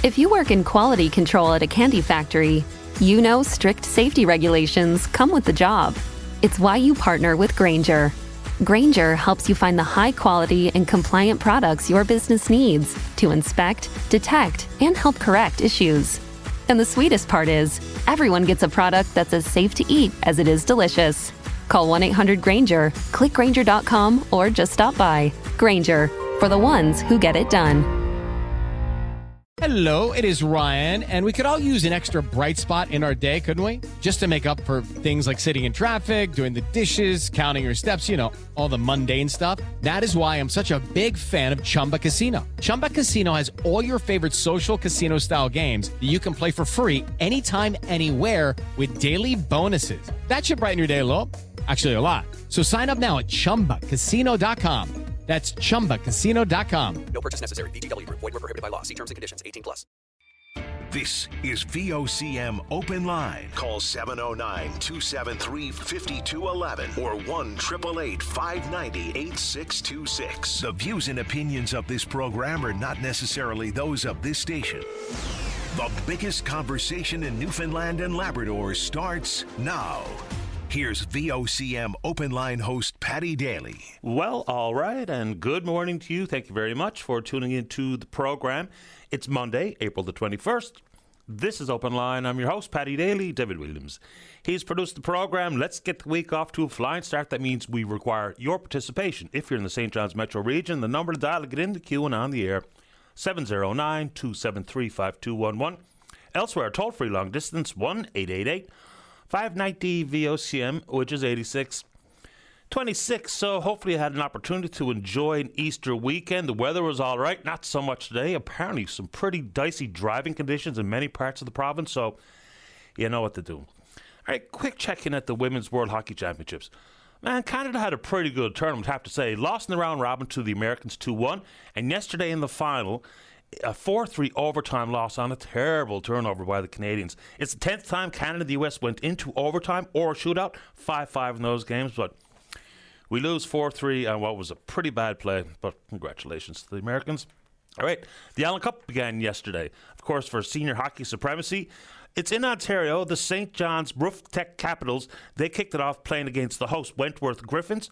If you work in quality control at a candy factory, you know strict safety regulations come with the job. It's why you partner with Grainger. Grainger helps you find the high-quality and compliant products your business needs to inspect, detect, and help correct issues. And the sweetest part is, everyone gets a product that's as safe to eat as it is delicious. Call 1-800-GRAINGER, click Grainger.com, or just stop by. Grainger, for the ones who get it done. Hello, it is Ryan, and we could all use an extra bright spot in our day, couldn't we? Just to make up for things like sitting in traffic, doing the dishes, counting your steps, all the mundane stuff. That is why I'm such a big fan of Chumba Casino. Chumba Casino has all your favorite social casino-style games that you can play for free anytime, anywhere with daily bonuses. That should brighten your day a little. Actually, a lot. So sign up now at ChumbaCasino.com. That's ChumbaCasino.com. No purchase necessary. VGW Group. Void where prohibited by law. See terms and conditions. 18+. This is VOCM Open Line. Call 709-273-5211 or 1-888-590-8626. The views and opinions of this program are not necessarily those of this station. The biggest conversation in Newfoundland and Labrador starts now. Here's VOCM Open Line host Patty Daly. Well, all right, and good morning to you. Thank you very much for tuning into the program. It's Monday, April the 21st. This is Open Line. I'm your host, Patty Daly, David Williams. He's produced the program. Let's get the week off to a flying start. That means we require your participation. If you're in the St. John's metro region, the number to dial to get in the queue and on the air, 709-273-5211. Elsewhere, toll-free long distance, 1-888 590 VOCM, which is 8626. So hopefully you had an opportunity to enjoy an Easter weekend. The weather was all right, not so much today. Apparently some pretty dicey driving conditions in many parts of the province, so you know what to do. All right, quick check-in at the Women's World Hockey Championships. Man, Canada had a pretty good tournament, I have to say. Lost in the round robin to the Americans 2-1, and yesterday in the final, a 4-3 overtime loss on a terrible turnover by the Canadians. It's the 10th time Canada and the US went into overtime or a shootout, 5-5 in those games, but we lose 4-3 on what was a pretty bad play, but congratulations to the Americans. All right, the Allen Cup began yesterday, of course, for senior hockey supremacy. It's in Ontario. The St. John's Roof Tech Capitals, they kicked it off playing against the host Wentworth Griffins.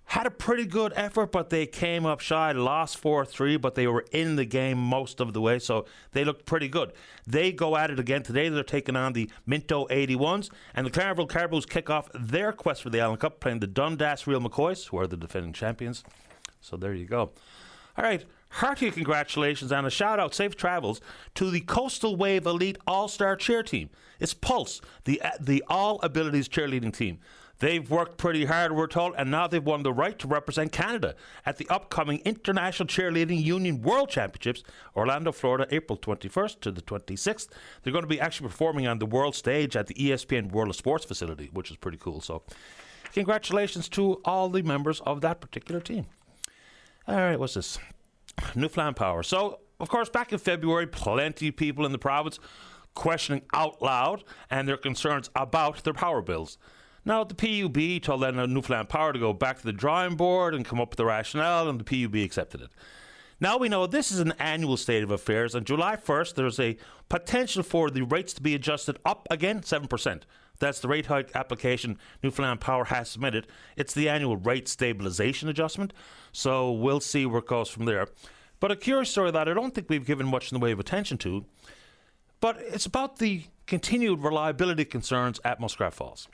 Had a pretty good effort, but they came up shy, lost 4-3, but they were in the game most of the way, so they looked pretty good. They go at it again today. They're taking on the Minto 81s, and the Clareville Caribous kick off their quest for the Allen Cup, playing the Dundas Real McCoys, who are the defending champions. So there you go. All right, hearty congratulations and a shout-out, safe travels, to the Coastal Wave Elite All-Star Cheer Team. It's Pulse, the all-abilities cheerleading team. They've worked pretty hard, we're told, and now they've won the right to represent Canada at the upcoming International Cheerleading Union World Championships, Orlando, Florida, April 21st to the 26th. They're going to be actually performing on the world stage at the ESPN World of Sports facility, which is pretty cool. So congratulations to all the members of that particular team. All right, what's this? Newfoundland Power. So, of course, back in February, plenty of people in the province questioning out loud and their concerns about their power bills. Now, the PUB told Newfoundland Power to go back to the drawing board and come up with the rationale, and the PUB accepted it. Now we know this is an annual state of affairs. On July 1st, there's a potential for the rates to be adjusted up again, 7%. That's the rate hike application Newfoundland Power has submitted. It's the annual rate stabilization adjustment, so we'll see where it goes from there. But a curious story that I don't think we've given much in the way of attention to, but it's about the continued reliability concerns at Muskrat Falls.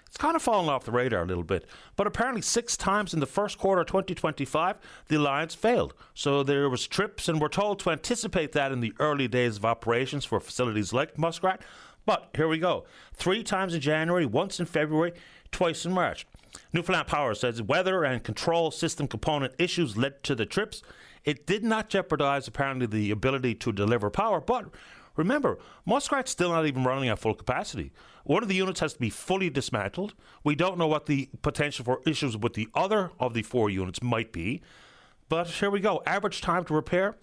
It's kind of fallen off the radar a little bit, but apparently 6 times in the first quarter of 2025, the alliance failed. So there was trips, and we're told to anticipate that in the early days of operations for facilities like Muskrat. But here we go. 3 times in January, once in February, twice in March. Newfoundland Power says weather and control system component issues led to the trips. It did not jeopardize, apparently, the ability to deliver power, but remember, Muskrat's still not even running at full capacity. One of the units has to be fully dismantled. We don't know what the potential for issues with the other of the 4 units might be. But here we go. Average time to repair,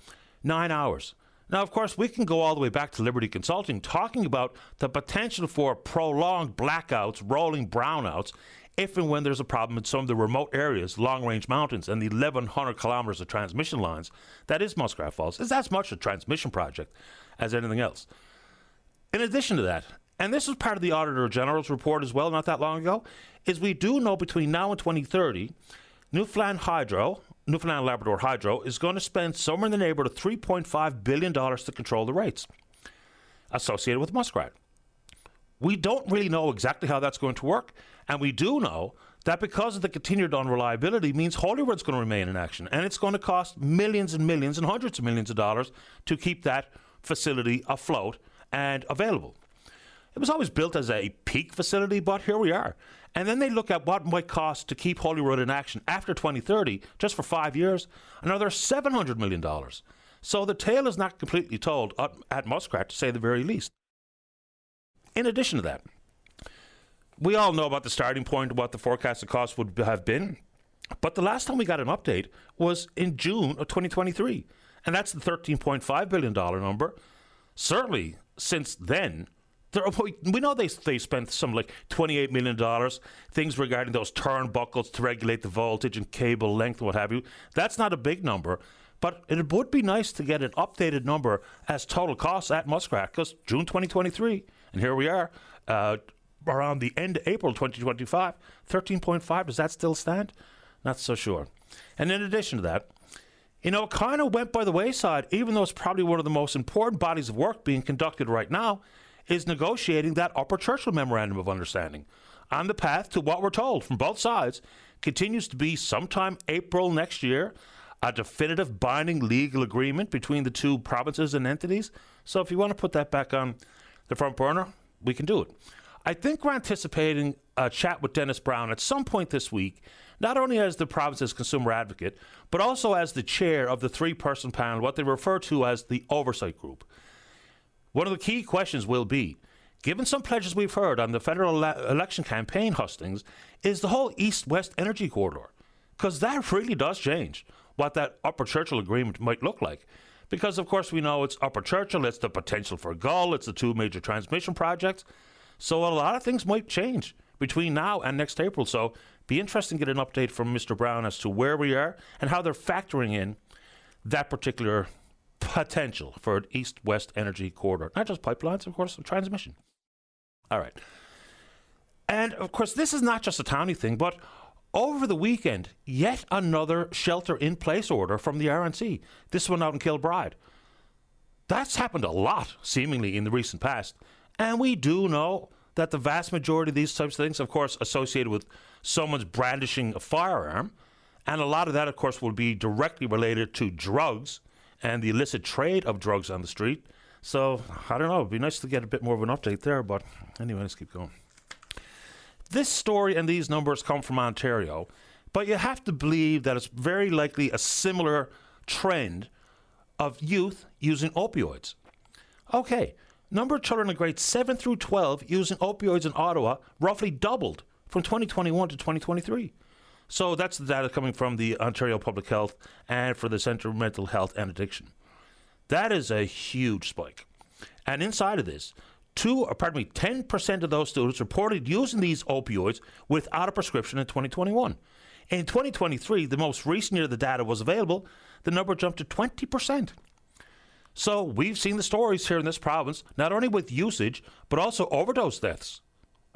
9 hours. Now, of course, we can go all the way back to Liberty Consulting, talking about the potential for prolonged blackouts, rolling brownouts, if and when there's a problem in some of the remote areas, long-range mountains, and the 1,100 kilometers of transmission lines that is Muskrat Falls, is as much a transmission project as anything else. In addition to that, and this was part of the Auditor General's report as well not that long ago, is we do know between now and 2030, Newfoundland Labrador Hydro is going to spend somewhere in the neighborhood of $3.5 billion to control the rates associated with muskrat. We don't really know exactly how that's going to work, and we do know that because of the continued unreliability means Holyrood's going to remain in action, and it's going to cost millions and millions and hundreds of millions of dollars to keep that facility afloat and available. It was always built as a peak facility, but here we are. And then they look at what it might cost to keep Holyrood in action after 2030, just for 5 years, another $700 million. So the tale is not completely told at Muskrat, to say the very least. In addition to that, we all know about the starting point of what the forecasted cost would have been, but the last time we got an update was in June of 2023, and that's the $13.5 billion number. Certainly, since then, we know they spent some like $28 million, things regarding those turnbuckles to regulate the voltage and cable length and what have you. That's not a big number, but it would be nice to get an updated number as total costs at Muskrat, because June 2023, and here we are, around the end of April 2025, 13.5, does that still stand? Not so sure. And in addition to that, it kind of went by the wayside, even though it's probably one of the most important bodies of work being conducted right now, is negotiating that Upper Churchill Memorandum of Understanding. On the path to what we're told from both sides continues to be sometime April next year, a definitive binding legal agreement between the two provinces and entities. So if you want to put that back on the front burner, we can do it. I think we're anticipating a chat with Dennis Brown at some point this week, not only as the province's consumer advocate, but also as the chair of the three-person panel, what they refer to as the oversight group. One of the key questions will be, given some pledges we've heard on the federal election campaign hustings, is the whole east-west energy corridor. Because that really does change what that Upper Churchill agreement might look like. Because, of course, we know it's Upper Churchill, it's the potential for Gull, it's the two major transmission projects. So a lot of things might change between now and next April. So be interesting to get an update from Mr. Brown as to where we are and how they're factoring in that particular potential for an east-west energy corridor. Not just pipelines, of course, transmission. All right. And, of course, this is not just a townie thing, but over the weekend, yet another shelter-in-place order from the RNC. This one out in Kilbride. That's happened a lot, seemingly, in the recent past. And we do know that the vast majority of these types of things, of course, associated with someone's brandishing a firearm. And a lot of that, of course, will be directly related to drugs and the illicit trade of drugs on the street. So, I don't know. It'd be nice to get a bit more of an update there. But anyway, let's keep going. This story and these numbers come from Ontario. But you have to believe that it's very likely a similar trend of youth using opioids. Okay. Number of children in grades 7 through 12 using opioids in Ottawa roughly doubled from 2021 to 2023. So that's the data coming from the Ontario Public Health and for the Centre of Mental Health and Addiction. That is a huge spike. And inside of this, 10% of those students reported using these opioids without a prescription in 2021. In 2023, the most recent year the data was available, the number jumped to 20%. So we've seen the stories here in this province, not only with usage, but also overdose deaths.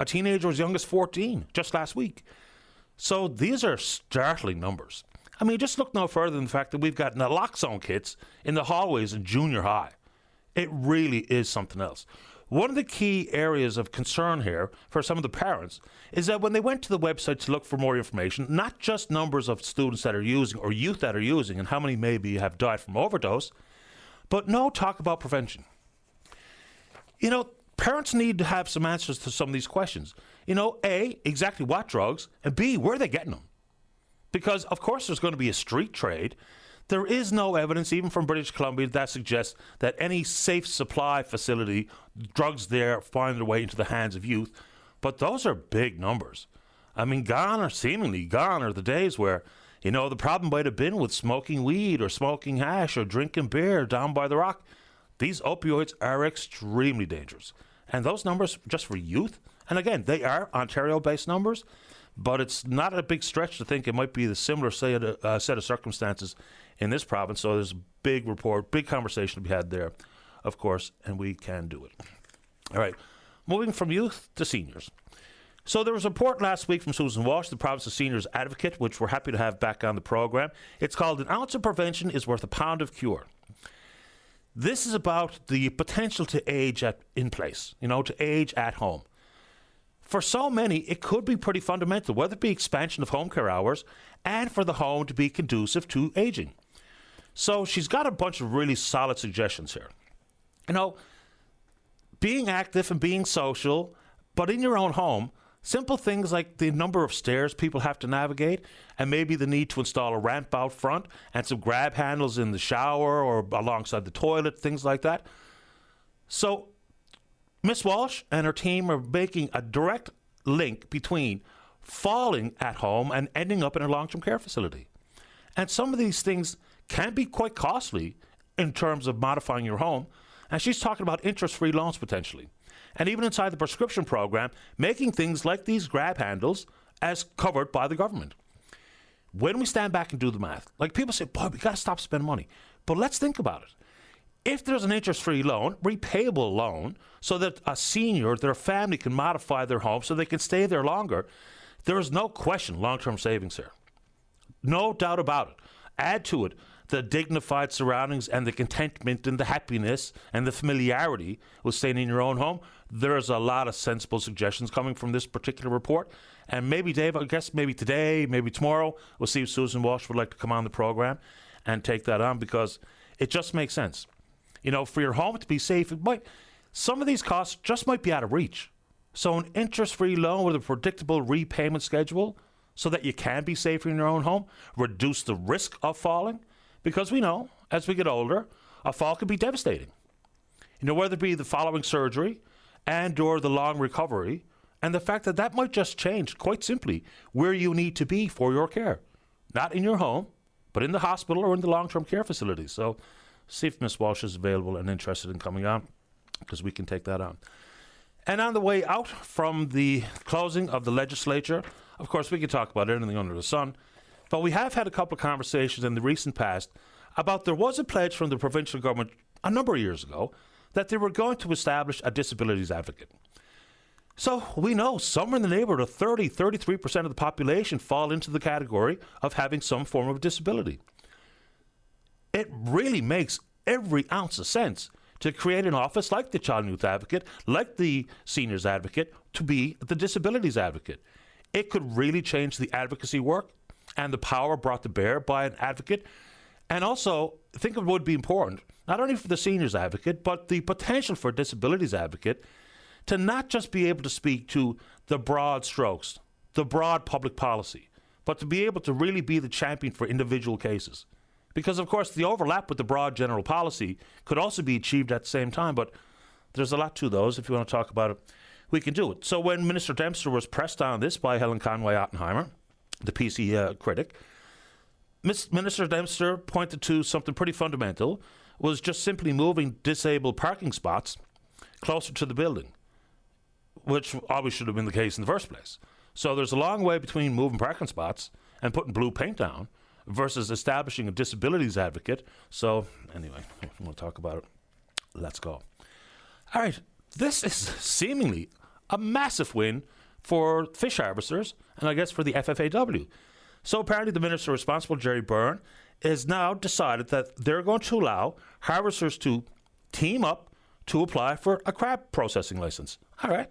A teenager as young as 14 just last week. So these are startling numbers. I mean, just look no further than the fact that we've got naloxone kits in the hallways in junior high. It really is something else. One of the key areas of concern here for some of the parents is that when they went to the website to look for more information, not just numbers of students that are using or youth that are using and how many maybe have died from overdose, but no talk about prevention. Parents need to have some answers to some of these questions. A, exactly what drugs, and B, where are they getting them? Because, of course, there's going to be a street trade. There is no evidence, even from British Columbia, that suggests that any safe supply facility, drugs there find their way into the hands of youth. But those are big numbers. I mean, seemingly gone are the days where the problem might have been with smoking weed or smoking hash or drinking beer down by the rock. These opioids are extremely dangerous. And those numbers, just for youth, and again, they are Ontario-based numbers, But it's not a big stretch to think it might be the similar set of circumstances in this province. So there's a big report, big conversation to be had there, of course, and we can do it. All right, moving from youth to seniors. So there was a report last week from Susan Walsh, the province's seniors advocate, which we're happy to have back on the program. It's called "An Ounce of Prevention is Worth a Pound of Cure." This is about the potential to age in place, to age at home. For so many, it could be pretty fundamental, whether it be expansion of home care hours and for the home to be conducive to aging. So she's got a bunch of really solid suggestions here. Being active and being social, but in your own home, simple things like the number of stairs people have to navigate and maybe the need to install a ramp out front and some grab handles in the shower or alongside the toilet, things like that. So Miss Walsh and her team are making a direct link between falling at home and ending up in a long-term care facility. And some of these things can be quite costly in terms of modifying your home. And she's talking about interest-free loans potentially. And even inside the prescription program, making things like these grab handles as covered by the government. When we stand back and do the math, like people say, boy, we got to stop spending money. But let's think about it. If there's an interest-free loan, repayable loan, so that a senior, their family can modify their home so they can stay there longer, there is no question long-term savings here. No doubt about it. Add to it the dignified surroundings and the contentment and the happiness and the familiarity with staying in your own home. There's a lot of sensible suggestions coming from this particular report. And maybe, Dave, I guess maybe today, maybe tomorrow, we'll see if Susan Walsh would like to come on the program and take that on, because it just makes sense. For your home to be safe, some of these costs just might be out of reach. So an interest-free loan with a predictable repayment schedule so that you can be safer in your own home, reduce the risk of falling, because we know as we get older, a fall can be devastating. Whether it be the following surgery and or the long recovery, and the fact that that might just change, quite simply, where you need to be for your care. Not in your home, but in the hospital or in the long-term care facility. So see if Ms. Walsh is available and interested in coming on, because we can take that on. And on the way out from the closing of the legislature, of course, we could talk about anything under the sun, but we have had a couple of conversations in the recent past about there was a pledge from the provincial government a number of years ago that they were going to establish a disabilities advocate. So we know somewhere in the neighborhood of 33% of the population fall into the category of having some form of disability. It really makes every ounce of sense to create an office like the Child and Youth Advocate, like the Seniors Advocate, to be the Disabilities Advocate. It could really change the advocacy work and the power brought to bear by an advocate. And also, I think it would be important, not only for the Seniors Advocate, but the potential for a Disabilities Advocate to not just be able to speak to the broad strokes, the broad public policy, but to be able to really be the champion for individual cases. Because, of course, the overlap with the broad general policy could also be achieved at the same time, but there's a lot to those. If you want to talk about it, we can do it. So when Minister Dempster was pressed on this by Helen Conway-Ottenheimer, the PC critic, Minister Dempster pointed to something pretty fundamental, was just simply moving disabled parking spots closer to the building, which always should have been the case in the first place. So there's a long way between moving parking spots and putting blue paint down versus establishing a disabilities advocate. So anyway, if you want to talk about it, let's go. All right, this is seemingly a massive win for fish harvesters and I guess for the FFAW. So apparently the minister responsible, Jerry Byrne, has now decided that they're going to allow harvesters to team up to apply for a crab processing license. All right.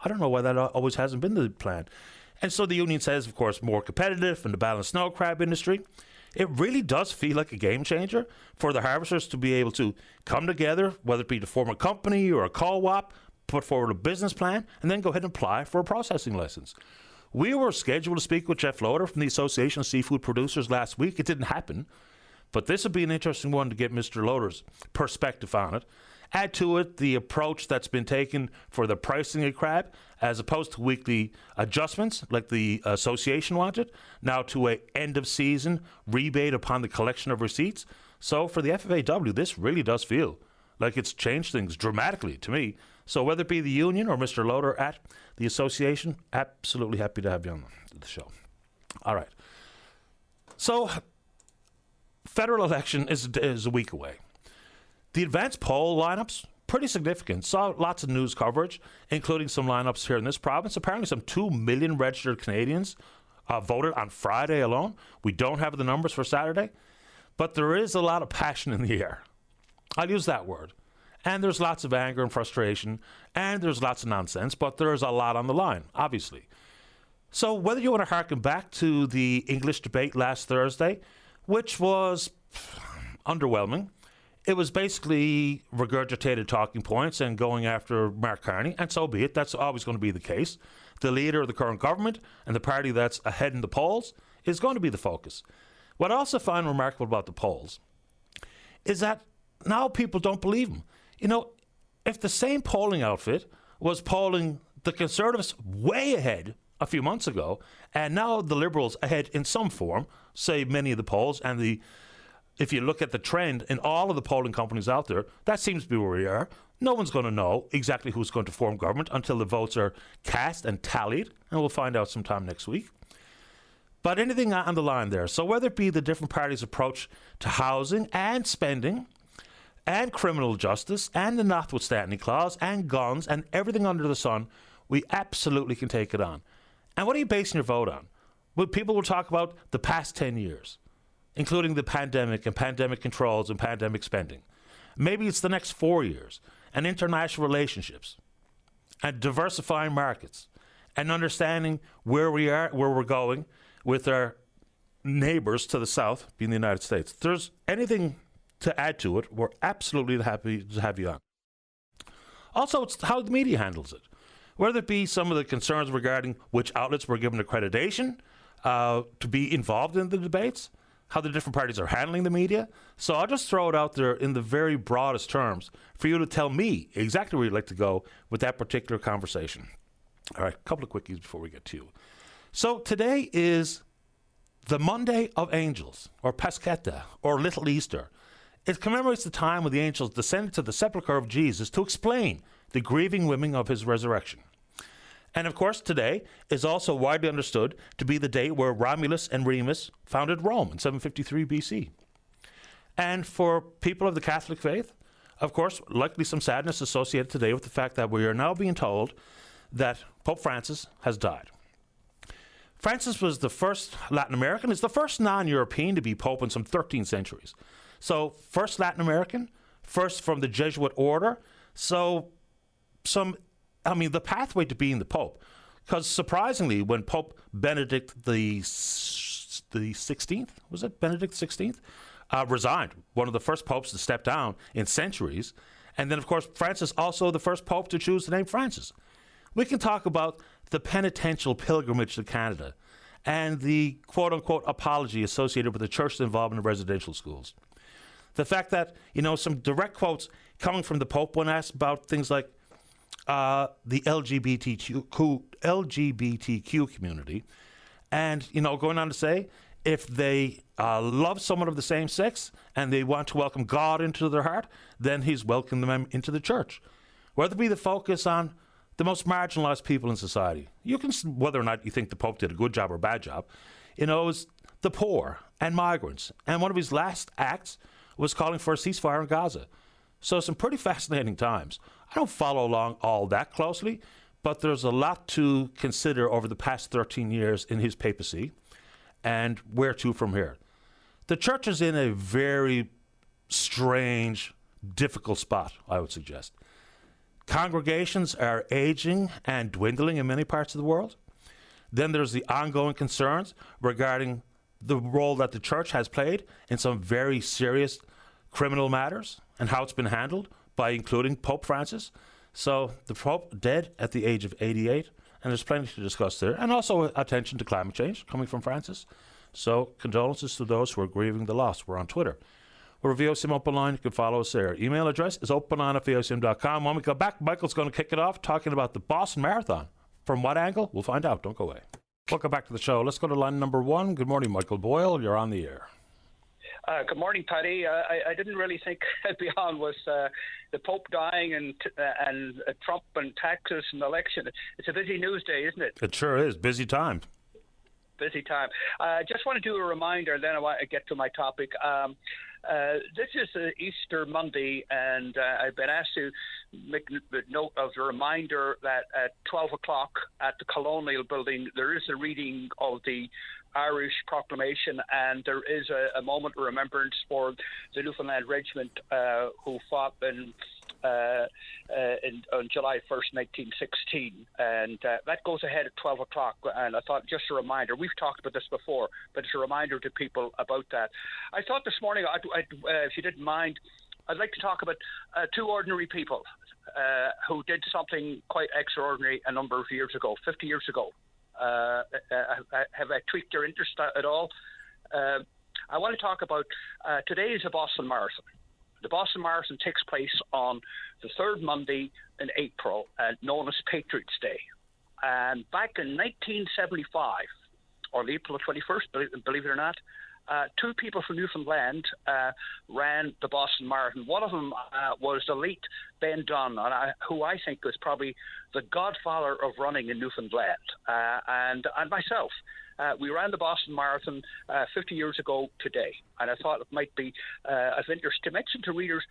I don't know why that always hasn't been the plan. And so the union says, of course, more competitive in the balanced snow crab industry. It really does feel like a game changer for the harvesters to be able to come together, whether it be to form a company or a co-op, put forward a business plan, and then go ahead and apply for a processing license. We were scheduled to speak with Jeff Loader from the Association of Seafood Producers last week. It didn't happen, but this would be an interesting one to get Mr. Loader's perspective on it. Add to it the approach that's been taken for the pricing of crab, as opposed to weekly adjustments like the association wanted, now to a end-of-season rebate upon the collection of receipts. So for the FFAW, this really does feel like it's changed things dramatically to me. So whether it be the union or Mr. Loader at the association, absolutely happy to have you on the show. All right. So federal election is a week away. The advanced poll lineups, pretty significant. Saw lots of news coverage, including some lineups here in this province. Apparently some 2 million registered Canadians voted on Friday alone. We don't have the numbers for Saturday, but there is a lot of passion in the air. I'll use that word. And there's lots of anger and frustration, and there's lots of nonsense, but there is a lot on the line, obviously. So whether you want to harken back to the English debate last Thursday, which was underwhelming, it was basically regurgitated talking points and going after Mark Carney, and so be it. That's always going to be the case. The leader of the current government and the party that's ahead in the polls is going to be the focus. What I also find remarkable about the polls is that now people don't believe them. You know, if the same polling outfit was polling the Conservatives way ahead a few months ago, and now the Liberals ahead in some form, say many of the polls, and if you look at the trend in all of the polling companies out there, that seems to be where we are. No one's going to know exactly who's going to form government until the votes are cast and tallied, and we'll find out sometime next week. But anything on the line there. So whether it be the different parties' approach to housing and spending and criminal justice and the notwithstanding clause and guns and everything under the sun, we absolutely can take it on. And what are you basing your vote on? Well, people will talk about the past 10 years, including the pandemic and pandemic controls and pandemic spending. Maybe it's the next 4 years and international relationships and diversifying markets and understanding where we are, where we're going with our neighbors to the south, being the United States. If there's anything to add to it, we're absolutely happy to have you on. Also, it's how the media handles it. Whether it be some of the concerns regarding which outlets were given accreditation to be involved in the debates, how the different parties are handling the media. So I'll just throw it out there in the very broadest terms for you to tell me exactly where you'd like to go with that particular conversation. All right, a couple of quickies before we get to you. So today is the Monday of Angels, or Pasquetta, or Little Easter. It commemorates the time when the angels descended to the sepulchre of Jesus to explain the grieving women of his resurrection. And of course, today is also widely understood to be the day where Romulus and Remus founded Rome in 753 BC. And for people of the Catholic faith, of course, likely some sadness associated today with the fact that we are now being told that Pope Francis has died. Francis was the first Latin American, is the first non-European to be Pope in some 13 centuries. So first Latin American, first from the Jesuit order. So the pathway to being the Pope. Because surprisingly, when Pope Benedict the 16th, was it Benedict XVI, resigned, one of the first popes to step down in centuries. And then, of course, Francis also the first pope to choose the name Francis. We can talk about the penitential pilgrimage to Canada and the quote-unquote apology associated with the church's involvement in residential schools. The fact that, some direct quotes coming from the Pope when asked about things like the LGBTQ community, and, going on to say, if they love someone of the same sex and they want to welcome God into their heart, then he's welcoming them into the church. Whether it be the focus on the most marginalized people in society, whether or not you think the Pope did a good job or a bad job, it was the poor and migrants. And one of his last acts was calling for a ceasefire in Gaza. So some pretty fascinating times. I don't follow along all that closely, but there's a lot to consider over the past 13 years in his papacy and where to from here. The church is in a very strange, difficult spot, I would suggest. Congregations are aging and dwindling in many parts of the world. Then there's the ongoing concerns regarding the role that the church has played in some very serious criminal matters and how it's been handled by including Pope Francis. So the Pope dead at the age of 88, and there's plenty to discuss there. And also attention to climate change coming from Francis. So condolences to those who are grieving the loss. We're on Twitter. We're VOCM Openline. You can follow us there. Email address is openline@vocm.com. When we go back, Michael's going to kick it off talking about the Boston Marathon. From what angle? We'll find out. Don't go away. Welcome back to the show. Let's go to line number one. Good morning, Michael Boyle. You're on the air. Good morning, Paddy. I didn't really think I'd be on with the Pope dying and Trump and taxes and election. It's a busy news day, isn't it? It sure is. Busy time. Busy time. Just want to do a reminder, then I want to get to my topic. This is Easter Monday, and I've been asked to make note of the reminder that at 12 o'clock at the Colonial Building, there is a reading of the Irish Proclamation, and there is a moment of remembrance for the Newfoundland Regiment who fought on July 1st, 1916, and that goes ahead at 12 o'clock, and I thought just a reminder. We've talked about this before, but it's a reminder to people about that. I thought this morning, if you didn't mind, I'd like to talk about two ordinary people who did something quite extraordinary a number of years ago, 50 years ago. Have I tweaked your interest at all? I want to talk about today is a Boston Marathon. The Boston Marathon takes place on the third Monday in April, known as Patriots' Day. And back in 1975, or April 21st, believe it or not, two people from Newfoundland ran the Boston Marathon. One of them was the late Ben Dunn, who I think was probably the godfather of running in Newfoundland, and myself. We ran the Boston Marathon 50 years ago today, and I thought it might be of interest to mention to readers,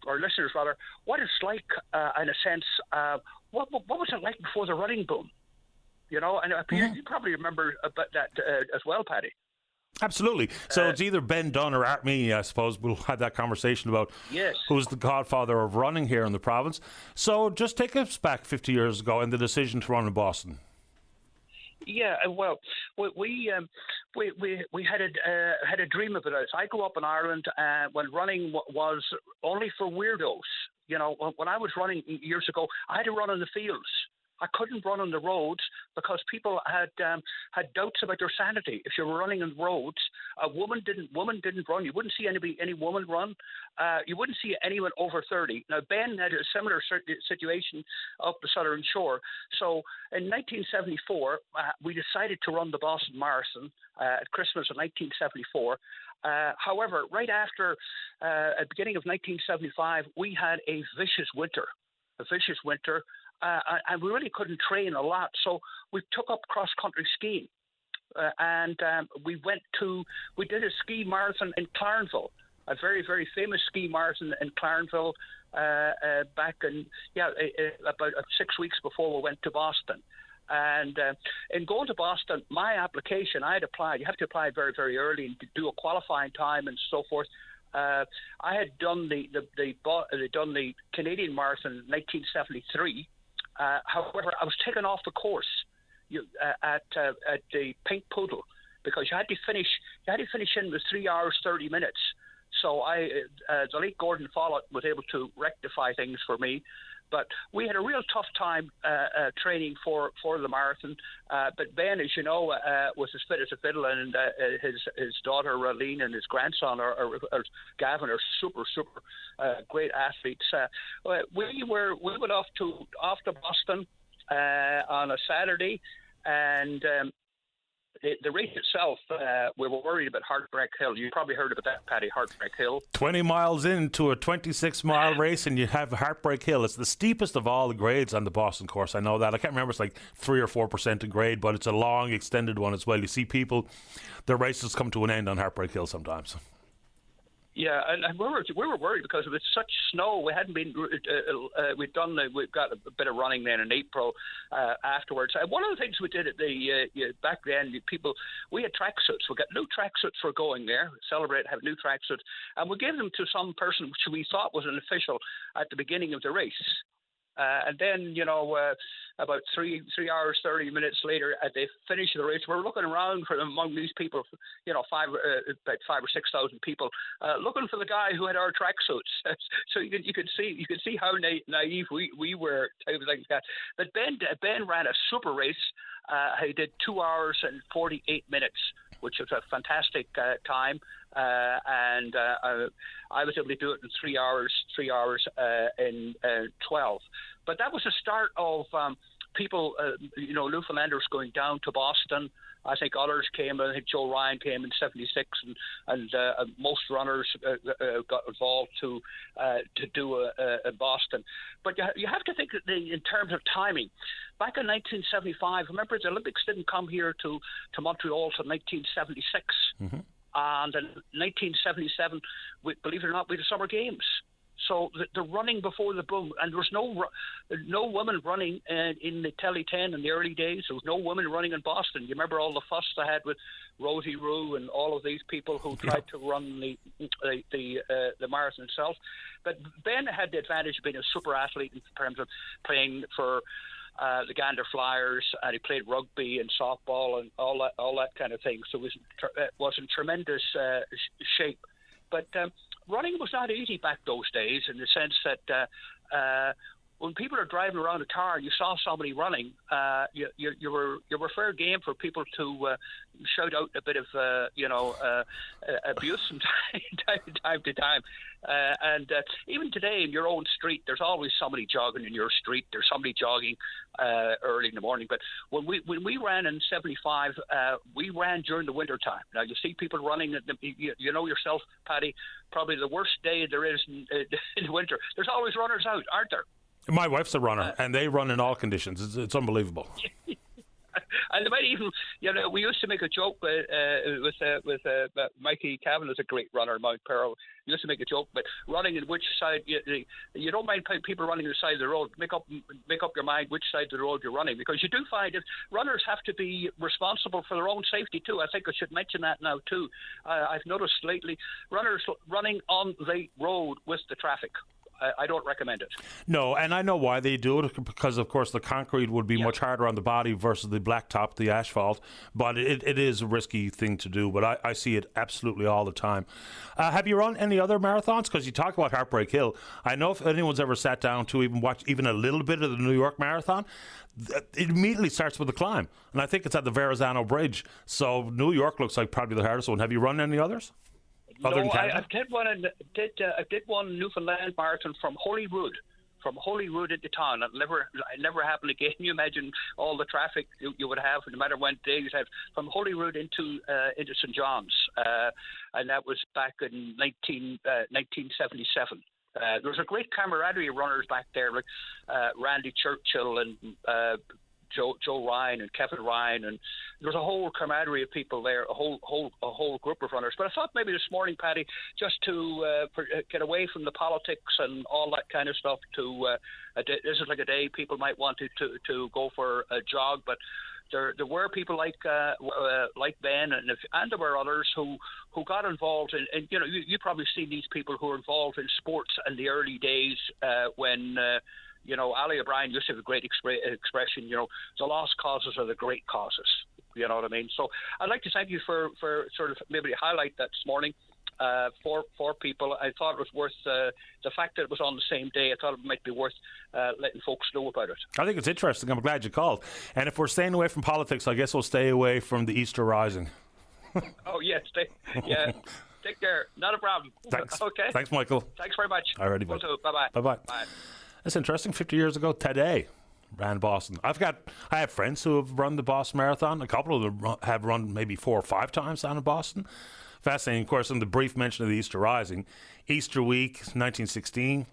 or listeners rather, what it's like, in a sense, what was it like before the running boom? You know, and you probably remember about that as well, Paddy. Absolutely. So it's either Ben Dunn or Art Me, I suppose. We'll have that conversation about who's the godfather of running here in the province. So just take us back 50 years ago and the decision to run in Boston. Yeah, well, we had a dream about it. I grew up in Ireland when running was only for weirdos. You know, when I was running years ago, I had to run in the fields. I couldn't run on the roads because people had doubts about their sanity. If you were running on roads, a woman didn't run. You wouldn't see any woman run. You wouldn't see anyone over 30. Now Ben had a similar situation up the Southern Shore. So in 1974, we decided to run the Boston Marathon at Christmas of 1974. However, right after at the beginning of 1975, we had a vicious winter. And we really couldn't train a lot, so we took up cross-country skiing, and we did a ski marathon in Clarnville, a very, very famous ski marathon in Clarnville back in about 6 weeks before we went to Boston. And in going to Boston, my application, I had applied. You have to apply very, very early and do a qualifying time and so forth. I had done the Canadian Marathon in 1973. However, I was taken off the course at the Pink Poodle because you had to finish in with 3 hours 30 minutes. So the late Gordon Follett was able to rectify things for me. But we had a real tough time training for the marathon. But Ben, as you know, was as fit as a fiddle, and his daughter Raleen and his grandson or Gavin are super great athletes. We went off to Boston on a Saturday, and the race itself, we were worried about Heartbreak Hill. You probably heard about that, Paddy, Heartbreak Hill. 20 miles into a 26-mile race, and you have Heartbreak Hill. It's the steepest of all the grades on the Boston course. I know that. I can't remember. It's like 3 or 4% in grade, but it's a long, extended one as well. You see people, their races come to an end on Heartbreak Hill sometimes. Yeah, and we were worried because it was such snow. We hadn't been. We've got a bit of running then in April afterwards. One of the things we did at the back then, we had tracksuits. We got new tracksuits for going there. Have new tracksuits, and we gave them to some person which we thought was an official at the beginning of the race. And then, about 3 hours, 30 minutes later, at the finish of the race, we're looking around for among these people, about 5 or 6,000 people, looking for the guy who had our tracksuits. So you could see how naive we were, type of thing like that. But Ben ran a super race. He did 2 hours and 48 minutes, which was a fantastic time. And I was able to do it in 3 hours in 12. But that was the start of people, Newfoundlanders going down to Boston. I think others came. I think Joe Ryan came in '76, and most runners got involved to do a Boston. But you have to think that in terms of timing. Back in 1975, remember the Olympics didn't come here to Montreal till 1976. Mm-hmm. And in 1977, believe it or not, we had the Summer Games. So the running before the boom, and there was no women running in the Telly 10 in the early days. There was no women running in Boston. You remember all the fuss they had with Rosie Rue and all of these people who tried to run the marathon itself. But Ben had the advantage of being a super athlete in terms of playing for the Gander Flyers, and he played rugby and softball and all that kind of thing. So it was in tremendous shape. But running was not easy back those days, in the sense that when people are driving around a car and you saw somebody running, you were fair game for people to shout out a bit of abuse from time to time. And even today in your own street, there's always somebody jogging in your street. There's somebody jogging early in the morning. But when we ran in '75, we ran during the winter time. Now you see people running. You know yourself, Paddy. Probably the worst day there is in the winter. There's always runners out, aren't there? My wife's a runner, and they run in all conditions. It's unbelievable. And they might even, we used to make a joke with Mikey Cavan is a great runner, Mount Peril. We used to make a joke, but running in which side you don't mind people running the side of the road. Make up your mind which side of the road you're running, because you do find that runners have to be responsible for their own safety too. I think I should mention that now too. I've noticed lately runners running on the road with the traffic. I don't recommend it. No, and I know why they do it, because, of course, the concrete would be much harder on the body versus the blacktop, the asphalt. But it is a risky thing to do, but I see it absolutely all the time. Have you run any other marathons? Because you talk about Heartbreak Hill. I know if anyone's ever sat down to even watch even a little bit of the New York Marathon, it immediately starts with a climb. And I think it's at the Verrazano Bridge. So New York looks like probably the hardest one. Have you run any others? No, I did one. I did one Newfoundland marathon from Holyrood into town. It never happened again. You imagine all the traffic you would have, no matter when days had from Holyrood into St. John's, and that was back in 1977. There was a great camaraderie of runners back there, like Randy Churchill and Joe Ryan and Kevin Ryan, and there was a whole camaraderie of people there, a whole group of runners. But I thought maybe this morning, Paddy, just to get away from the politics and all that kind of stuff, this is like a day people might want to go for a jog, but there were people like Ben, and there were others who got involved in you probably seen these people who were involved in sports in the early days when. Ali O'Brien used to have a great expression, the lost causes are the great causes. You know what I mean? So I'd like to thank you for sort of maybe highlight that this morning for people. I thought it was worth the fact that it was on the same day. I thought it might be worth letting folks know about it. I think it's interesting. I'm glad you called. And if we're staying away from politics, I guess we'll stay away from the Easter Rising. Oh, yeah. Take care. Not a problem. Thanks. Okay. Thanks, Michael. Thanks very much. All righty. Bye-bye. Bye-bye. Bye. That's interesting. 50 years ago today, ran Boston. I have friends who have run the Boston Marathon. A couple of them have run maybe 4 or 5 times down in Boston. Fascinating. Of course, in the brief mention of the Easter Rising, Easter week 1916,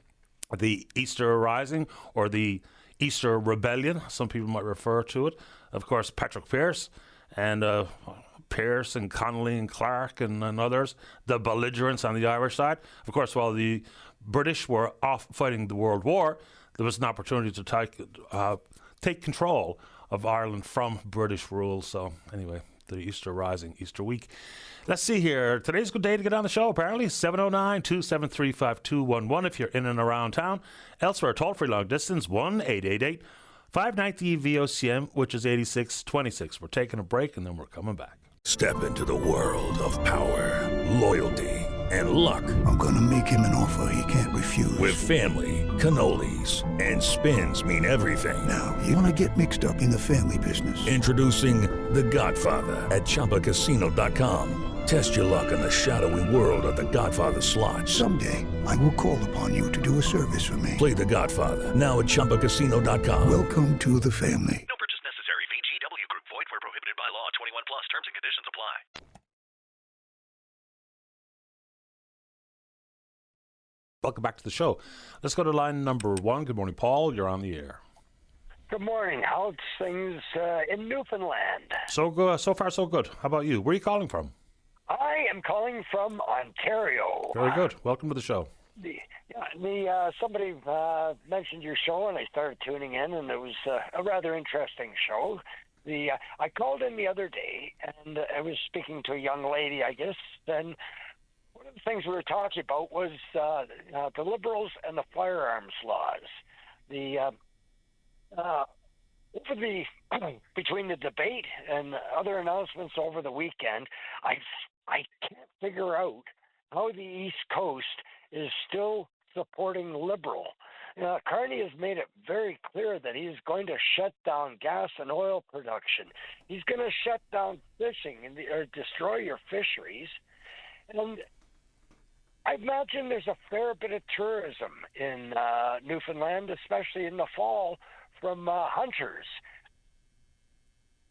the Easter Rising, or the Easter Rebellion, some people might refer to it. Of course, Patrick Pearse and Pearse and Connolly and Clark and others, the belligerents on the Irish side. Of course, while the British were off fighting the World War, there was an opportunity to take control of Ireland from British rule. So anyway, the Easter Rising, Easter week. Let's see here. Today's a good day to get on the show, apparently. 709-273-5211 if you're in and around town. Elsewhere, toll-free long distance, 1-888-590-VOCM, which is 8626. We're taking a break, and then we're coming back. Step into the world of power, loyalty, and luck. I'm going to make him an offer he can't refuse. With family, cannolis, and spins mean everything. Now, you want to get mixed up in the family business. Introducing The Godfather at ChumbaCasino.com. Test your luck in the shadowy world of The Godfather slot. Someday, I will call upon you to do a service for me. Play The Godfather, now at ChumbaCasino.com. Welcome to the family. No purchase necessary. VGW Group. Void where prohibited by law. 21 plus. Terms and conditions apply. Welcome back to the show. Let's go to line number 1. Good morning, Paul. You're on the air. Good morning. How's things in Newfoundland? So good. So far, so good. How about you? Where are you calling from? I am calling from Ontario. Very good. Welcome to the show. Somebody mentioned your show, and I started tuning in, and it was a rather interesting show. I called in the other day, and I was speaking to a young lady, I guess, and one of the things we were talking about was the Liberals and the firearms laws. Between the debate and other announcements over the weekend, I can't figure out how the East Coast is still supporting Liberal. Carney has made it very clear that he's going to shut down gas and oil production. He's going to shut down fishing or destroy your fisheries. And I imagine there's a fair bit of tourism in Newfoundland, especially in the fall, from hunters.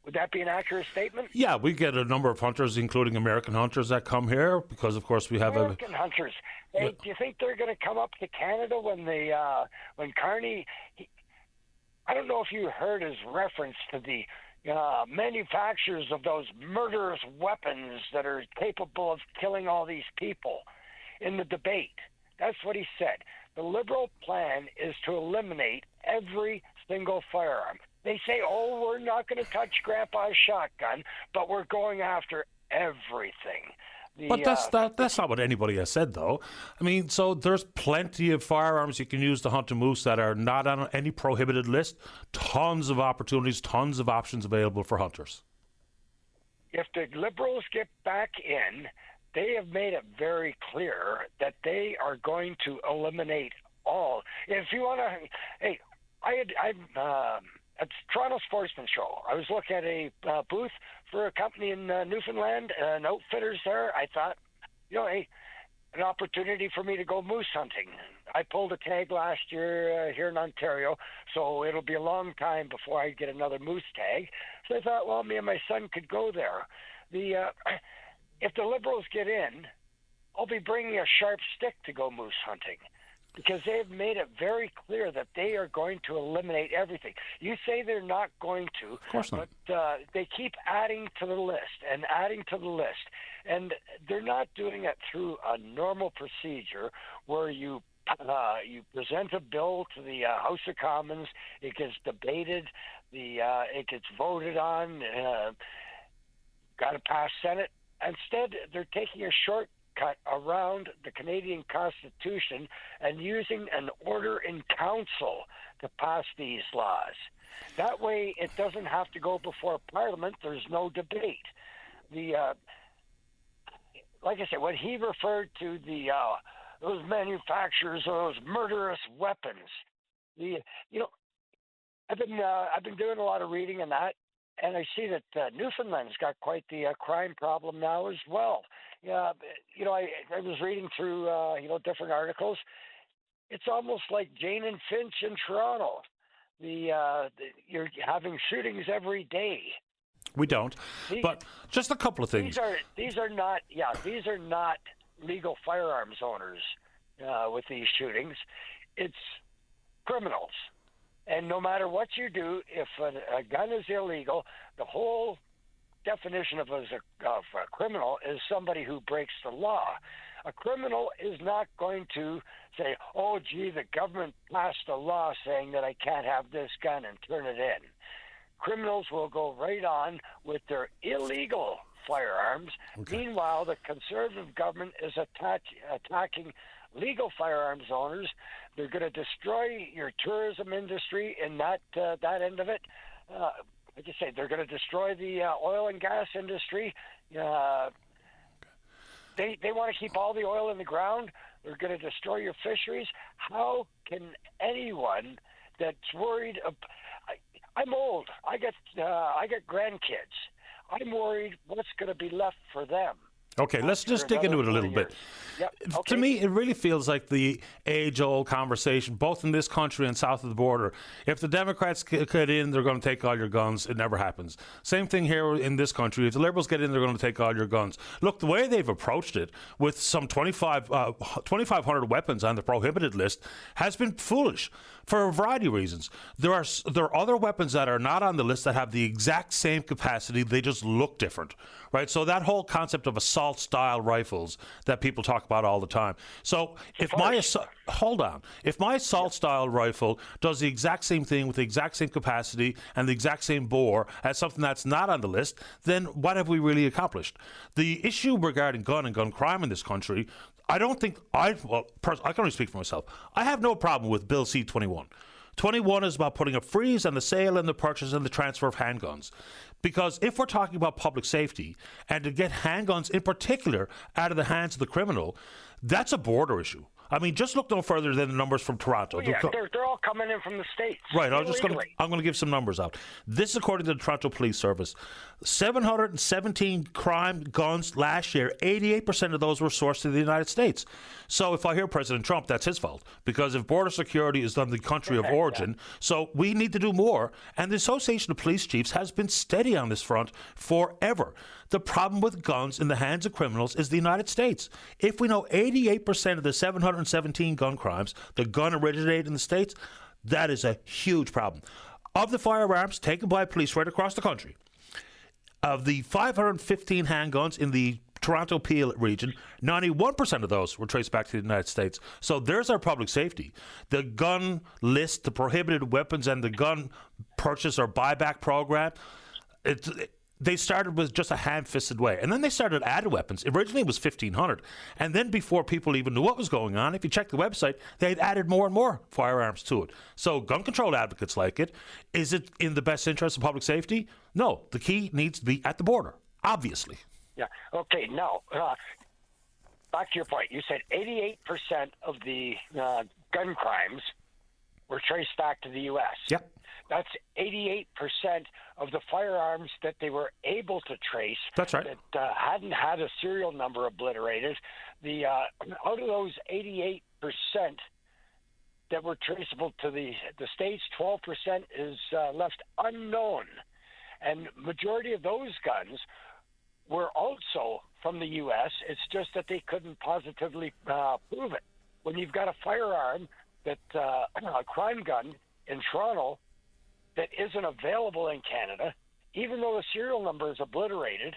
Would that be an accurate statement? Yeah, we get a number of hunters, including American hunters, that come here because, of course, we have American hunters. Hey, do you think they're going to come up to Canada when Carney? I don't know if you heard his reference to the manufacturers of those murderous weapons that are capable of killing all these people in the debate. That's what he said. The Liberal plan is to eliminate every single firearm. They say, we're not going to touch Grandpa's shotgun, but we're going after everything. But that's not what anybody has said, though. I mean, so there's plenty of firearms you can use to hunt a moose that are not on any prohibited list. Tons of opportunities, tons of options available for hunters. If the Liberals get back in, they have made it very clear that they are going to eliminate all. If you want to, hey, at Toronto Sportsman Show, I was looking at a booth for a company in Newfoundland, an outfitters there. I thought, hey, an opportunity for me to go moose hunting. I pulled a tag last year here in Ontario, so it'll be a long time before I get another moose tag. So I thought, well, me and my son could go there. If the Liberals get in, I'll be bringing a sharp stick to go moose hunting, because they've made it very clear that they are going to eliminate everything. You say they're not going to, of course not. But they keep adding to the list and adding to the list. And they're not doing it through a normal procedure where you present a bill to the House of Commons, it gets debated, it gets voted on, got to pass Senate. Instead, they're taking a shortcut around the Canadian Constitution and using an order in council to pass these laws. That way, it doesn't have to go before Parliament. There's no debate. Like I said, when he referred to those manufacturers of those murderous weapons, I've been doing a lot of reading on that. And I see that Newfoundland's got quite the crime problem now as well. I was reading through, different articles. It's almost like Jane and Finch in Toronto. You're having shootings every day. We don't. But just a couple of things. These are not legal firearms owners with these shootings. It's criminals. And no matter what you do, if a gun is illegal, the whole definition of a criminal is somebody who breaks the law. A criminal is not going to say, oh, gee, the government passed a law saying that I can't have this gun and turn it in. Criminals will go right on with their illegal firearms. Okay. Meanwhile, the Conservative government is attacking legal firearms owners. They're going to destroy your tourism industry in that end of it. Like you say, they're going to destroy the oil and gas industry. They want to keep all the oil in the ground. They're going to destroy your fisheries. How can anyone that's worried? I'm old. I got grandkids. I'm worried what's going to be left for them. Okay, let's just dig into it a little bit. Yep. Okay. To me, it really feels like the age-old conversation, both in this country and south of the border. If the Democrats get in, they're going to take all your guns. It never happens. Same thing here in this country. If the Liberals get in, they're going to take all your guns. Look, the way they've approached it with some 2,500 weapons on the prohibited list has been foolish for a variety of reasons. There are other weapons that are not on the list that have the exact same capacity. They just look different, right? So that whole concept of assault-style rifles that people talk about all the time. So if my assault-style rifle does the exact same thing with the exact same capacity and the exact same bore as something that's not on the list, then what have we really accomplished? The issue regarding gun and gun crime in this country, I can only speak for myself. I have no problem with Bill C-21. 21 is about putting a freeze on the sale and the purchase and the transfer of handguns. Because if we're talking about public safety and to get handguns in particular out of the hands of the criminal, that's a border issue. I mean, just look no further than the numbers from Toronto. Well, yeah, they're all coming in from the States. Right, I'm going to give some numbers out. This is according to the Toronto Police Service. 717 crime guns last year, 88% of those were sourced to the United States. So if I hear President Trump, that's his fault. Because if border security is done in the country of origin, so we need to do more. And the Association of Police Chiefs has been steady on this front forever. The problem with guns in the hands of criminals is the United States. If we know 88% of the 717 gun crimes, the gun originated in the States, that is a huge problem. Of the firearms taken by police right across the country, of the 515 handguns in the Toronto Peel region, 91% of those were traced back to the United States. So there's our public safety. The gun list, the prohibited weapons, and the gun purchase or buyback program, they started with just a ham-fisted way. And then they started adding weapons. Originally it was 1,500. And then before people even knew what was going on, if you check the website, they'd added more and more firearms to it. So gun control advocates like it. Is it in the best interest of public safety? No. The key needs to be at the border, obviously. Yeah. Okay, now, back to your point. You said 88% of the gun crimes were traced back to the U.S. Yep. That's 88% of the firearms that they were able to trace. That's right. That hadn't had a serial number obliterated. The out of those 88% that were traceable to the States, 12% is left unknown. And majority of those guns were also from the U.S. It's just that they couldn't positively prove it. When you've got a firearm that a crime gun in Toronto that isn't available in Canada, even though the serial number is obliterated,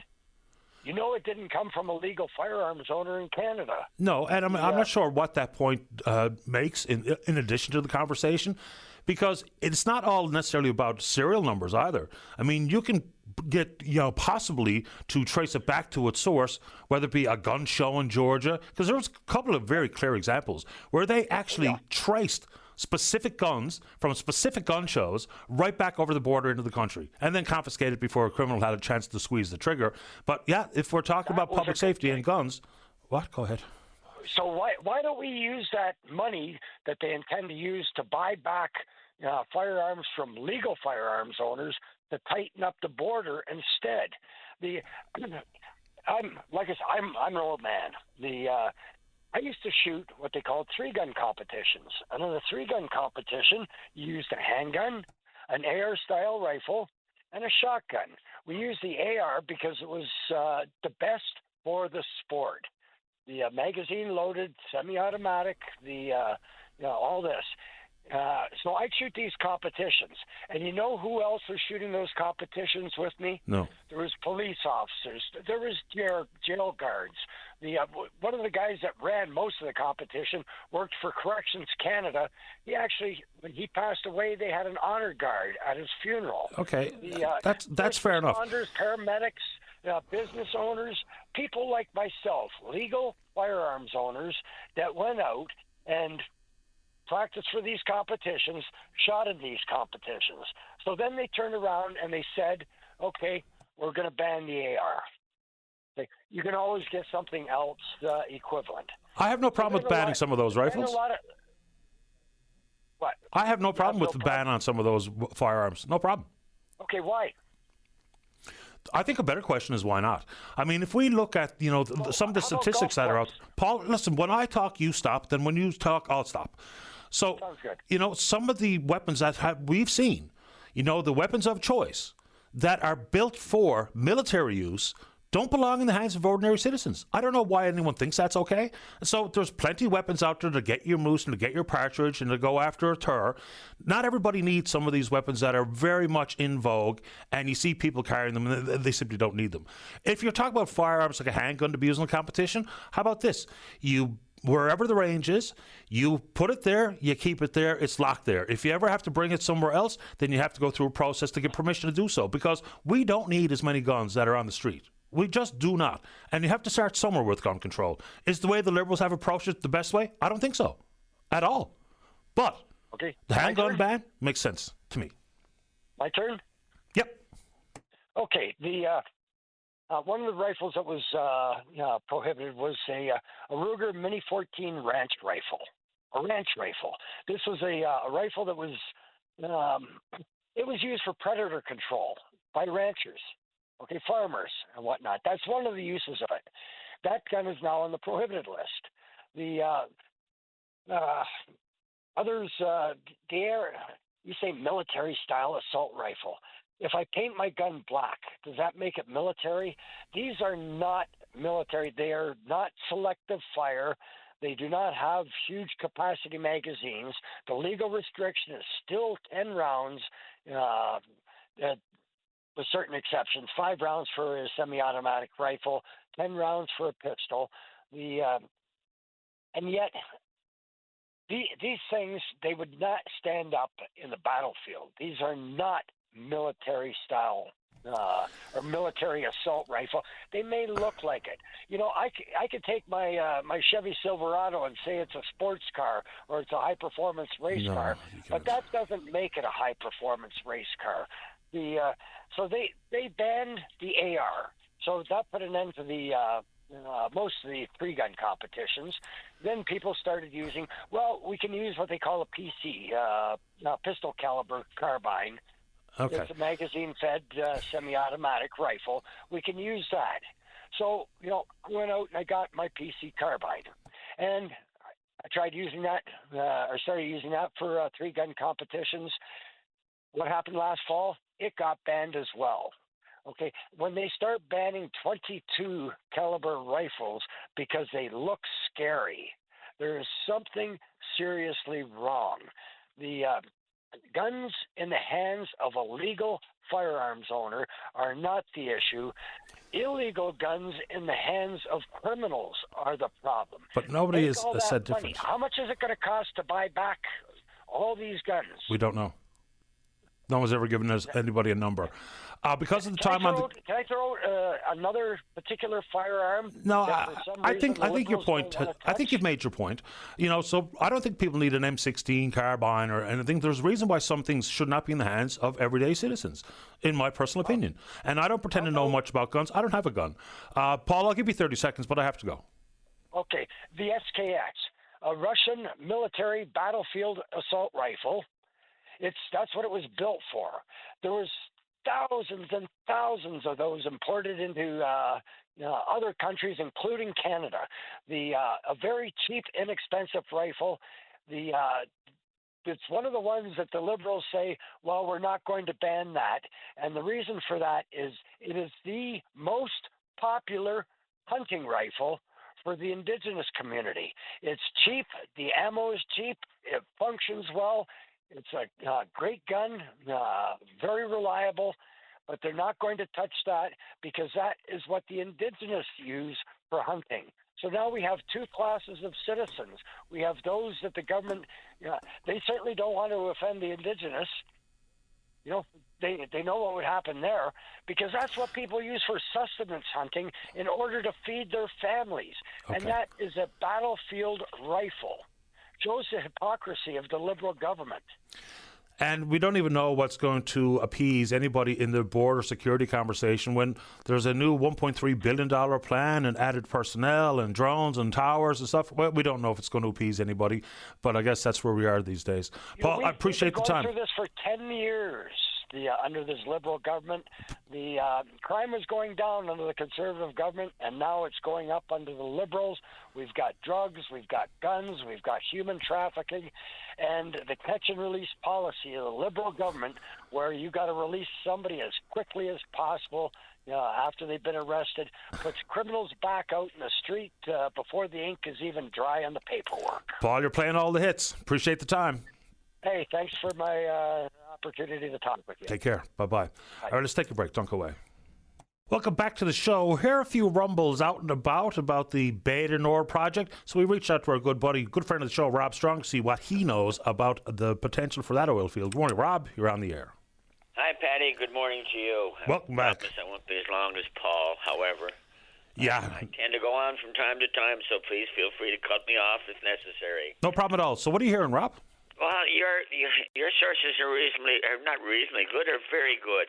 you know it didn't come from a legal firearms owner in Canada. No, and I'm not sure what that point makes in addition to the conversation, because it's not all necessarily about serial numbers either. I mean, you can get, possibly to trace it back to its source, whether it be a gun show in Georgia, because there was a couple of very clear examples where they actually traced specific guns from specific gun shows right back over the border into the country and then confiscated before a criminal had a chance to squeeze the trigger. But yeah, if we're talking about public safety and guns, what? Go ahead. So why don't we use that money that they intend to use to buy back firearms from legal firearms owners to tighten up the border instead? I'm an old man. I used to shoot what they called 3-gun competitions. And in a 3-gun competition, you used a handgun, an AR-style rifle, and a shotgun. We used the AR because it was the best for the sport. The magazine-loaded, semi-automatic, all this. So I'd shoot these competitions. And you know who else was shooting those competitions with me? No. There was police officers. There was jail guards. One of the guys that ran most of the competition worked for Corrections Canada. He actually, when he passed away, they had an honor guard at his funeral. Okay, that's fair enough. Responders, paramedics, business owners, people like myself, legal firearms owners that went out and practiced for these competitions, shot in these competitions. So then they turned around and they said, okay, we're going to ban the AR. You can always get something else equivalent. I have no problem with banning some of those rifles. What? I have no problem with the ban on some of those firearms. No problem. Okay, why? I think a better question is why not? I mean, if we look at, some of the statistics that are out. Paul, listen, when I talk, you stop. Then when you talk, I'll stop. So, Sounds good. Some of the weapons that we've seen, the weapons of choice that are built for military use don't belong in the hands of ordinary citizens. I don't know why anyone thinks that's okay. So there's plenty of weapons out there to get your moose and to get your partridge and to go after a tur. Not everybody needs some of these weapons that are very much in vogue, and you see people carrying them and they simply don't need them. If you're talking about firearms like a handgun to be used in a competition, how about this? Wherever the range is, you put it there, you keep it there, it's locked there. If you ever have to bring it somewhere else, then you have to go through a process to get permission to do so, because we don't need as many guns that are on the street. We just do not. And you have to start somewhere with gun control. Is the way the Liberals have approached it the best way? I don't think so at all. But the handgun ban makes sense to me. My turn? Yep. Okay. One of the rifles that was prohibited was a Ruger Mini 14 ranch rifle. A ranch rifle. This was a rifle that was it was used for predator control by ranchers. Okay, farmers and whatnot. That's one of the uses of it. That gun is now on the prohibited list. The others, you say military-style assault rifle. If I paint my gun black, does that make it military? These are not military. They are not selective fire. They do not have huge capacity magazines. The legal restriction is still 10 rounds. With certain exceptions, 5 rounds for a semi-automatic rifle, 10 rounds for a pistol. And yet, these things, they would not stand up in the battlefield. These are not military style or military assault rifle. They may look like it. I could take my Chevy Silverado and say it's a sports car or it's a high-performance race car, but that doesn't make it a high-performance race car. So they banned the AR. So that put an end to the most of the 3-gun competitions. Then people started using, we can use what they call a PC, pistol caliber carbine. Okay. It's a magazine-fed semi-automatic rifle. We can use that. So, I went out and I got my PC carbine. And I tried using that, or started using that for 3-gun competitions. What happened last fall? It got banned as well. Okay, when they start banning 22 caliber rifles because they look scary, there is something seriously wrong. The guns in the hands of a legal firearms owner are not the issue. Illegal guns in the hands of criminals are the problem. But nobody has said different. How much is it going to cost to buy back all these guns? We don't know. No one's ever given us anybody a number. Because of the time can I throw another particular firearm? No, I think your point. I think you've made your point. So I don't think people need an M16 carbine or anything. There's a reason why some things should not be in the hands of everyday citizens, in my personal opinion. And I don't pretend to know much about guns. I don't have a gun. Paul, I'll give you 30 seconds, but I have to go. Okay, the SKX, a Russian military battlefield assault rifle. That's what it was built for. There was thousands and thousands of those imported into other countries, including Canada. A very cheap, inexpensive rifle. It's one of the ones that the Liberals say, well, we're not going to ban that. And the reason for that is it is the most popular hunting rifle for the indigenous community. It's cheap. The ammo is cheap. It functions well. It's a great gun, very reliable, but they're not going to touch that because that is what the indigenous use for hunting. So now we have 2 classes of citizens. We have those that the government, they certainly don't want to offend the indigenous. They know what would happen there because that's what people use for sustenance hunting in order to feed their families. Okay. And that is a battlefield rifle. Shows the hypocrisy of the Liberal government. And we don't even know what's going to appease anybody in the border security conversation when there's a new $1.3 billion plan and added personnel and drones and towers and stuff. Well, we don't know if it's going to appease anybody, but I guess that's where we are these days. Paul, I appreciate the time. We've been going through this for 10 years under this Liberal government. The crime was going down under the conservative government, and now it's going up under the liberals. We've got drugs, we've got guns, we've got human trafficking, and the catch and release policy of the liberal government, where you got to release somebody as quickly as possible after they've been arrested, puts criminals back out in the street before the ink is even dry on the paperwork. Paul, you're playing all the hits. Appreciate the time. Hey, thanks for my opportunity to talk with you. Take care. Bye-bye. All right, let's take a break. Don't go away. Welcome back to the show. Here are a few rumbles out and about the Beta Nord project. So we reached out to our good buddy, good friend of the show, Rob Strong, to see what he knows about the potential for that oil field. Good morning, Rob. You're on the air. Hi, Patty. Good morning to you. Welcome back. I won't be as long as Paul, however. Yeah. I tend to go on from time to time, so please feel free to cut me off if necessary. No problem at all. So what are you hearing, Rob? Well, your sources are not reasonably good, are very good.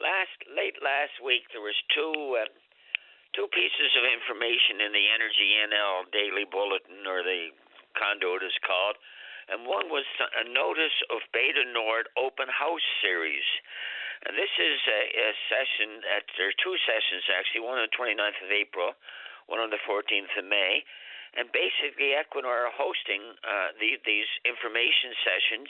Late last week, there was two pieces of information in the Energy NL Daily Bulletin, or the conduit is called, and one was a notice of Beta Nord Open House Series. And this is a session there are two sessions actually, one on the 29th of April, one on the 14th of May. And basically, Equinor are hosting these information sessions,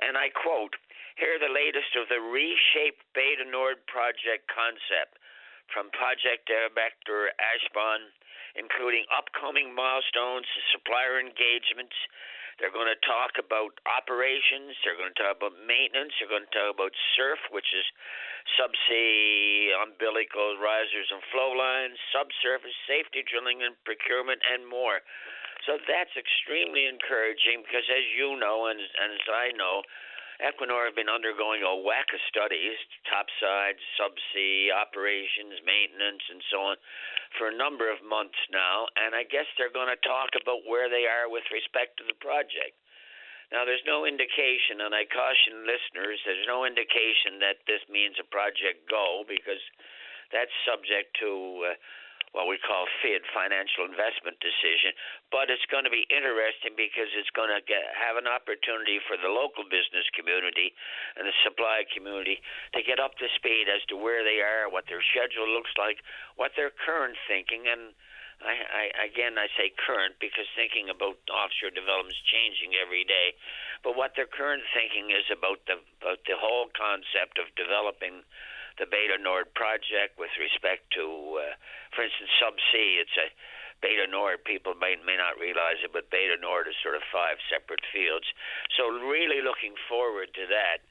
and I quote, "Here are the latest of the reshaped Beta Nord project concept from Project Director Ashbon, including upcoming milestones, supplier engagements. They're going to talk about operations. They're going to talk about maintenance. They're going to talk about SURF, which is subsea umbilical risers and flow lines, subsurface safety drilling and procurement, and more." So that's extremely encouraging because, as you know and as I know, Equinor have been undergoing a whack of studies, topside, subsea, operations, maintenance, and so on, for a number of months now, and I guess they're going to talk about where they are with respect to the project. Now, there's no indication, and I caution listeners, there's no indication that this means a project go, because that's subject to what we call FID, financial investment decision. But it's going to be interesting because it's going to have an opportunity for the local business community and the supply community to get up to speed as to where they are, what their schedule looks like, what their current thinking, and I say current because thinking about offshore development is changing every day, but what their current thinking is about the whole concept of developing the Beta Nord project with respect to, for instance, subsea. It's a Beta Nord. People may not realize it, but Beta Nord is sort of 5 separate fields. So really looking forward to that.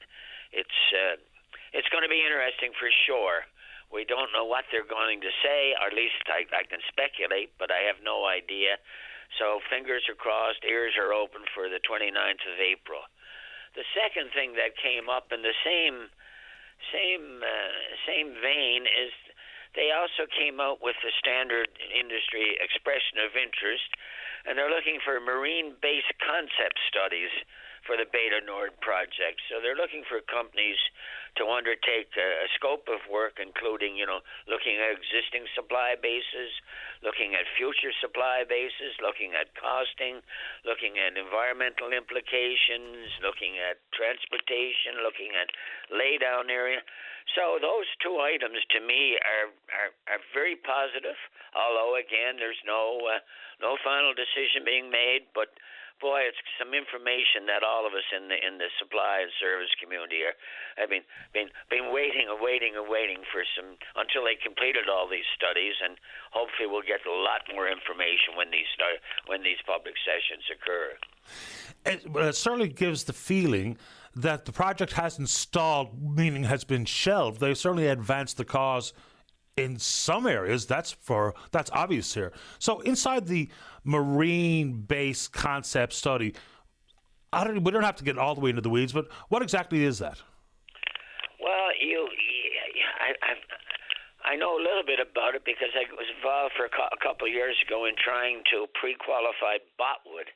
It's going to be interesting for sure. We don't know what they're going to say, or at least I can speculate, but I have no idea. So fingers are crossed, ears are open for the 29th of April. The second thing that came up in the same vein is they also came out with the standard industry expression of interest, and they're looking for marine-based concept studies for the Beta Nord project. So they're looking for companies to undertake a scope of work, including, looking at existing supply bases, looking at future supply bases, looking at costing, looking at environmental implications, looking at transportation, looking at laydown area. So those two items to me are very positive, although again there's no final decision being made, but boy, it's some information that all of us in the supply and service community have been waiting for some until they completed all these studies, and hopefully we'll get a lot more information when these public sessions occur. It certainly gives the feeling that the project hasn't stalled, meaning has been shelved. They certainly advanced the cause in some areas. That's obvious here. So inside the marine-based concept study, we don't have to get all the way into the weeds, but what exactly is that? Well, I know a little bit about it because I was involved for a couple of years ago in trying to pre-qualify Botwood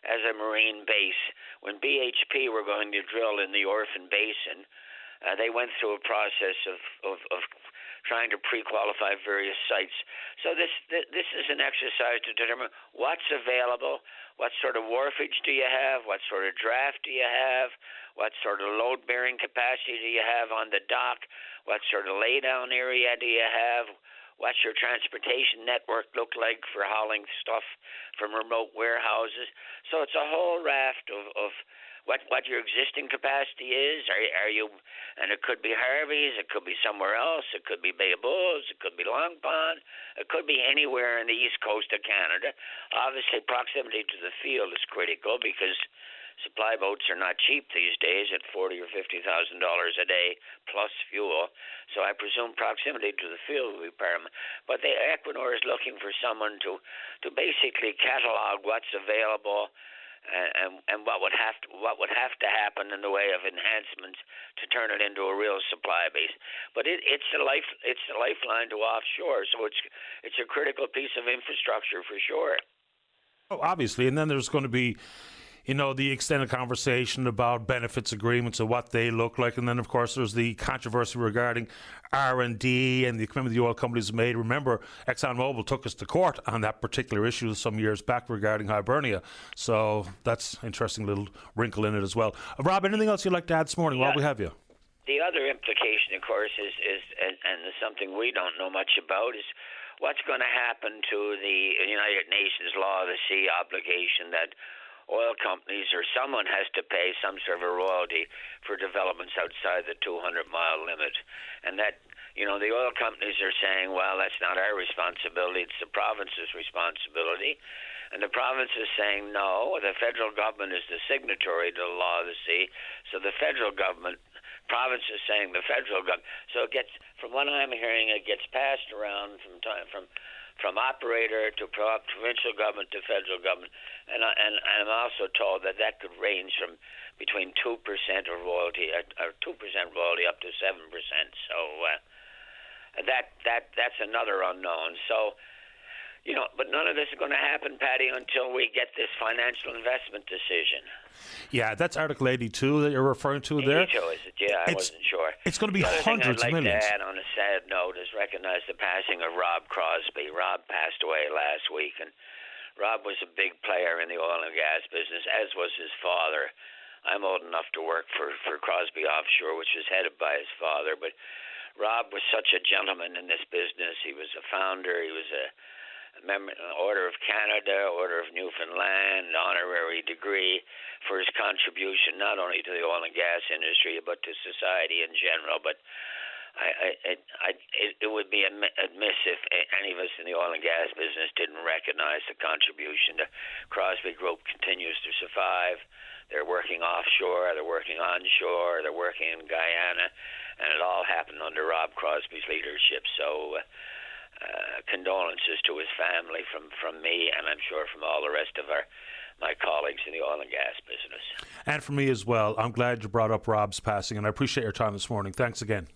as a marine base. When BHP were going to drill in the Orphan Basin, they went through a process of trying to pre-qualify various sites. So this is an exercise to determine what's available, what sort of wharfage do you have, what sort of draft do you have, what sort of load-bearing capacity do you have on the dock, what sort of laydown area do you have, what's your transportation network look like for hauling stuff from remote warehouses. So it's a whole raft of what your existing capacity is. Are you, and it could be Harvey's, it could be somewhere else, it could be Bay of Bulls, it could be Long Pond, it could be anywhere in the east coast of Canada. Obviously, proximity to the field is critical because supply boats are not cheap these days at $40,000 or $50,000 a day plus fuel. So I presume proximity to the field will be paramount. But Equinor is looking for someone to basically catalog what's available and what would have to happen in the way of enhancements to turn it into a real supply base. But it's a lifeline to offshore, so it's a critical piece of infrastructure for sure. Oh, obviously, and then there's going to be, the extended conversation about benefits agreements and what they look like. And then, of course, there's the controversy regarding R&D and the commitment the oil companies made. Remember, ExxonMobil took us to court on that particular issue some years back regarding Hibernia. So that's an interesting little wrinkle in it as well. Rob, anything else you'd like to add this morning while we have you? The other implication, of course, is something we don't know much about, is what's going to happen to the United Nations Law of the Sea obligation that oil companies or someone has to pay some sort of a royalty for developments outside the 200-mile limit. And that, the oil companies are saying, well, that's not our responsibility, it's the province's responsibility. And the province is saying, no, the federal government is the signatory to the law of the sea, so the federal government, province is saying the federal government. So it gets, from what I'm hearing, it gets passed around from operator to provincial government to federal government, and I'm also told that could range from between 2% of royalty, or 2% royalty, up to 7%. So that's another unknown. So but none of this is going to happen, Patty, until we get this financial investment decision. Yeah, that's Article 82 that you're referring to there. 82, is it? Yeah, I wasn't sure. It's going to be hundreds of millions. The other thing I'd like to add on a sad note is recognize the passing of Rob Crosby. Rob passed away last week, and Rob was a big player in the oil and gas business, as was his father. I'm old enough to work for Crosby Offshore, which was headed by his father, but Rob was such a gentleman in this business. He was a founder. He was a member, Order of Canada, Order of Newfoundland, honorary degree for his contribution not only to the oil and gas industry but to society in general. But it would be amiss if any of us in the oil and gas business didn't recognize the contribution. The Crosby Group continues to survive. They're working offshore, they're working onshore, they're working in Guyana, and it all happened under Rob Crosby's leadership. So condolences to his family from me, and I'm sure from all the rest of my colleagues in the oil and gas business. And for me as well. I'm glad you brought up Rob's passing, and I appreciate your time this morning. Thanks again.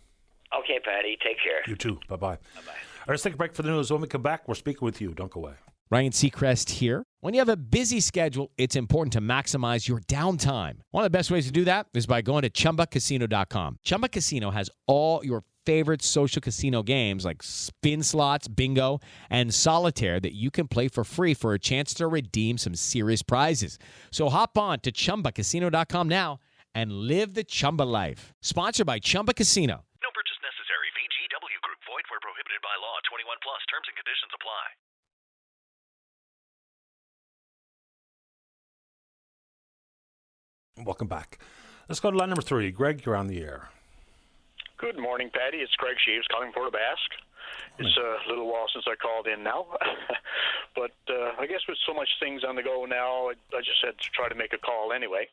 Okay, Patty. Take care. You too. Bye-bye. Bye-bye. All right, let's take a break for the news. When we come back, we're speaking with you. Don't go away. Ryan Seacrest here. When you have a busy schedule, it's important to maximize your downtime. One of the best ways to do that is by going to ChumbaCasino.com. Chumba Casino has all your favorite social casino games like spin slots, bingo, and solitaire that you can play for free for a chance to redeem some serious prizes. So hop on to ChumbaCasino.com now and live the Chumba life. Sponsored by Chumba Casino. No purchase necessary. VGW Group. Void where prohibited by law. 21 plus. Terms and conditions apply. Welcome back. Let's go to line number 3. Greg, you're on the air. Good morning, Patty. It's Greg Sheaves calling for the Basque. It's a little while since I called in now. But I guess with so much things on the go now, I just had to try to make a call anyway.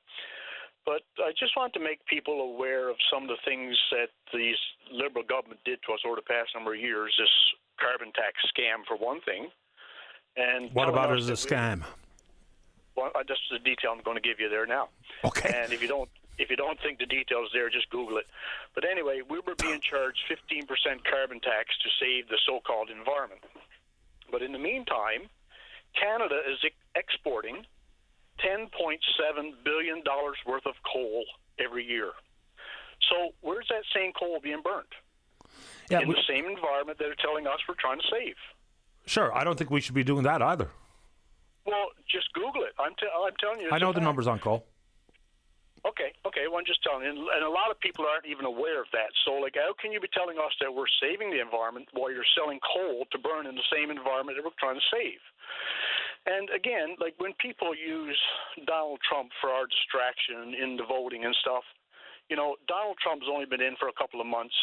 But I just want to make people aware of some of the things that the Liberal government did to us over the past number of years, this carbon tax scam for one thing. And what about it as a scam? Well, that's the detail I'm going to give you there now. Okay. And if you don't think the details there, just Google it. But anyway, we were being charged 15% carbon tax to save the so-called environment. But in the meantime, Canada is exporting $10.7 billion worth of coal every year. So where's that same coal being burnt? in the same environment that are telling us we're trying to save. Sure, I don't think we should be doing that either. Well, just Google it. I'm telling you. I know the numbers on call. Okay. Well, I'm just telling you, and a lot of people aren't even aware of that. So, like, how can you be telling us that we're saving the environment while you're selling coal to burn in the same environment that we're trying to save? And again, like when people use Donald Trump for our distraction in the voting and stuff, Donald Trump's only been in for a couple of months.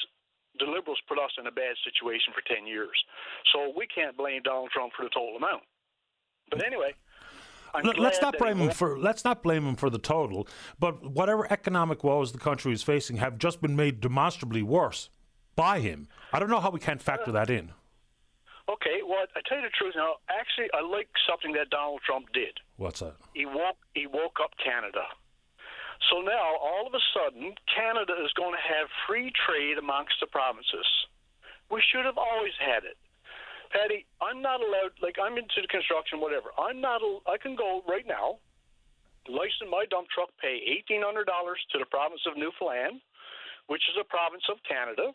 The Liberals put us in a bad situation for 10 years. So we can't blame Donald Trump for the total amount. But anyway, let's not blame him for the total, but whatever economic woes the country is facing have just been made demonstrably worse by him. I don't know how we can't factor that in. Okay, well, I tell you the truth now. Actually, I like something that Donald Trump did. What's that? He woke up Canada. So now, all of a sudden, Canada is going to have free trade amongst the provinces. We should have always had it. Patty, I'm not allowed, like I'm into the construction, whatever. I can go right now, license my dump truck, pay $1,800 to the province of Newfoundland, which is a province of Canada.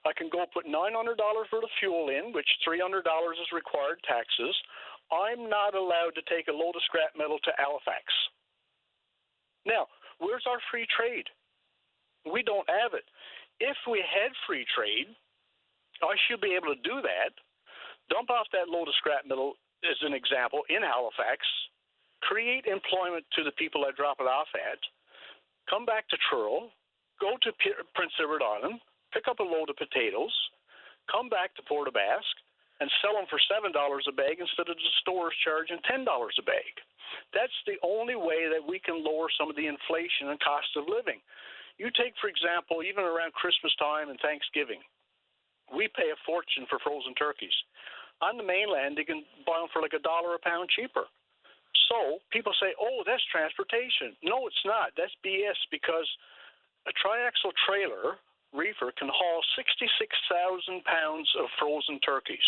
I can go put $900 for the fuel in, which $300 is required taxes. I'm not allowed to take a load of scrap metal to Halifax. Now, where's our free trade? We don't have it. If we had free trade, I should be able to do that. Dump off that load of scrap metal, as an example, in Halifax, create employment to the people I drop it off at, come back to Truro, go to Prince Edward Island, pick up a load of potatoes, come back to Port aux Basques, and sell them for $7 a bag instead of the stores charging $10 a bag. That's the only way that we can lower some of the inflation and cost of living. You take, for example, even around Christmas time and Thanksgiving, we pay a fortune for frozen turkeys. On the mainland, they can buy them for like $1 a pound cheaper. So people say, oh, that's transportation. No, it's not. That's BS, because a triaxle trailer reefer can haul 66,000 pounds of frozen turkeys.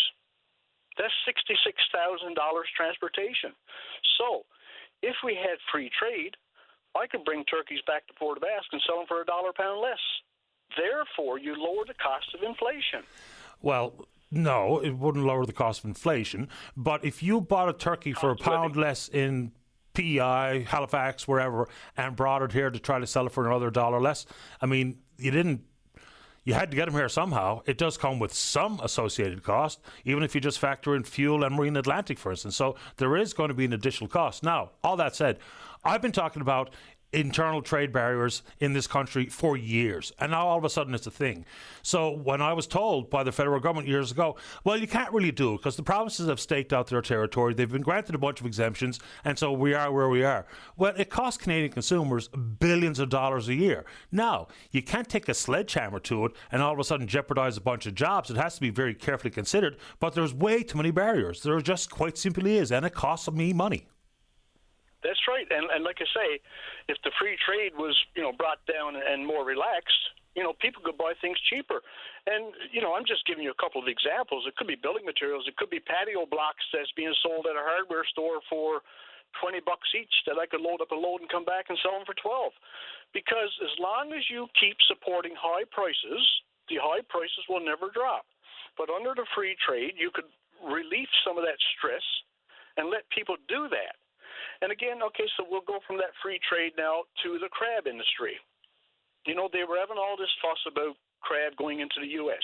That's $66,000 transportation. So if we had free trade, I could bring turkeys back to Port aux Basques and sell them for $1 a pound less. Therefore, you lower the cost of inflation. Well, no, it wouldn't lower the cost of inflation. But if you bought a turkey for £1 pound less in PEI, Halifax, wherever, and brought it here to try to sell it for another $1 less, I mean, you had to get them here somehow. It does come with some associated cost, even if you just factor in fuel and Marine Atlantic, for instance. So there is going to be an additional cost. Now, all that said, I've been talking about internal trade barriers in this country for years, and now all of a sudden it's a thing. So when I was told by the federal government years ago, well, you can't really do it because the provinces have staked out their territory, they've been granted a bunch of exemptions, and so we are where we are. Well, it costs Canadian consumers billions of dollars a year. Now, you can't take a sledgehammer to it and all of a sudden jeopardize a bunch of jobs. It has to be very carefully considered, but there's way too many barriers. There just quite simply is, and it costs me money. That's right, and like I say, if the free trade was brought down and more relaxed, people could buy things cheaper. And I'm just giving you a couple of examples. It could be building materials. It could be patio blocks that's being sold at a hardware store for $20 each that I could load up a load and come back and sell them for $12. Because as long as you keep supporting high prices, the high prices will never drop. But under the free trade, you could relieve some of that stress and let people do that. And again, okay, so we'll go from that free trade now to the crab industry. They were having all this fuss about crab going into the U.S.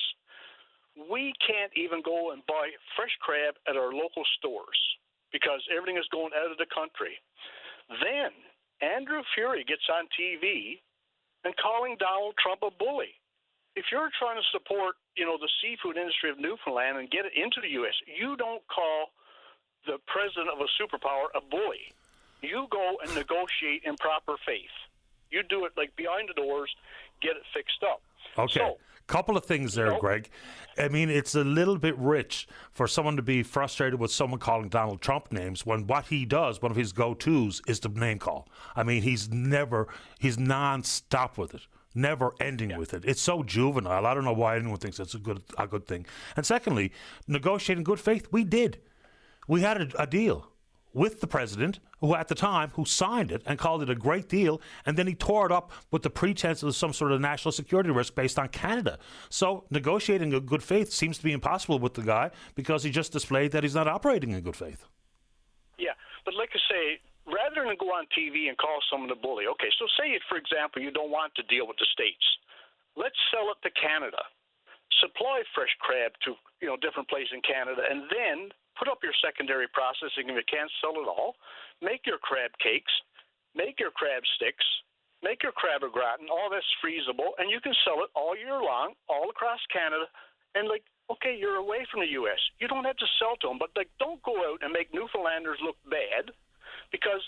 We can't even go and buy fresh crab at our local stores because everything is going out of the country. Then Andrew Fury gets on TV and calling Donald Trump a bully. If you're trying to support, the seafood industry of Newfoundland and get it into the U.S., you don't call the president of a superpower a bully. You go and negotiate in proper faith. You do it like behind the doors, get it fixed up. Okay. So, couple of things there, Greg. I mean, it's a little bit rich for someone to be frustrated with someone calling Donald Trump names when what he does, one of his go-tos, is to name call. I mean, he's non-stop with it. Never ending with it. It's so juvenile. I don't know why anyone thinks that's a good thing. And secondly, negotiating good faith, we did. We had a deal. with the president, who at the time, who signed it and called it a great deal, and then he tore it up with the pretense of some sort of national security risk based on Canada. So negotiating in good faith seems to be impossible with the guy because he just displayed that he's not operating in good faith. Yeah, but like I say, rather than go on TV and call someone a bully, okay, so say, for example, you don't want to deal with the States. Let's sell it to Canada. Supply fresh crab to different places in Canada, and then put up your secondary processing if you can't sell it all. Make your crab cakes, make your crab sticks, make your crab au gratin. All that's freezable, and you can sell it all year long, all across Canada. And okay, you're away from the U.S. You don't have to sell to them, but don't go out and make Newfoundlanders look bad, because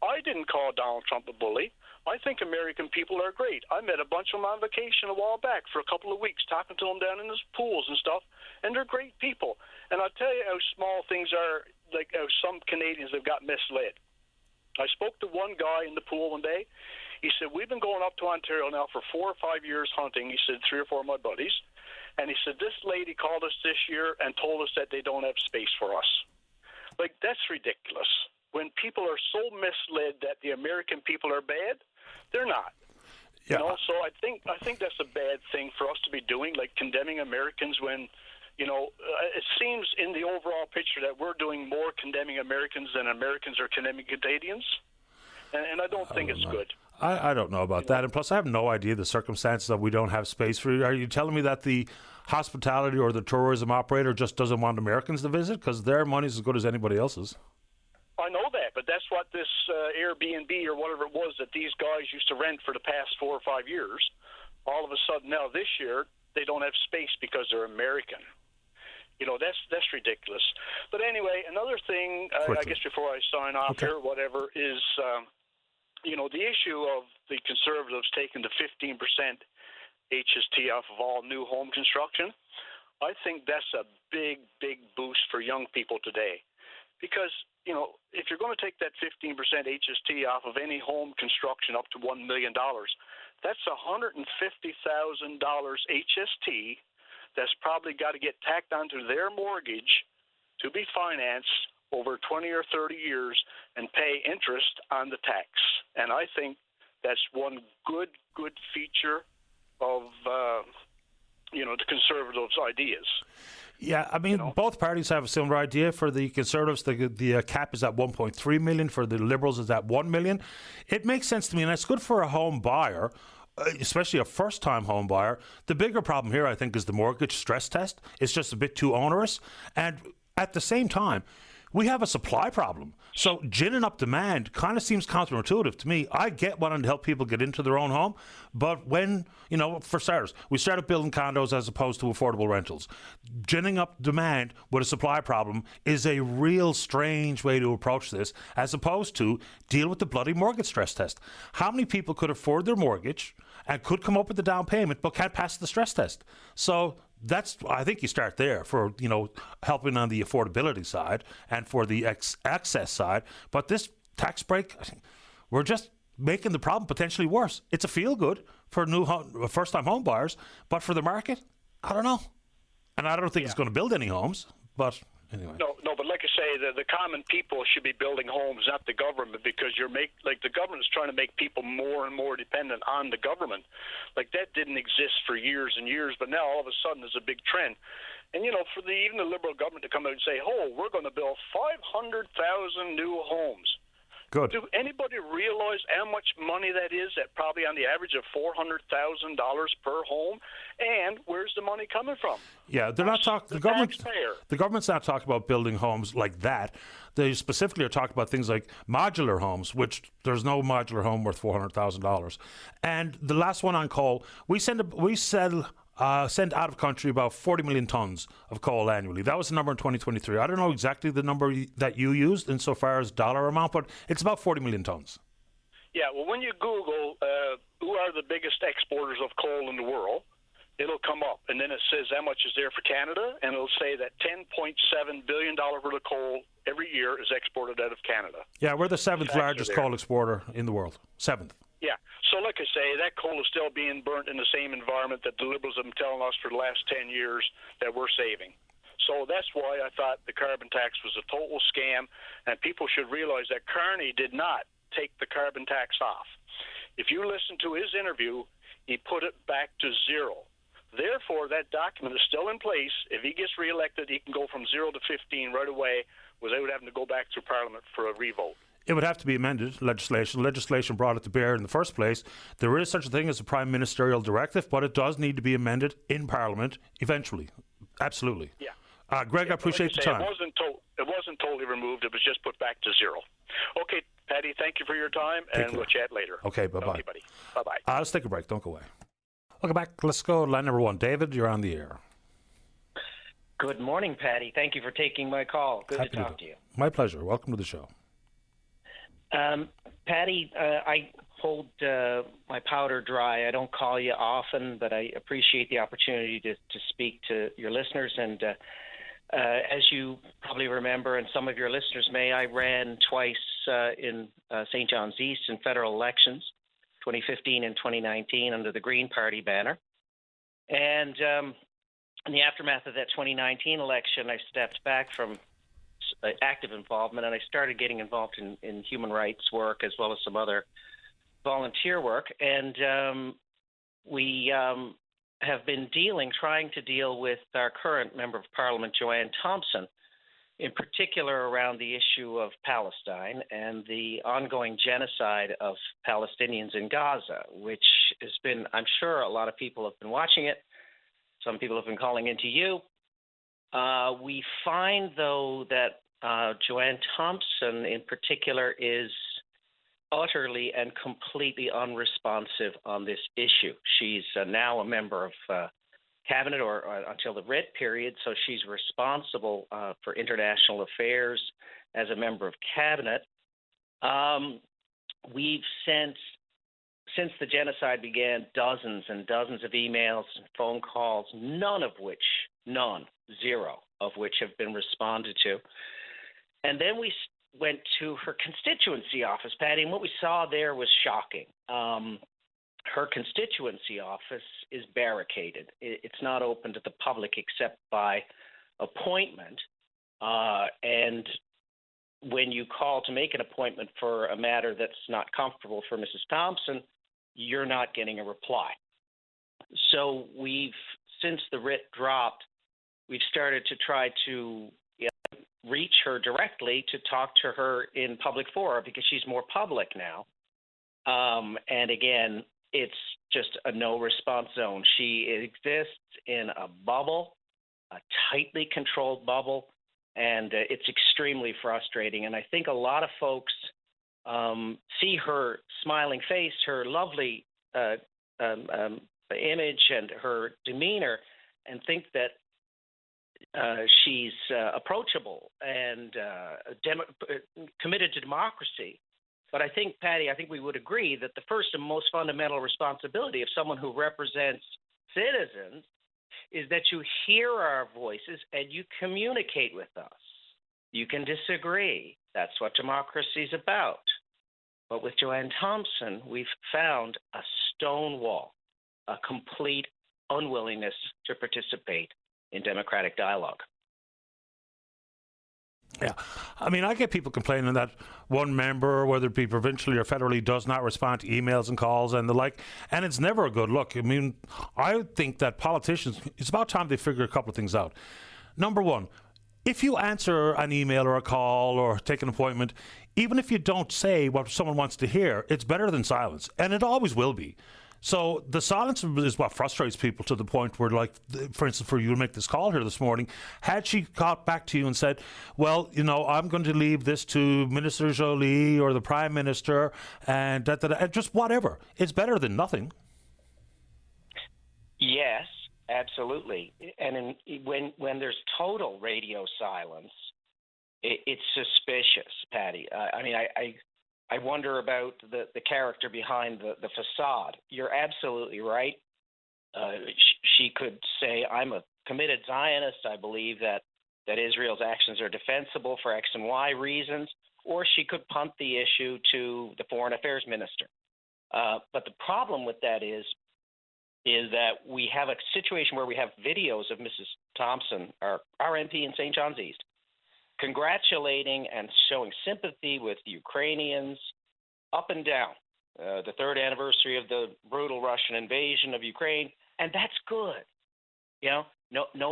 I didn't call Donald Trump a bully. I think American people are great. I met a bunch of them on vacation a while back for a couple of weeks, talking to them down in his pools and stuff, and they're great people. And I'll tell you how small things are, like how some Canadians have got misled. I spoke to one guy in the pool one day. He said, we've been going up to Ontario now for 4 or 5 years hunting. He said, 3 or 4 of my buddies. And he said, this lady called us this year and told us that they don't have space for us. That's ridiculous. When people are so misled that the American people are bad, they're not. Yeah. So I think that's a bad thing for us to be doing, like condemning Americans when, it seems in the overall picture that we're doing more condemning Americans than Americans are condemning Canadians. And I don't think it's good. I don't know about that. And plus, I have no idea the circumstances that we don't have space for you. Are you telling me that the hospitality or the tourism operator just doesn't want Americans to visit because their money's as good as anybody else's? I know that, but that's what this Airbnb or whatever it was that these guys used to rent for the past 4 or 5 years. All of a sudden now this year, they don't have space because they're American. That's ridiculous. But anyway, another thing, I guess before I sign off here, whatever, is, the issue of the Conservatives taking the 15% HST off of all new home construction. I think that's a big, big boost for young people today. Because, if you're going to take that 15% HST off of any home construction up to $1 million, that's $150,000 HST that's probably got to get tacked onto their mortgage to be financed over 20 or 30 years and pay interest on the tax. And I think that's one good feature of, the Conservatives' ideas. Yeah, I mean, both parties have a similar idea. For the Conservatives, the cap is at 1.3 million. For the Liberals, it's at 1 million. It makes sense to me, and it's good for a home buyer, especially a first-time home buyer. The bigger problem here, I think, is the mortgage stress test. It's just a bit too onerous. And at the same time, we have a supply problem. So ginning up demand kind of seems counterintuitive to me. I get wanting to help people get into their own home, but when, for starters, we started building condos as opposed to affordable rentals. Ginning up demand with a supply problem is a real strange way to approach this, as opposed to deal with the bloody mortgage stress test. How many people could afford their mortgage and could come up with the down payment but can't pass the stress test? So I think you start there for, helping on the affordability side and for the access side. But this tax break, we're just making the problem potentially worse. It's a feel good for first-time home buyers, but for the market, I don't know. And I don't think it's going to build any homes, but anyway. No, but like I say, the common people should be building homes, not the government, because the government is trying to make people more and more dependent on the government. That didn't exist for years and years, but now all of a sudden there's a big trend. And for even the Liberal government to come out and say, we're going to build 500,000 new homes. Good. Do anybody realize how much money that is at probably on the average of $400,000 per home? And where's the money coming from? Yeah, they're not talking. The government's not talking about building homes like that. They specifically are talking about things like modular homes, which there's no modular home worth $400,000. And the last one on coal, we send out of country about 40 million tons of coal annually. That was the number in 2023. I don't know exactly the number that you used insofar as dollar amount, but it's about 40 million tons. Yeah, well, when you Google who are the biggest exporters of coal in the world, it'll come up, and then it says how much is there for Canada, and it'll say that $10.7 billion worth of coal every year is exported out of Canada. Yeah, we're the seventh largest coal exporter in the world. Seventh. Yeah. So like I say, that coal is still being burnt in the same environment that the Liberals have been telling us for the last 10 years that we're saving. So that's why I thought the carbon tax was a total scam, and people should realize that Carney did not take the carbon tax off. If you listen to his interview, he put it back to zero. Therefore, that document is still in place. If he gets reelected, he can go from 0 to 15 right away without having to go back through Parliament for a revote. It would have to be amended, legislation. Legislation brought it to bear in the first place. There is such a thing as a prime ministerial directive, but it does need to be amended in Parliament eventually. Absolutely. Yeah. Greg, I appreciate the time. It wasn't totally removed. It was just put back to zero. Okay, Patty, thank you for your time, and we'll chat later. Okay, bye-bye. Okay, buddy. Bye-bye. Let's take a break. Don't go away. Welcome back. Let's go to line number 1. David, you're on the air. Good morning, Patty. Thank you for taking my call. Good to talk to you. My pleasure. Welcome to the show. Patty, I hold my powder dry. I don't call you often, but I appreciate the opportunity to speak to your listeners. And as you probably remember, and some of your listeners may, I ran twice in St. John's East in federal elections, 2015 and 2019, under the Green Party banner. And in the aftermath of that 2019 election, I stepped back from active involvement, and I started getting involved in human rights work as well as some other volunteer work. And we have been trying to deal with our current Member of Parliament, Joanne Thompson, in particular around the issue of Palestine and the ongoing genocide of Palestinians in Gaza, which has been, I'm sure a lot of people have been watching it. Some people have been calling into you. We find, though, that Joanne Thompson in particular is utterly and completely unresponsive on this issue. She's now a member of Cabinet or until the writ period, so she's responsible for international affairs as a member of Cabinet. We've sent, since the genocide began, dozens and dozens of emails and phone calls, zero of which have been responded to. And then we went to her constituency office, Patty, and what we saw there was shocking. Her constituency office is barricaded. It's not open to the public except by appointment. And when you call to make an appointment for a matter that's not comfortable for Mrs. Thompson, you're not getting a reply. So since the writ dropped, we've started to try to reach her directly to talk to her in public fora because she's more public now. And again, it's just a no-response zone. She exists in a bubble, a tightly controlled bubble, and it's extremely frustrating. And I think a lot of folks see her smiling face, her lovely image, and her demeanor, and think that she's approachable and committed to democracy. But I think, Patty, we would agree that the first and most fundamental responsibility of someone who represents citizens is that you hear our voices and you communicate with us. You can disagree. That's what democracy is about. But with Joanne Thompson, we've found a stone wall, a complete unwillingness to participate in democratic dialogue. Yeah. I mean, I get people complaining that one member, whether it be provincially or federally, does not respond to emails and calls and the like, and it's never a good look. I mean, I think that politicians, it's about time they figure a couple of things out. Number one, if you answer an email or a call or take an appointment, even if you don't say what someone wants to hear, it's better than silence, and it always will be. So the silence is what frustrates people to the point where, like, for instance, for you to make this call here this morning, had she got back to you and said, well, you know, I'm going to leave this to Minister Jolie or the Prime Minister and just whatever, it's better than nothing. Yes, absolutely. And when there's total radio silence, it's suspicious, Patty. I wonder about the character behind the facade. You're absolutely right. She could say, I'm a committed Zionist. I believe that Israel's actions are defensible for X and Y reasons. Or she could punt the issue to the Foreign Affairs Minister. But the problem with that is is that we have a situation where we have videos of Mrs. Thompson, our MP in St. John's East, congratulating and showing sympathy with the Ukrainians up and down the third anniversary of the brutal Russian invasion of Ukraine, and that's good. No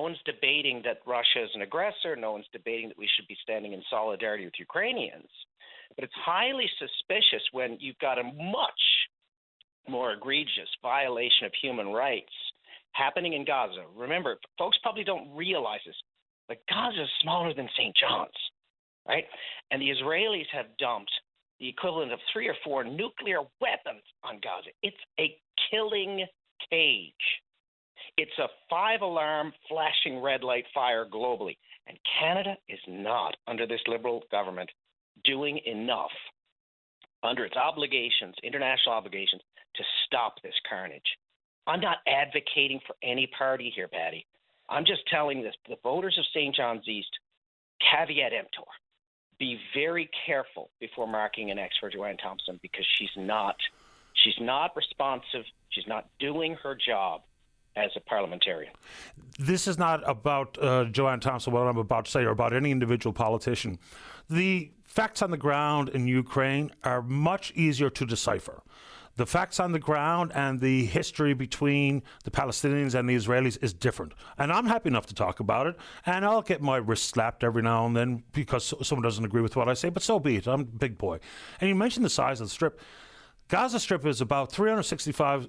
one's debating that Russia is an aggressor. No one's debating that we should be standing in solidarity with Ukrainians. But it's highly suspicious when you've got a much more egregious violation of human rights happening in Gaza. Remember, folks probably don't realize this, but Gaza is smaller than St. John's, right? And the Israelis have dumped the equivalent of 3 or 4 nuclear weapons on Gaza. It's a killing cage. It's a 5-alarm flashing red light fire globally. And Canada is not, under this Liberal government, doing enough under its obligations, international obligations, to stop this carnage. I'm not advocating for any party here, Patty. I'm just telling the voters of St. John's East, caveat emptor, be very careful before marking an X for Joanne Thompson, because she's not responsive. She's not doing her job as a parliamentarian. This is not about Joanne Thompson, what I'm about to say, or about any individual politician. The facts on the ground in Ukraine are much easier to decipher. The facts on the ground and the history between the Palestinians and the Israelis is different. And I'm happy enough to talk about it. And I'll get my wrist slapped every now and then because someone doesn't agree with what I say, but so be it. I'm a big boy. And you mentioned the size of the strip. Gaza Strip is about 365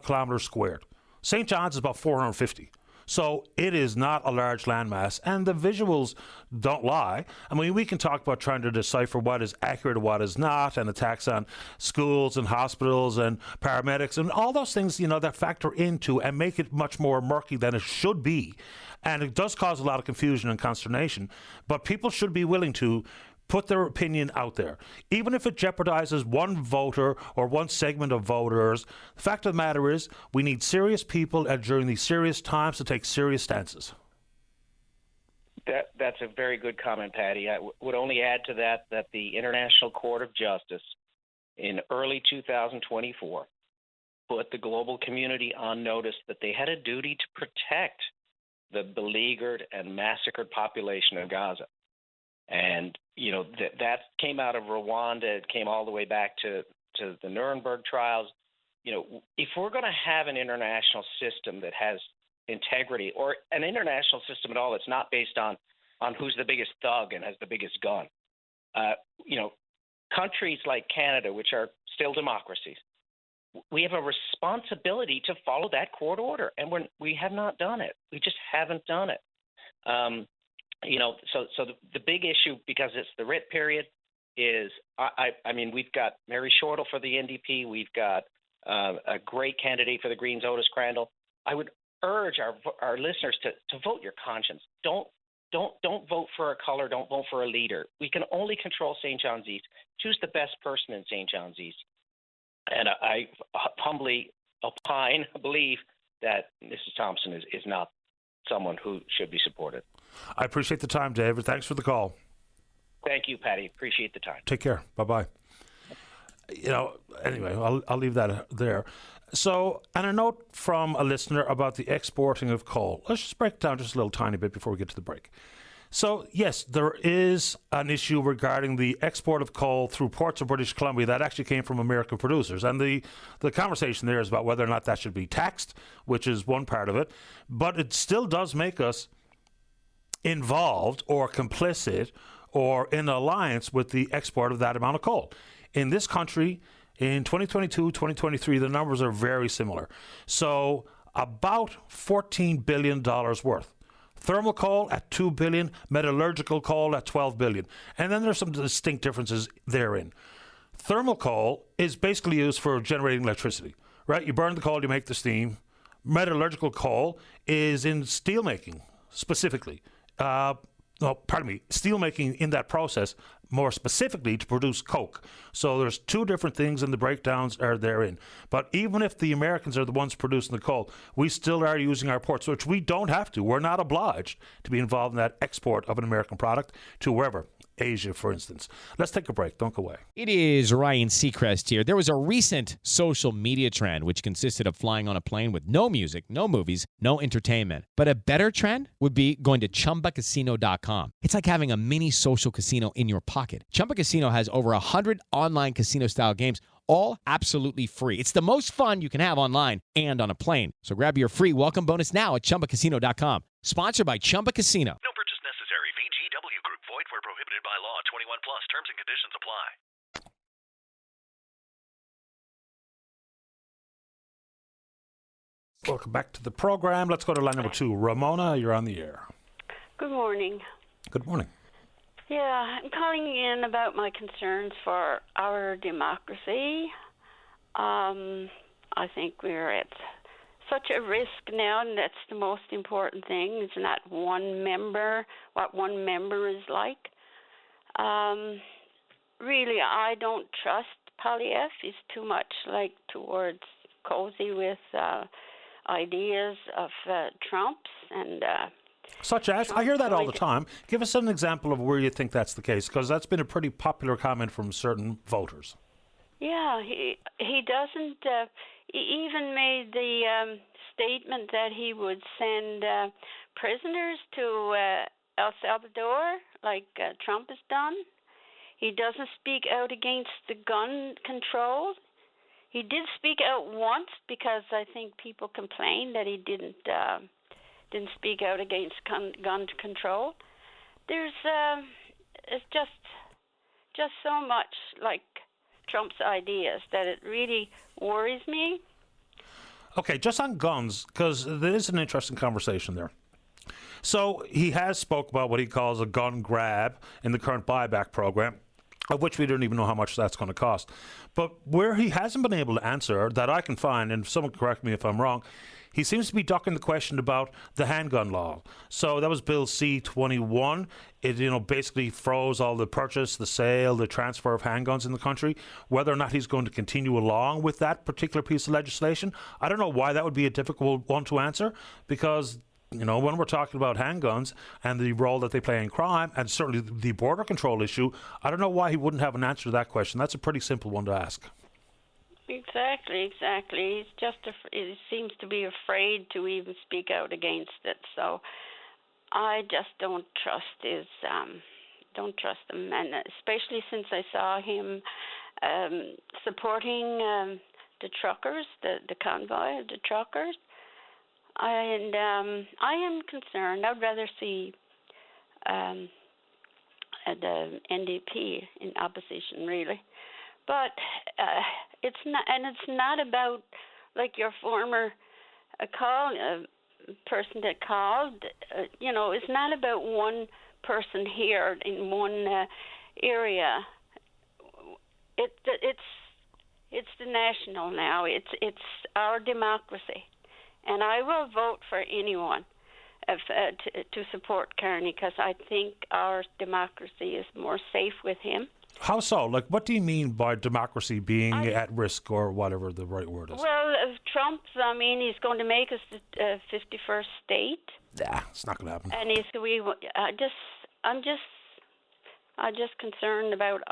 kilometers squared. St. John's is about 450. So it is not a large landmass, and the visuals don't lie. I mean, we can talk about trying to decipher what is accurate and what is not, and attacks on schools and hospitals and paramedics and all those things, that factor into and make it much more murky than it should be. And it does cause a lot of confusion and consternation, but people should be willing to put their opinion out there. Even if it jeopardizes one voter or one segment of voters, the fact of the matter is we need serious people during these serious times to take serious stances. That's a very good comment, Patty. I would only add to that the International Court of Justice in early 2024 put the global community on notice that they had a duty to protect the beleaguered and massacred population of Gaza. And, that came out of Rwanda. It came all the way back to the Nuremberg trials. If we're going to have an international system that has integrity, or an international system at all that's not based on who's the biggest thug and has the biggest gun, countries like Canada, which are still democracies, we have a responsibility to follow that court order. And we have not done it. We just haven't done it. So the big issue, because it's the writ period, is I mean, we've got Mary Shortall for the NDP. We've got a great candidate for the Greens, Otis Crandall. I would urge our listeners to vote your conscience. Don't vote for a color. Don't vote for a leader. We can only control St. John's East. Choose the best person in St. John's East. And I humbly believe that Mrs. Thompson is not someone who should be supported. I appreciate the time, David. Thanks for the call. Thank you, Patty. Appreciate the time. Take care. Bye-bye. Anyway, I'll leave that there. So, and a note from a listener about the exporting of coal. Let's just break it down just a little tiny bit before we get to the break. So, yes, there is an issue regarding the export of coal through ports of British Columbia that actually came from American producers. And the conversation there is about whether or not that should be taxed, which is one part of it. But it still does make us involved or complicit or in alliance with the export of that amount of coal. In this country, in 2022, 2023, the numbers are very similar. So about $14 billion worth. Thermal coal at $2 billion, metallurgical coal at $12 billion. And then there's some distinct differences therein. Thermal coal is basically used for generating electricity, right? You burn the coal, you make the steam. Metallurgical coal is in steel making specifically. Steel making in that process, more specifically to produce coke. So there's two different things, and the breakdowns are therein. But even if the Americans are the ones producing the coal, we still are using our ports, which we don't have to. We're not obliged to be involved in that export of an American product to wherever. Asia, for instance. Let's take a break. Don't go away. It is Ryan Seacrest here. There was a recent social media trend which consisted of flying on a plane with no music, no movies, no entertainment. But a better trend would be going to ChumbaCasino.com. It's like having a mini social casino in your pocket. Chumba Casino has over 100 online casino-style games, all absolutely free. It's the most fun you can have online and on a plane. So grab your free welcome bonus now at ChumbaCasino.com. Sponsored by Chumba Casino. No purchase necessary. VGW Group. Void where prohibited by law. 21 plus. Terms and conditions apply. Welcome back to the program. Let's go to line number 2. Ramona, you're on the air. Good morning. Good morning. Yeah, I'm calling in about my concerns for our democracy. I think we're at such a risk now, and that's the most important thing. It's not one member, what one member is like. Really, I don't trust Poilievre. He's too much like towards cozy with ideas of Trump's and such as? I hear that all the time. Give us an example of where you think that's the case, because that's been a pretty popular comment from certain voters. Yeah, he doesn't. He even made the statement that he would send prisoners to El Salvador, like Trump has done. He doesn't speak out against the gun control. He did speak out once because I think people complained that he didn't speak out against gun control. There's it's just so much like Trump's ideas that it really worries me. Okay, just on guns, because there is an interesting conversation there. So he has spoke about what he calls a gun grab in the current buyback program, of which we don't even know how much that's going to cost. But where he hasn't been able to answer, that I can find, and someone correct me if I'm wrong, he seems to be ducking the question about the handgun law. So that was Bill C-21. It, basically froze all the purchase, the sale, the transfer of handguns in the country. Whether or not he's going to continue along with that particular piece of legislation, I don't know why that would be a difficult one to answer, because when we're talking about handguns and the role that they play in crime, and certainly the border control issue, I don't know why he wouldn't have an answer to that question. That's a pretty simple one to ask. Exactly. He seems to be afraid to even speak out against it. So I just don't trust him, and especially since I saw him supporting the truckers, the convoy of the truckers. And I am concerned. I'd rather see the NDP in opposition, really. But it's not about like your former person that called. It's not about one person here in one area. It's the national now. It's our democracy. And I will vote for anyone to support Carney, because I think our democracy is more safe with him. How so? Like, what do you mean by democracy being at risk, or whatever the right word is? Well, Trump, he's going to make us the 51st state. Yeah, it's not going to happen. And I'm just concerned about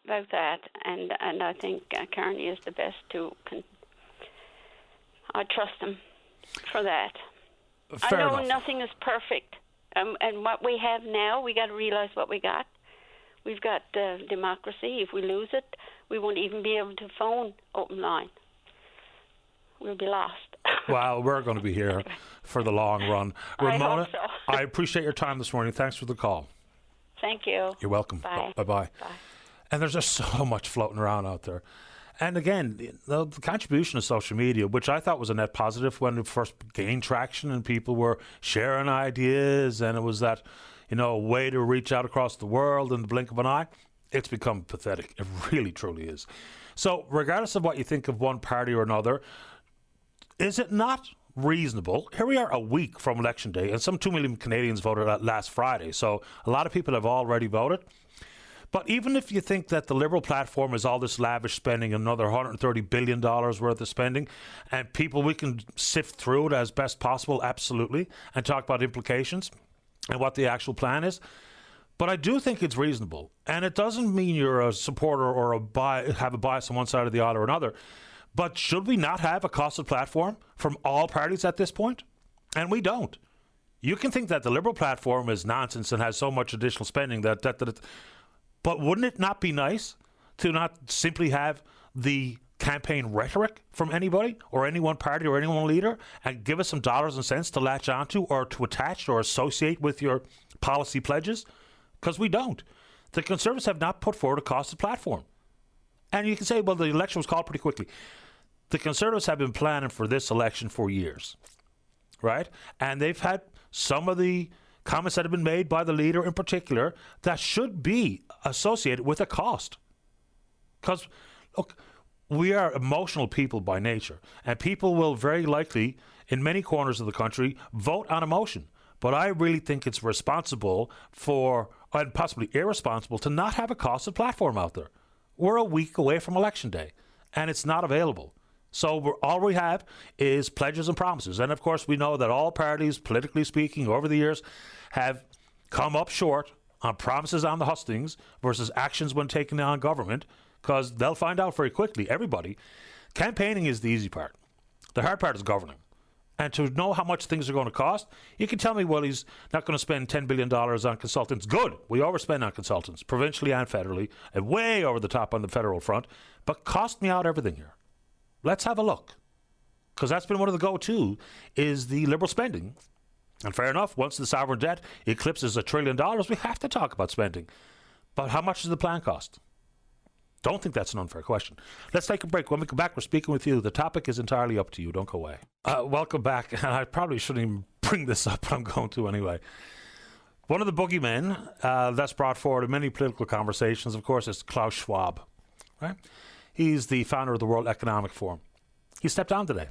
that, and I think Carney is the best to. I trust him for that. Fair I know enough. Nothing is perfect, and what we have now, we got to realize what we got. We've got democracy. If we lose it, we won't even be able to phone Openline. We'll be lost. Well, we're going to be here for the long run. Ramona, I hope so. I appreciate your time this morning. Thanks for the call. Thank you. You're welcome. Bye. Bye-bye. Bye. And there's just so much floating around out there. And again, the contribution of social media, which I thought was a net positive when it first gained traction and people were sharing ideas, and it was that, way to reach out across the world in the blink of an eye, it's become pathetic. It really, truly is. So regardless of what you think of one party or another, is it not reasonable? Here we are a week from Election Day, and some 2 million Canadians voted last Friday. So a lot of people have already voted. But even if you think that the Liberal platform is all this lavish spending, another $130 billion worth of spending, and we can sift through it as best possible, absolutely, and talk about implications and what the actual plan is. But I do think it's reasonable, and it doesn't mean you're a supporter or have a bias on one side of the aisle or another. But should we not have a costed platform from all parties at this point? And we don't. You can think that the Liberal platform is nonsense and has so much additional spending but wouldn't it not be nice to not simply have the campaign rhetoric from anybody or any one party or any one leader and give us some dollars and cents to latch onto or to attach or associate with your policy pledges? Because we don't. The Conservatives have not put forward a costed platform. And you can say, well, the election was called pretty quickly. The Conservatives have been planning for this election for years, right? And they've had some of the comments that have been made by the leader in particular that should be associated with a cost. Because, look, we are emotional people by nature, and people will very likely, in many corners of the country, vote on emotion. But I really think it's responsible and possibly irresponsible to not have a costed platform out there. We're a week away from Election Day, and it's not available. So all we have is pledges and promises. And, of course, we know that all parties, politically speaking, over the years, have come up short on promises on the hustings versus actions when taking on government, because they'll find out very quickly, everybody, campaigning is the easy part. The hard part is governing. And to know how much things are going to cost, you can tell me, well, he's not going to spend $10 billion on consultants. Good. We overspend on consultants, provincially and federally, and way over the top on the federal front. But cost me out everything here. Let's have a look. Because that's been one of the go-to is the Liberal spending. And fair enough, once the sovereign debt eclipses $1 trillion, we have to talk about spending. But how much does the plan cost? Don't think that's an unfair question. Let's take a break. When we come back, we're speaking with you. The topic is entirely up to you. Don't go away. Welcome back. And I probably shouldn't even bring this up, but I'm going to anyway. One of the boogeymen that's brought forward in many political conversations, of course, is Klaus Schwab. Right? He's the founder of the World Economic Forum. He stepped down today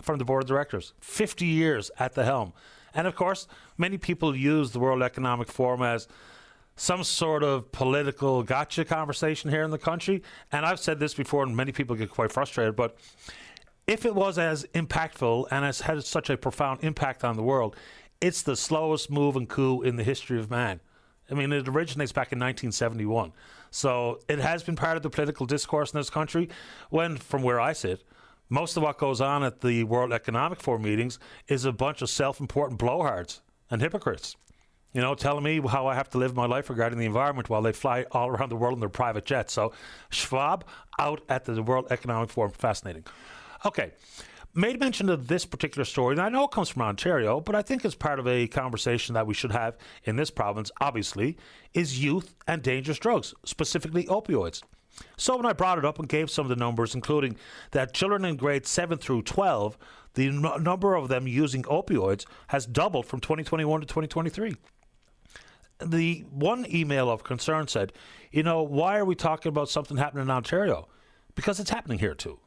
from the board of directors. 50 years at the helm. And, of course, many people use the World Economic Forum as some sort of political gotcha conversation here in the country. And I've said this before, and many people get quite frustrated, but if it was as impactful and has had such a profound impact on the world, it's the slowest moving coup in the history of man. I mean, it originates back in 1971. So it has been part of the political discourse in this country when, from where I sit, most of what goes on at the World Economic Forum meetings is a bunch of self-important blowhards and hypocrites. You know, telling me how I have to live my life regarding the environment while they fly all around the world in their private jets. So Schwab out at the World Economic Forum. Fascinating. Okay. Made mention of this particular story, and I know it comes from Ontario, but I think it's part of a conversation that we should have in this province, obviously, is youth and dangerous drugs, specifically opioids. So when I brought it up and gave some of the numbers, including that children in grades 7 through 12, the number of them using opioids has doubled from 2021 to 2023. The one email of concern said, you know, why are we talking about something happening in Ontario? Because it's happening here too.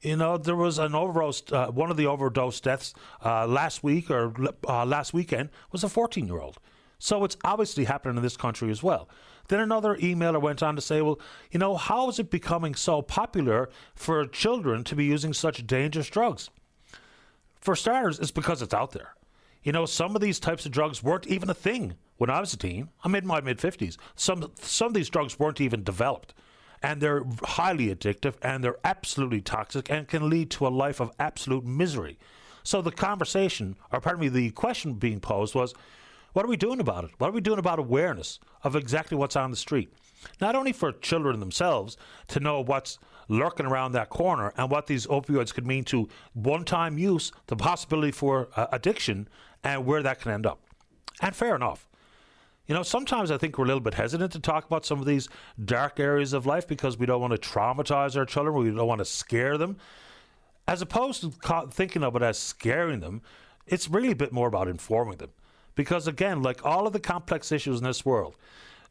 You know, there was an overdose, one of the overdose deaths last week or last weekend was a 14-year-old. So it's obviously happening in this country as well. Then another emailer went on to say, well, you know, how is it becoming so popular for children to be using such dangerous drugs? For starters, it's because it's out there. You know, some of these types of drugs weren't even a thing when I was a teen. I'm in my mid-50s. Some of these drugs weren't even developed. And they're highly addictive, and they're absolutely toxic and can lead to a life of absolute misery. So the conversation, or pardon me, the question being posed was, what are we doing about it? What are we doing about awareness of exactly what's on the street? Not only for children themselves to know what's lurking around that corner and what these opioids could mean to one-time use, the possibility for addiction, and where that can end up. And fair enough. You know, sometimes I think we're a little bit hesitant to talk about some of these dark areas of life because we don't want to traumatize our children. We don't want to scare them. As opposed to thinking of it as scaring them, it's really a bit more about informing them. Because, again, like all of the complex issues in this world,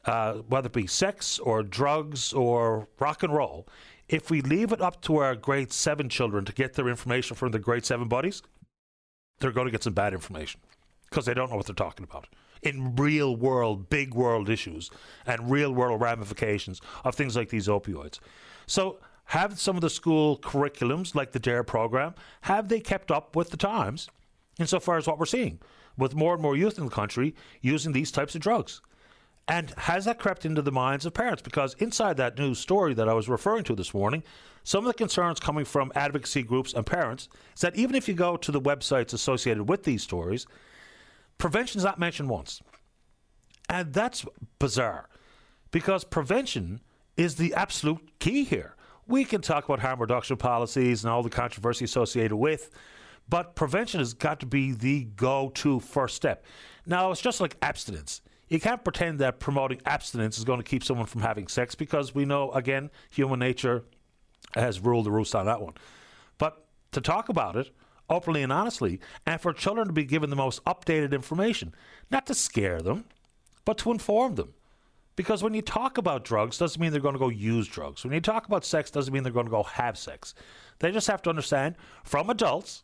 whether it be sex or drugs or rock and roll, if we leave it up to our grade 7 children to get their information from their grade 7 buddies, they're going to get some bad information because they don't know what they're talking about in real world, big world issues and real world ramifications of things like these opioids. So have some of the school curriculums, like the DARE program, have they kept up with the times insofar as what we're seeing with more and more youth in the country using these types of drugs? And has that crept into the minds of parents? Because inside that news story that I was referring to this morning, some of the concerns coming from advocacy groups and parents is that even if you go to the websites associated with these stories, prevention is not mentioned once. And that's bizarre, because prevention is the absolute key here. We can talk about harm reduction policies and all the controversy associated with, but prevention has got to be the go-to first step. Now, it's just like abstinence. You can't pretend that promoting abstinence is going to keep someone from having sex, because we know, again, human nature has ruled the roost on that one. But to talk about it openly and honestly, and for children to be given the most updated information, not to scare them, but to inform them. Because when you talk about drugs, doesn't mean they're going to go use drugs. When you talk about sex, doesn't mean they're going to go have sex. They just have to understand from adults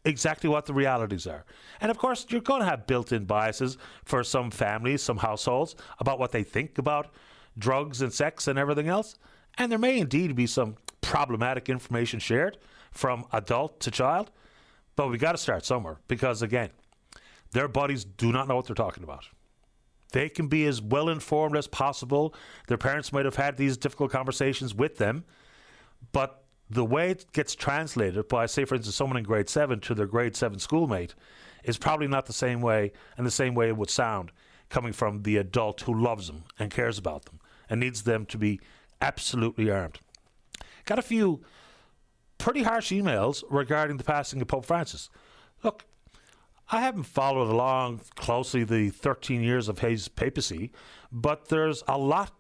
exactly what the realities are. And of course, you're going to have built-in biases for some families, some households, about what they think about drugs and sex and everything else. And there may indeed be some problematic information shared from adult to child. But we got to start somewhere, because again, their buddies do not know what they're talking about. They can be as well informed as possible. Their parents might have had these difficult conversations with them, but the way it gets translated by, say, for instance, someone in grade 7 to their grade 7 schoolmate is probably not the same way, and the same way it would sound coming from the adult who loves them and cares about them and needs them to be absolutely armed. Got a few pretty harsh emails regarding the passing of Pope Francis. Look, I haven't followed along closely the 13 years of his papacy, but there's a lot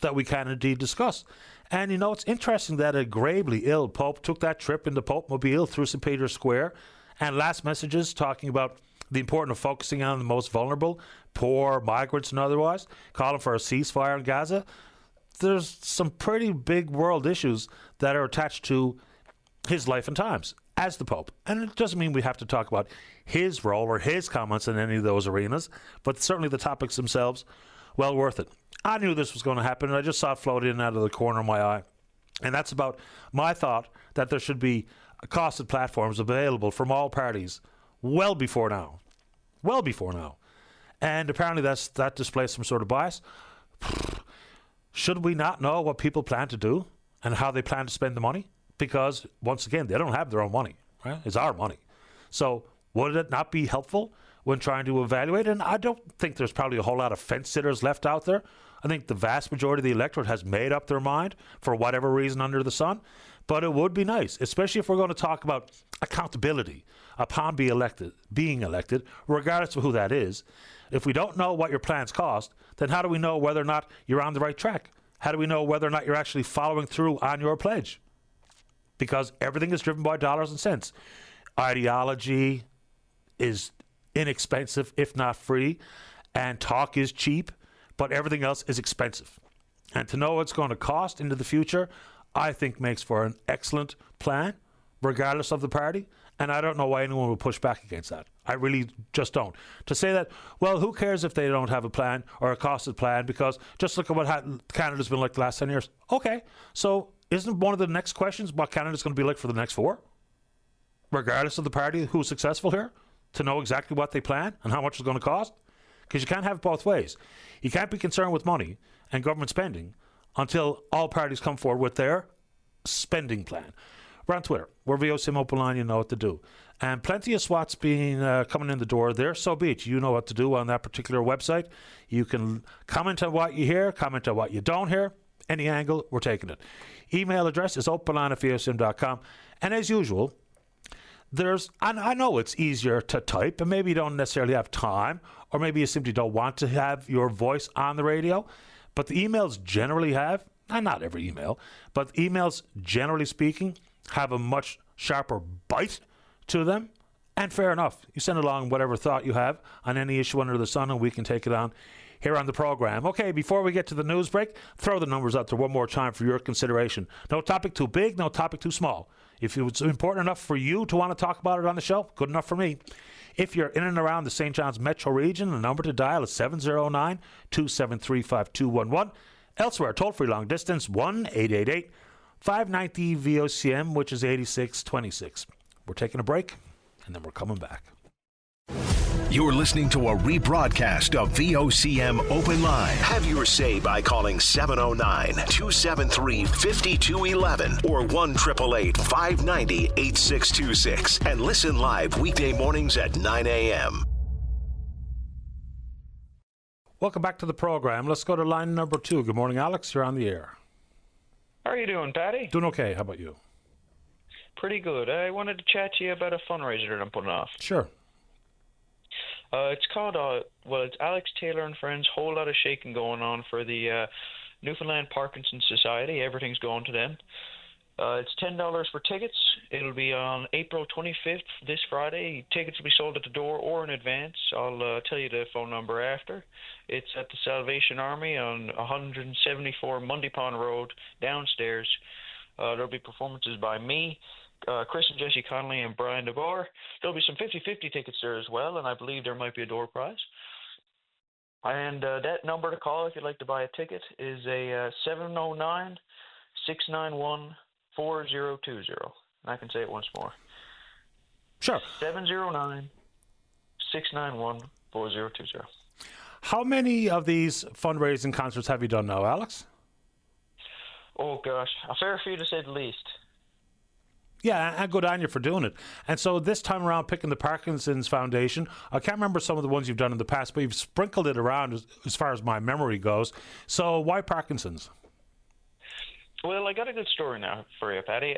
that we can indeed discuss. And, you know, it's interesting that a gravely ill Pope took that trip in the Pope Mobile through St. Peter's Square, and last messages talking about the importance of focusing on the most vulnerable, poor, migrants and otherwise, calling for a ceasefire in Gaza. There's some pretty big world issues that are attached to his life and times as the Pope. And it doesn't mean we have to talk about his role or his comments in any of those arenas, but certainly the topics themselves, well worth it. I knew this was going to happen, and I just saw it float in out of the corner of my eye. And that's about my thought that there should be costed platforms available from all parties well before now. Well before now. And apparently that displays some sort of bias. Should we not know what people plan to do and how they plan to spend the money? Because, once again, they don't have their own money, right? It's our money. So would it not be helpful when trying to evaluate? And I don't think there's probably a whole lot of fence sitters left out there. I think the vast majority of the electorate has made up their mind for whatever reason under the sun. But it would be nice, especially if we're going to talk about accountability upon being elected, regardless of who that is. If we don't know what your plans cost, then how do we know whether or not you're on the right track? How do we know whether or not you're actually following through on your pledge? Because everything is driven by dollars and cents. Ideology is inexpensive, if not free, and talk is cheap, but everything else is expensive. And to know what it's going to cost into the future, I think makes for an excellent plan, regardless of the party, and I don't know why anyone would push back against that. I really just don't. To say that, well, who cares if they don't have a plan or a costed plan, because just look at what Canada's been like the last 10 years. Okay, so isn't one of the next questions what Canada's going to be like for the next 4? Regardless of the party who's successful here, to know exactly what they plan and how much it's going to cost? Because you can't have it both ways. You can't be concerned with money and government spending until all parties come forward with their spending plan. We're on Twitter. We're VOCM Openline. You know what to do. And plenty of swats being coming in the door there. So be it. You know what to do on that particular website. You can comment on what you hear, comment on what you don't hear. Any angle, we're taking it. Email address is openline@VOCM.com. And as usual, I know it's easier to type, and maybe you don't necessarily have time, or maybe you simply don't want to have your voice on the radio. But the emails generally have, and not every email, but emails, generally speaking, have a much sharper bite to them. And fair enough. You send along whatever thought you have on any issue under the sun, and we can take it on here on the program. Okay, before we get to the news break, throw the numbers out there one more time for your consideration. No topic too big, no topic too small. If it's important enough for you to want to talk about it on the show, good enough for me. If you're in and around the St. John's metro region, the number to dial is 709-273-5211. Elsewhere, toll-free long distance, 1-888-590-VOCM, which is 8626. We're taking a break, and then we're coming back. You're listening to a rebroadcast of VOCM Open Line. Have your say by calling 709-273-5211 or 1-888-590-8626 and listen live weekday mornings at 9 a.m. Welcome back to the program. Let's go to line number 2. Good morning, Alex. You're on the air. How are you doing, Patty? Doing okay. How about you? Pretty good. I wanted to chat to you about a fundraiser that I'm putting off. Sure. It's called, it's Alex Taylor and Friends, whole lot of shaking going on for the Newfoundland Parkinson's Society. Everything's going to them. It's $10 for tickets. It'll be on April 25th, this Friday. Tickets will be sold at the door or in advance. I'll tell you the phone number after. It's at the Salvation Army on 174 Mundy Pond Road, downstairs. There'll be performances by me, Chris and Jesse Connolly, and Brian DeBoer. There'll be some 50-50 tickets there as well, and I believe there might be a door prize. And that number to call if you'd like to buy a ticket is a 709-691-4020. And I can say it once more. Sure. 709-691-4020. How many of these fundraising concerts have you done now, Alex? Oh, gosh. A fair few to say the least. Yeah, and good on you for doing it. And so this time around, picking the Parkinson's Foundation, I can't remember some of the ones you've done in the past, but you've sprinkled it around as far as my memory goes. So why Parkinson's? Well, I got a good story now for you, Patty.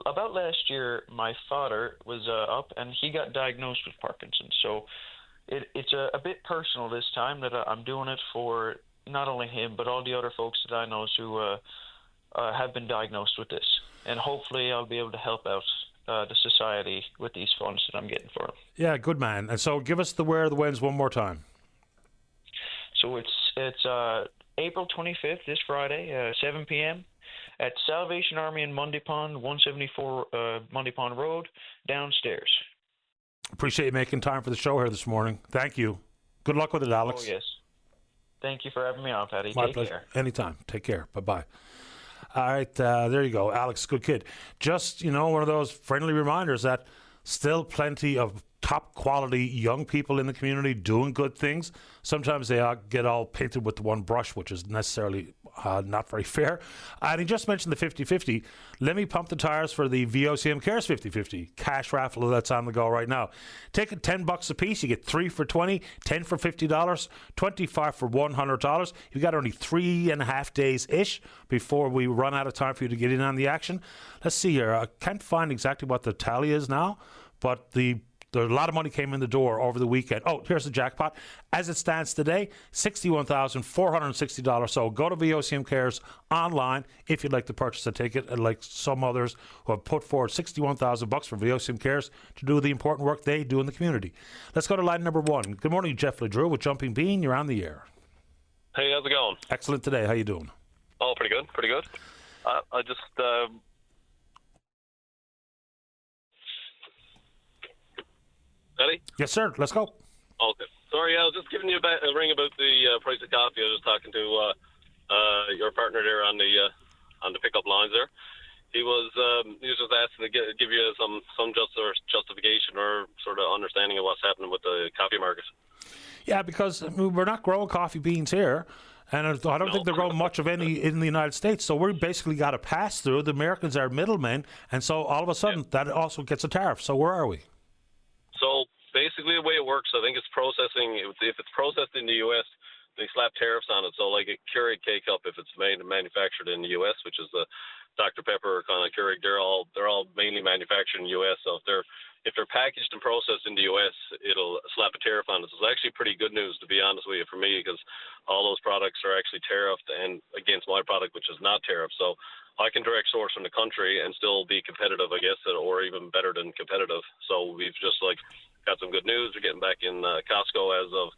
About last year, my father was up, and he got diagnosed with Parkinson's. So it's a bit personal this time that I'm doing it for not only him, but all the other folks that I know who have been diagnosed with this. And hopefully I'll be able to help out the society with these funds that I'm getting for them. Yeah, good man. And so give us the where, the whens one more time. So it's April 25th, this Friday, 7 p.m. at Salvation Army in Mundy Pond, 174 Mundy Pond Road, downstairs. Appreciate you making time for the show here this morning. Thank you. Good luck with it, Alex. Oh, yes. Thank you for having me on, Patty. My Take pleasure. care. Anytime. Take care. Bye-bye. All right, there you go. Alex, good kid. Just, one of those friendly reminders that still plenty of top quality young people in the community doing good things. Sometimes they get all painted with the one brush, which is necessarily not very fair. And he just mentioned the 50-50. Let me pump the tires for the VOCM Cares 50-50 cash raffle that's on the go right now. Take it $10 a piece. You get 3 for $20, 10 for $50, 25 for $100. You've got only 3.5 days-ish before we run out of time for you to get in on the action. Let's see here. I can't find exactly what the tally is now, but there's a lot of money came in the door over the weekend. Oh, here's the jackpot. As it stands today, $61,460. So go to VOCM Cares online if you'd like to purchase a ticket, and like some others who have put forward $61,000 for VOCM Cares to do the important work they do in the community. Let's go to line number 1. Good morning, Jeff LeDrew with Jumping Bean. You're on the air. Hey, how's it going? Excellent today. How you doing? Oh, pretty good. I just... Ready? Yes, sir. Let's go. Okay. Sorry, I was just giving you a ring about the price of coffee. I was just talking to your partner there on the pickup lines there. He was just asking to give you some justification or sort of understanding of what's happening with the coffee market. Yeah, because we're not growing coffee beans here. And I don't think they're growing much of any in the United States. So we basically got a pass through. The Americans are middlemen. And so all of a sudden that also gets a tariff. So where are we? So basically the way it works, I think it's processing. If it's processed in the U.S., they slap tariffs on it. So like a Keurig K-Cup, if it's made and manufactured in the U.S., which is the Dr. Pepper kind of Keurig, they're all mainly manufactured in the U.S. So if they're packaged and processed in the U.S., it'll slap a tariff on it. So it's actually pretty good news, to be honest with you, for me, because all those products are actually tariffed and against my product, which is not tariffed. So I can direct source from the country and still be competitive, I guess, or even better than competitive. So we've just got some good news. We're getting back in Costco as of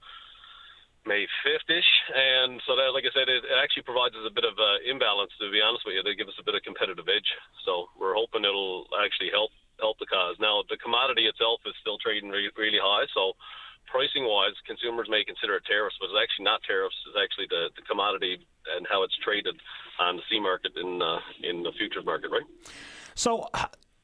May 5th-ish. And so that, like I said, it actually provides us a bit of imbalance, to be honest with you. They give us a bit of competitive edge. So we're hoping it'll actually help the cause. Now, the commodity itself is still trading really high. So pricing-wise, consumers may consider it tariffs, but it's actually not tariffs. It's actually the commodity and how it's traded on the C market in the futures market, right? So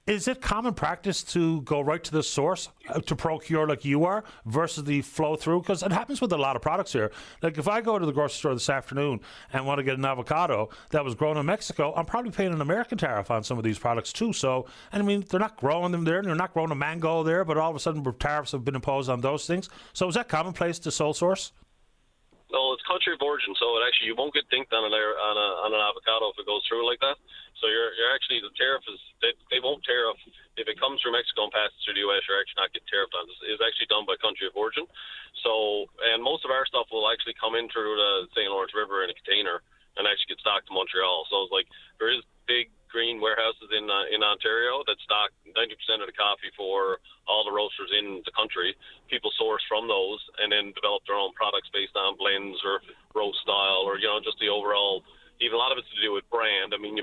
Is it common practice to go right to the source to procure like you are versus the flow through? Because it happens with a lot of products here. Like if I go to the grocery store this afternoon and want to get an avocado that was grown in Mexico, I'm probably paying an American tariff on some of these products too. So, and I mean, they're not growing them there and they're not growing a mango there, but all of a sudden tariffs have been imposed on those things. So is that commonplace to sole source? No, it's country of origin, so you won't get dinked on an avocado if it goes through like that. So you're actually, the tariff is they won't tariff if it comes through Mexico and passes through the U.S. You're actually not getting tariffed on. It's actually done by country of origin. So, and most of our stuff will actually come in through the St. Lawrence River in a container and actually get stocked to Montreal. So it's like there is big green warehouses in Ontario that stock 90% of the coffee for all the roasters in the country. People source from those and then develop their own products based on blends or roast style or just the overall. Even a lot of it's to do with brand. I mean,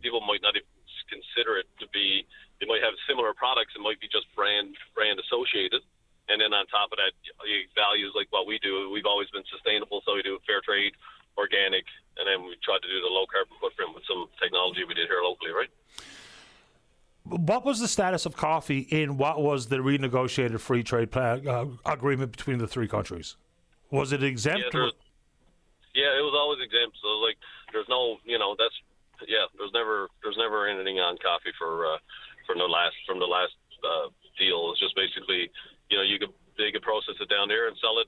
people might not even consider it to be. They might have similar products. It might be just brand associated. And then on top of that, values like what we do. We've always been sustainable, so we do fair trade, organic, and then we tried to do the low carbon footprint with some technology we did here locally, right? What was the status of coffee in what was the renegotiated free trade agreement between the three countries? Was it exempt? Yeah, it was always exempt. So like, there's no, there's never anything on coffee from the last deal. It's just basically, they could process it down there and sell it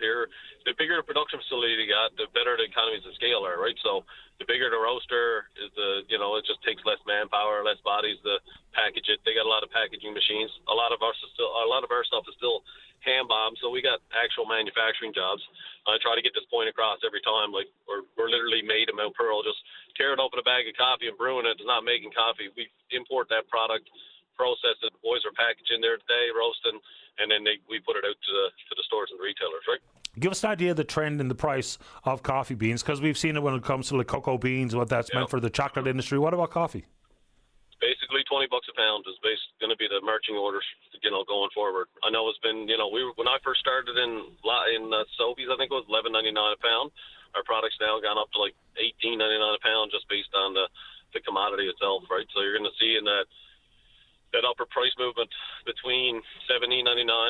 here. The bigger the production facility you got, the better the economies of scale are, right? So the bigger the roaster is, it just takes less manpower, less bodies to package it. They got a lot of packaging machines. A lot of our stuff is still hand bombed, so we got actual manufacturing jobs. I try to get this point across every time. Like we're literally made in Mount Pearl. Just tearing open a bag of coffee and brewing it is not making coffee. We import that product, process it. Boys are packaging there today, roasting, and then we put it out to the stores and retailers, right? Give us an idea of the trend in the price of coffee beans, because we've seen it when it comes to like cocoa beans, what that's meant for the chocolate industry. What about coffee? Basically, $20 a pound is going to be the marching orders, going forward. I know it's been, when I first started in Sobeys, I think it was $11.99 a pound. Our product's now gone up to like $18.99 a pound, just based on the commodity itself, right? So you're going to see in that upper price movement between $17.99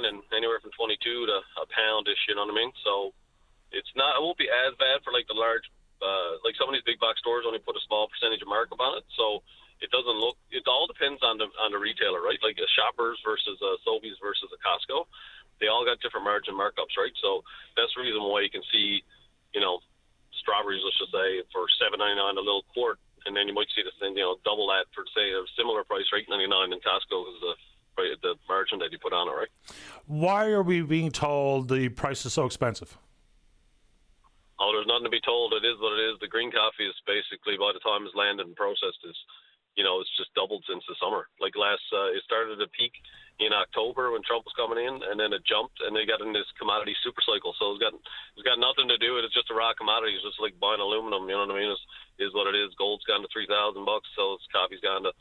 and anywhere from $22 to a pound-ish, you know what I mean? So it won't be as bad for like the large, like some of these big box stores only put a small percentage of markup on it. So it all depends on the retailer, right? Like a Shoppers versus a Sobeys versus a Costco. They all got different margin markups, right? So that's the reason why you can see, strawberries, let's just say, for $7.99 a little quart. And then you might see this thing, double that for, say, a similar price, $8.99 in Costco is the margin that you put on it, right? Why are we being told the price is so expensive? Oh, there's nothing to be told. It is what it is. The green coffee is basically, by the time it's landed and processed, it's just doubled since the summer. Like it started at a peak in October when Trump was coming in, and then it jumped, and they got in this commodity super cycle. So it's got nothing to do with it. It's just a raw commodity. It's just like buying aluminum. You know what I mean? Is what it is. Gold's gone to $3,000, so coffee's gone to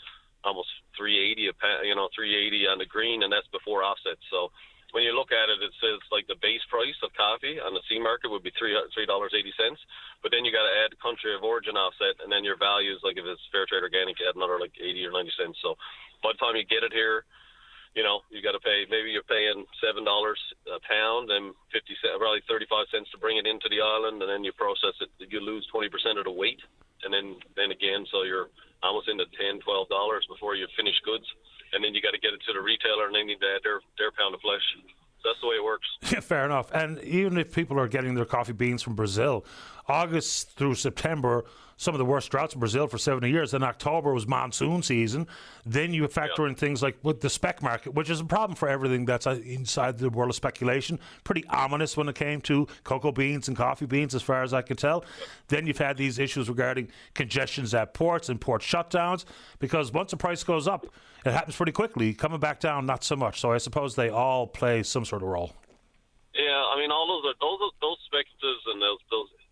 almost $3.80 a pound. $3.80 on the green, and that's before offsets. So when you look at it, it says like the base price of coffee on the C market would be $3.80, but then you got to add country of origin offset, and then your values, like if it's fair trade organic, you add another like 80 or 90 cents. So by the time you get it here, you got to pay. Maybe you're paying $7 a pound and 50 cents, probably 35 cents to bring it into the island, and then you process it. You lose 20% of the weight, and then again, so you're almost into $10, $12 before you finish goods. And then you got to get it to the retailer, and they need to add their pound of flesh. So that's the way it works. Yeah, fair enough. And even if people are getting their coffee beans from Brazil, August through September, some of the worst droughts in Brazil for 70 years. Then October was monsoon season. Then you factor in things like with the spec market, which is a problem for everything that's inside the world of speculation. Pretty ominous when it came to cocoa beans and coffee beans, as far as I can tell. Then you've had these issues regarding congestions at ports and port shutdowns, because once the price goes up, it happens pretty quickly. Coming back down, not so much. So I suppose they all play some sort of role. Yeah, I mean, all those speculatives and those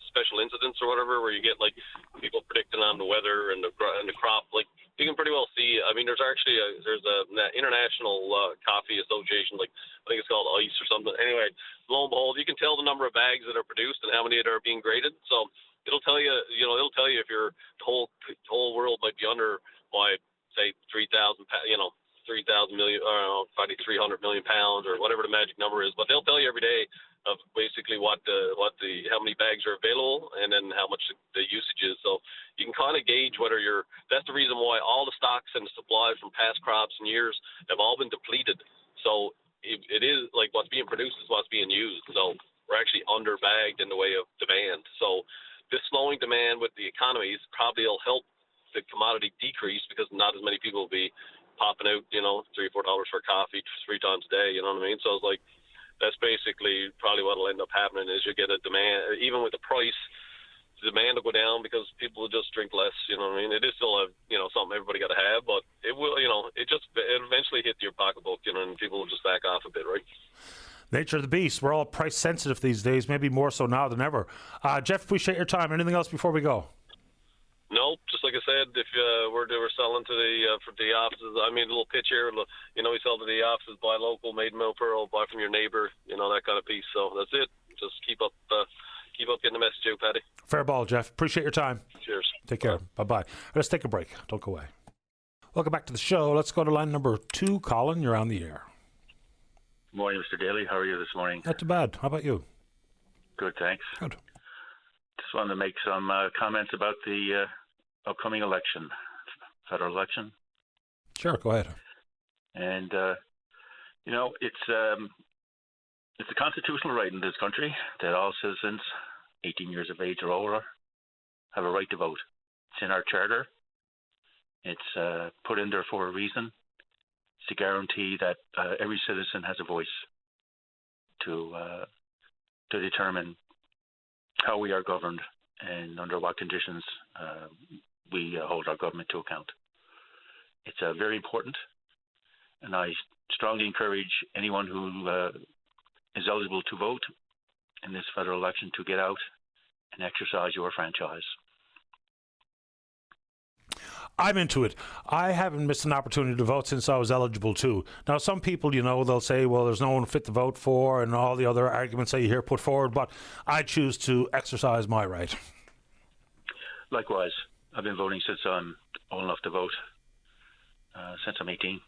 special incidents or whatever, where you get like people predicting on the weather and the crop, like you can pretty well see. I mean, there's an international coffee association, like I think it's called ICE or something. Anyway, lo and behold, you can tell the number of bags that are produced and how many that are being graded. So it'll tell you, if your whole world might be under by say 3,000 million, probably 300 million pounds or whatever the magic number is. But they'll tell you every day of basically how many bags are available and then how much the usage is. So you can kind of gauge whether that's the reason why all the stocks and the supplies from past crops and years have all been depleted. So it is like what's being produced is what's being used. So we're actually underbagged in the way of demand. So this slowing demand with the economies probably will help the commodity decrease because not as many people will be popping out, $3 or $4 for coffee 3 times a day. You know what I mean? So it's like that's basically probably what will end up happening is you get a demand, even with the price, the demand will go down because people will just drink less. You know what I mean? It is still something everybody got to have, but it will, it'll eventually hit your pocketbook, and people will just back off a bit, right? Nature of the beast. We're all price sensitive these days, maybe more so now than ever. Jeff, appreciate your time. Anything else before we go? Nope. Just like I said, if we're selling to for the offices, a little pitch here. We sell to the offices, buy local, made in Millpearl, buy from your neighbour. That kind of piece. So that's it. Just keep up getting the message out, Paddy. Fair ball, Jeff. Appreciate your time. Cheers. Take care. Bye-bye. Let's take a break. Don't go away. Welcome back to the show. Let's go to line number 2. Colin, you're on the air. Good morning, Mr. Daly. How are you this morning? Not too bad. How about you? Good, thanks. Good. Just wanted to make some comments about the upcoming election, federal election. Sure, go ahead. And, it's a constitutional right in this country that all citizens 18 years of age or older have a right to vote. It's in our charter. It's put in there for a reason. It's to guarantee that every citizen has a voice to determine how we are governed and under what conditions we hold our government to account. It's very important, and I strongly encourage anyone who is eligible to vote in this federal election to get out and exercise your franchise. I'm into it. I haven't missed an opportunity to vote since I was eligible to. Now, some people, they'll say, well, there's no one fit to vote for and all the other arguments that you hear put forward, but I choose to exercise my right. Likewise. I've been voting since I'm old enough to vote, since I'm 18.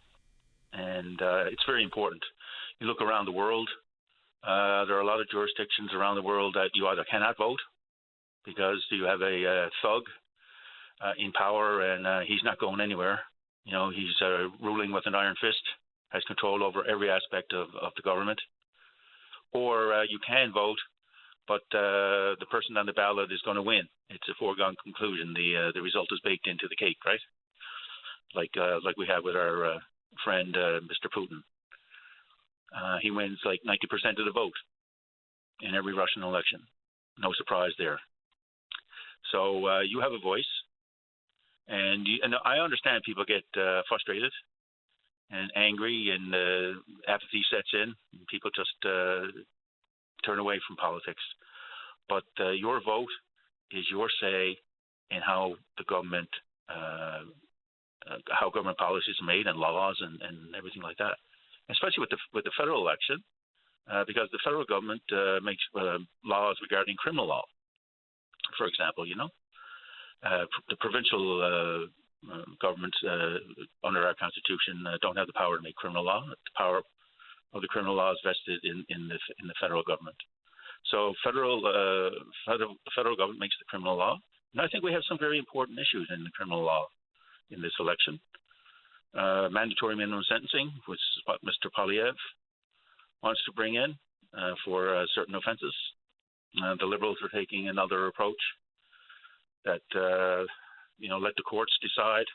And it's very important. You look around the world, there are a lot of jurisdictions around the world that you either cannot vote because you have a thug in power, and he's not going anywhere. He's ruling with an iron fist, has control over every aspect of the government. Or you can vote, but the person on the ballot is going to win. It's a foregone conclusion. The result is baked into the cake, right? Like we have with our friend Mr. Putin. He wins like 90% of the vote in every Russian election. No surprise there. So you have a voice. And I understand people get frustrated and angry, and apathy sets in. And people just turn away from politics. But your vote is your say in how the government, how government policies are made and laws and everything like that. Especially with the federal election, because the federal government makes laws regarding criminal law, for example. The provincial governments under our constitution don't have the power to make criminal law. The power of the criminal law is vested in the federal government. So the federal government makes the criminal law, and I think we have some very important issues in the criminal law in this election. Mandatory minimum sentencing, which is what Mr. Polyev wants to bring in for certain offenses. The Liberals are taking another approach that let the courts decide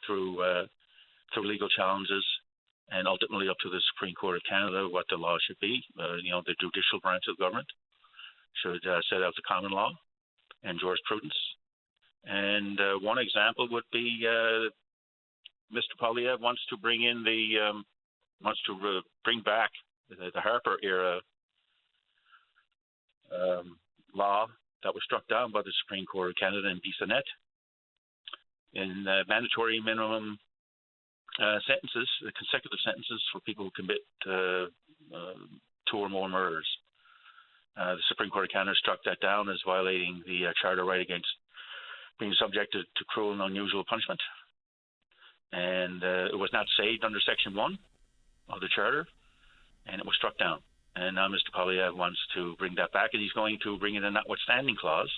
through legal challenges, and ultimately up to the Supreme Court of Canada what the law should be. The judicial branch of government should set out the common law and jurisprudence. And one example would be Mr. Polyev wants to bring in bring back the Harper era law that was struck down by the Supreme Court of Canada in Bissonnette in mandatory minimum sentences, consecutive sentences for people who commit 2 or more murders. The Supreme Court of Canada struck that down as violating the charter right against being subjected to cruel and unusual punishment. and it was not saved under Section 1 of the Charter, and it was struck down. And now Mr. Poilievre wants to bring that back, and he's going to bring in a notwithstanding clause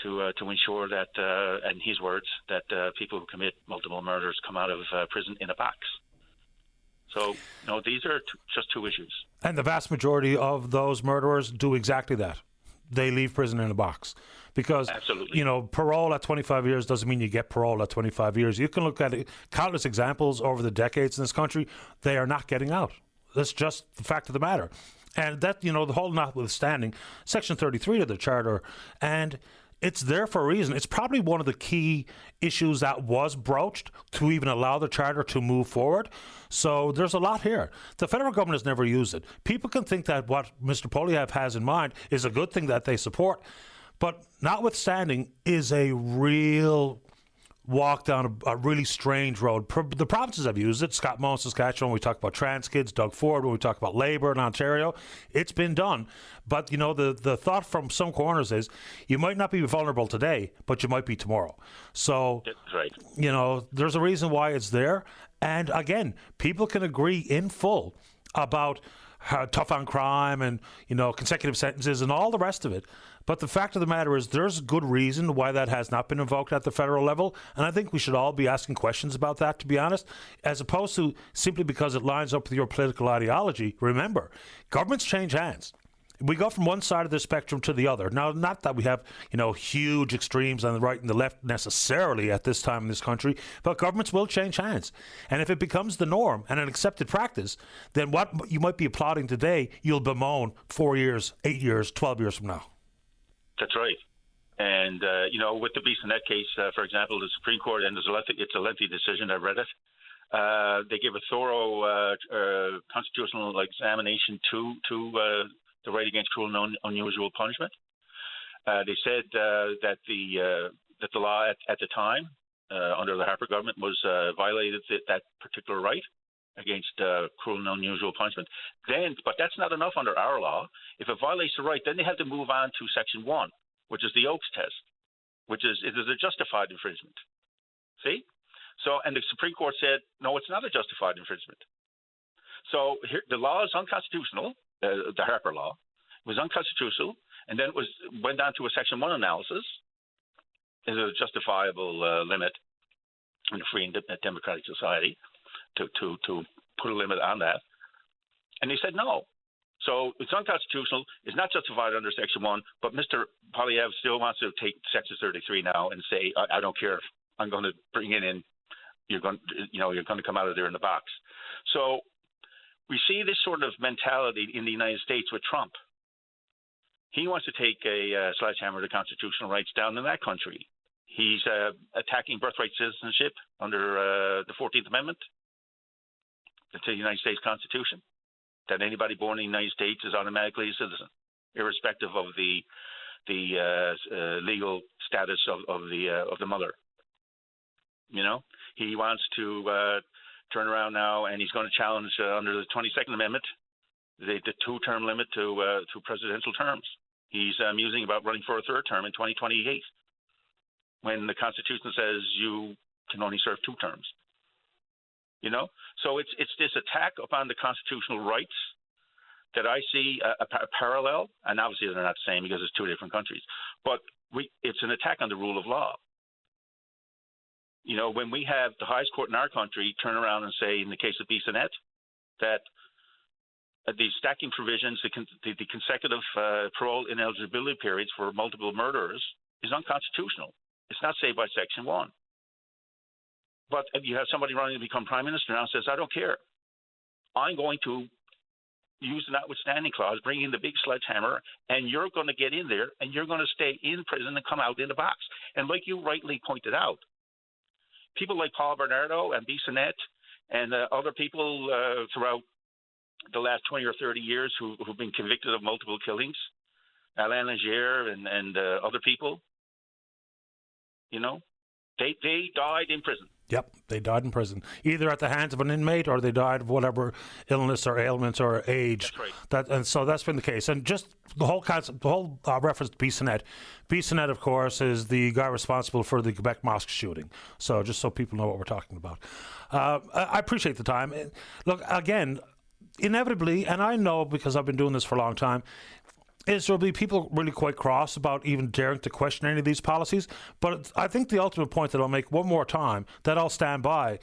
to ensure that, in his words, that people who commit multiple murders come out of prison in a box. So, these are just two issues. And the vast majority of those murderers do exactly that. They leave prison in a box. Because, absolutely, parole at 25 years doesn't mean you get parole at 25 years. You can look at countless examples over the decades in this country. They are not getting out. That's just the fact of the matter. And that, the whole notwithstanding, Section 33 of the Charter, and it's there for a reason. It's probably one of the key issues that was broached to even allow the Charter to move forward. So there's a lot here. The federal government has never used it. People can think that what Mr. Poilievre has in mind is a good thing that they support, but notwithstanding is a real walk down a really strange road. The provinces have used it. Scott Moe in Saskatchewan, when we talk about trans kids, Doug Ford, when we talk about Labour in Ontario, it's been done. But, the thought from some corners is you might not be vulnerable today, but you might be tomorrow. So, that's right. There's a reason why it's there. And again, people can agree in full about tough on crime and, consecutive sentences and all the rest of it. But the fact of the matter is there's good reason why that has not been invoked at the federal level. And I think we should all be asking questions about that, to be honest, as opposed to simply because it lines up with your political ideology. Remember, governments change hands. We go from one side of the spectrum to the other. Now, not that we have, huge extremes on the right and the left necessarily at this time in this country, but governments will change hands. And if it becomes the norm and an accepted practice, then what you might be applauding today, you'll bemoan 4 years, 8 years, 12 years from now. That's right. And, with the Bissonnette case, for example, the Supreme Court, and it's a lengthy decision, I read it, they gave a thorough constitutional examination to the right against cruel and unusual punishment. They said that the law at the time, under the Harper government, was violated that particular right against cruel and unusual punishment. But that's not enough under our law. If it violates the right, then they have to move on to Section 1, which is the Oakes test, which is it is a justified infringement. See? So, and the Supreme Court said, no, it's not a justified infringement. So here, the law is unconstitutional, the Harper law. It was unconstitutional, and then it went down to a Section 1 analysis. Is a justifiable limit in a free and democratic society to put a limit on that. And they said no. So it's unconstitutional. It's not justified under Section 1, but Mr. Poilievre still wants to take Section 33 now and say, I don't care if I'm going to bring it in. You're going to come out of there in the box. So we see this sort of mentality in the United States with Trump. He wants to take a sledgehammer to constitutional rights down in that country. He's attacking birthright citizenship under the 14th Amendment to the United States Constitution, that anybody born in the United States is automatically a citizen, irrespective of the legal status of the mother. He wants to turn around now, and he's going to challenge under the 22nd Amendment the two-term limit to presidential terms. He's musing about running for a third term in 2028, when the Constitution says you can only serve 2 terms. So it's this attack upon the constitutional rights that I see a parallel, and obviously they're not the same because it's 2 different countries, but it's an attack on the rule of law. When we have the highest court in our country turn around and say, in the case of Bissonnette, that the stacking provisions, the consecutive parole ineligibility periods for multiple murderers is unconstitutional. It's not saved by Section 1. But you have somebody running to become prime minister now and says, I don't care. I'm going to use the notwithstanding clause, bring in the big sledgehammer, and you're going to get in there, and you're going to stay in prison and come out in the box. And like you rightly pointed out, people like Paul Bernardo and Bissonnette and other people throughout the last 20 or 30 years who've been convicted of multiple killings, Alain Lagier and other people, they died in prison. Yep, they died in prison, either at the hands of an inmate or they died of whatever illness or ailments or age. That's right. And so that's been the case. And just the whole concept, the whole reference to Bissonnette. Bissonnette, of course, is the guy responsible for the Quebec mosque shooting. So just so people know what we're talking about. I appreciate the time. Look, again, inevitably, and I know because I've been doing this for a long time, there'll be people really quite cross about even daring to question any of these policies. But I think the ultimate point that I'll make one more time, that I'll stand by,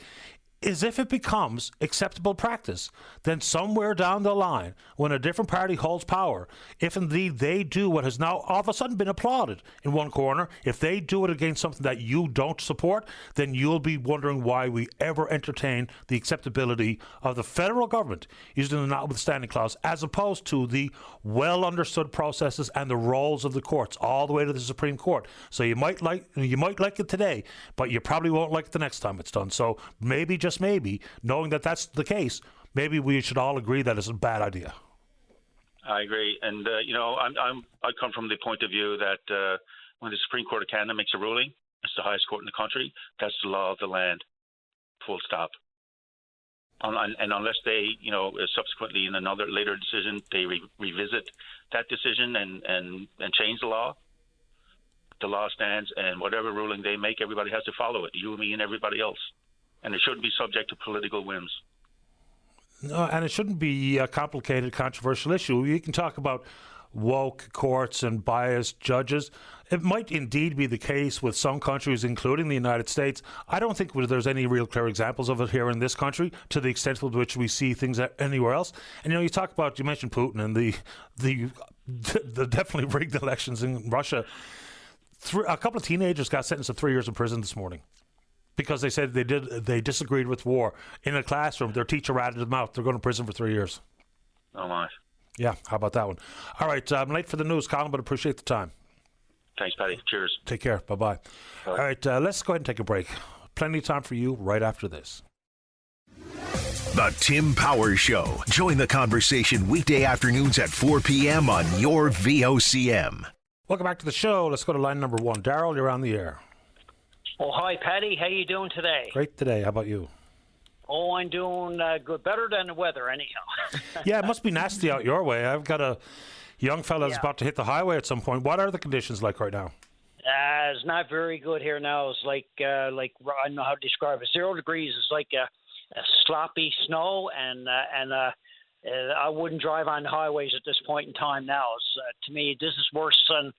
is if it becomes acceptable practice, then somewhere down the line, when a different party holds power, if indeed they do what has now all of a sudden been applauded in one corner, if they do it against something that you don't support, then you'll be wondering why we ever entertain the acceptability of the federal government using the notwithstanding clause, as opposed to the well understood processes and the roles of the courts all the way to the Supreme Court. So you might like it today, but you probably won't like it the next time it's done. So maybe, just maybe, knowing that that's the case, maybe we should all agree that it's a bad idea. I agree, and I come from the point of view that when the Supreme Court of Canada makes a ruling, it's the highest court in the country. That's the law of the land. Full stop. And unless they, subsequently in another later decision, they revisit that decision and change the law stands, and whatever ruling they make, everybody has to follow it. You, me, and everybody else. And it shouldn't be subject to political whims. No, and it shouldn't be a complicated, controversial issue. You can talk about woke courts and biased judges. It might indeed be the case with some countries, including the United States. I don't think there's any real clear examples of it here in this country, to the extent with which we see things anywhere else. And you mentioned Putin and the definitely rigged elections in Russia. A couple of teenagers got sentenced to 3 years in prison this morning, because they said they disagreed with war. In a classroom, their teacher ratted them out. They're going to prison for 3 years. Oh, my. Yeah, how about that one? All right, I'm late for the news, Colin, but appreciate the time. Thanks, Paddy. Cheers. Take care. Bye-bye. All right, let's go ahead and take a break. Plenty of time for you right after this. The Tim Powers Show. Join the conversation weekday afternoons at 4 p.m. on your VOCM. Welcome back to the show. Let's go to line number 1. Daryl, you're on the air. Oh, hi, Paddy. How you doing today? Great today. How about you? Oh, I'm doing good. Better than the weather, anyhow. Yeah, it must be nasty out your way. I've got a young fella that's about to hit the highway at some point. What are the conditions like right now? It's not very good here now. It's like I don't know how to describe it. 0 degrees. It's like a sloppy snow, and I wouldn't drive on the highways at this point in time now. To me, this is worse than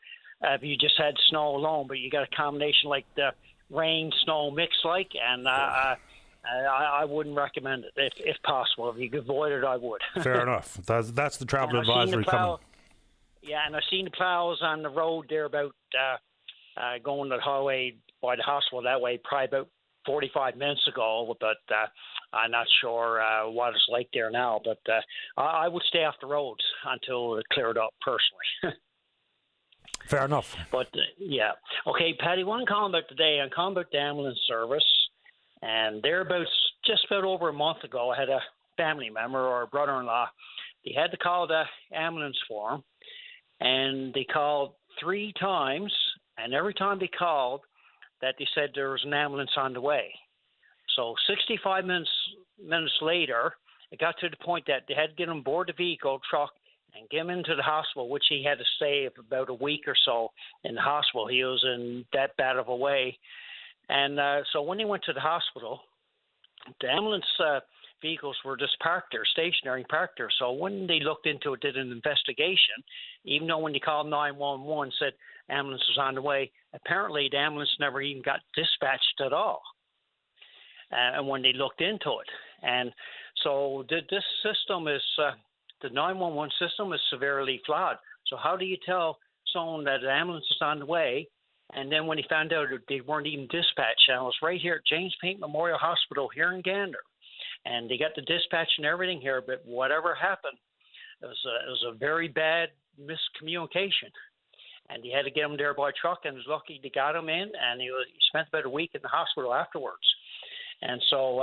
if you just had snow alone, but you got a combination like the rain, snow mix and I wouldn't recommend it if possible. If you could avoid it, I would. Fair enough. That's the travel advisory coming. Yeah, and I've seen the plows on the road there about going to the highway by the hospital that way probably about 45 minutes ago, but I'm not sure what it's like there now. But I would stay off the roads until it cleared up personally. Fair enough. But, yeah. Okay, Paddy, what I'm calling about today, I'm calling about the ambulance service. And just about over a month ago, I had a family member or a brother-in-law. They had to call the ambulance for him. And they called 3 times. And every time they called, that they said there was an ambulance on the way. So 65 minutes later, it got to the point that they had to get him aboard the vehicle truck and get him into the hospital, which he had to stay for about a week or so in the hospital. He was in that bad of a way. And so when they went to the hospital, the ambulance vehicles were just parked there, stationary parked there. So when they looked into it, did an investigation, even though when they called 911 said ambulance was on the way, apparently the ambulance never even got dispatched at all. And when they looked into it. And so this system is, the 911 system is severely flawed. So how do you tell someone that the ambulance is on the way, and then when he found out they weren't even dispatched, and it was right here at James Paint Memorial Hospital here in Gander, and they got the dispatch and everything here, but whatever happened, it was a very bad miscommunication. And he had to get him there by truck, and was lucky they got him in, and he spent about a week in the hospital afterwards. And so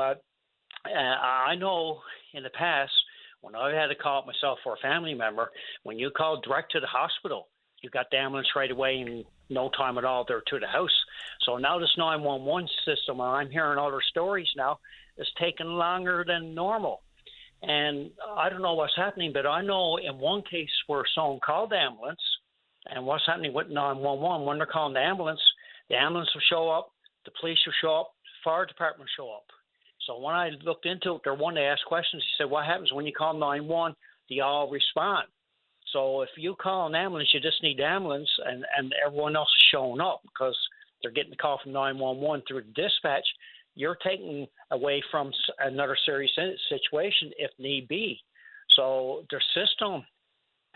I know in the past, when I had to call it myself for a family member, when you call direct to the hospital, you got the ambulance right away in no time at all. They're to the house. So now this 911 system, and I'm hearing other stories now, is taking longer than normal. And I don't know what's happening, but I know in one case where someone called the ambulance, and what's happening with 911, when they're calling the ambulance will show up, the police will show up, the fire department will show up. So when I looked into it, they're one to ask questions. He said, what happens when you call 911? They all respond. So if you call an ambulance, you just need the ambulance, and everyone else is showing up because they're getting the call from 911 through the dispatch. You're taking away from another serious situation if need be. So their system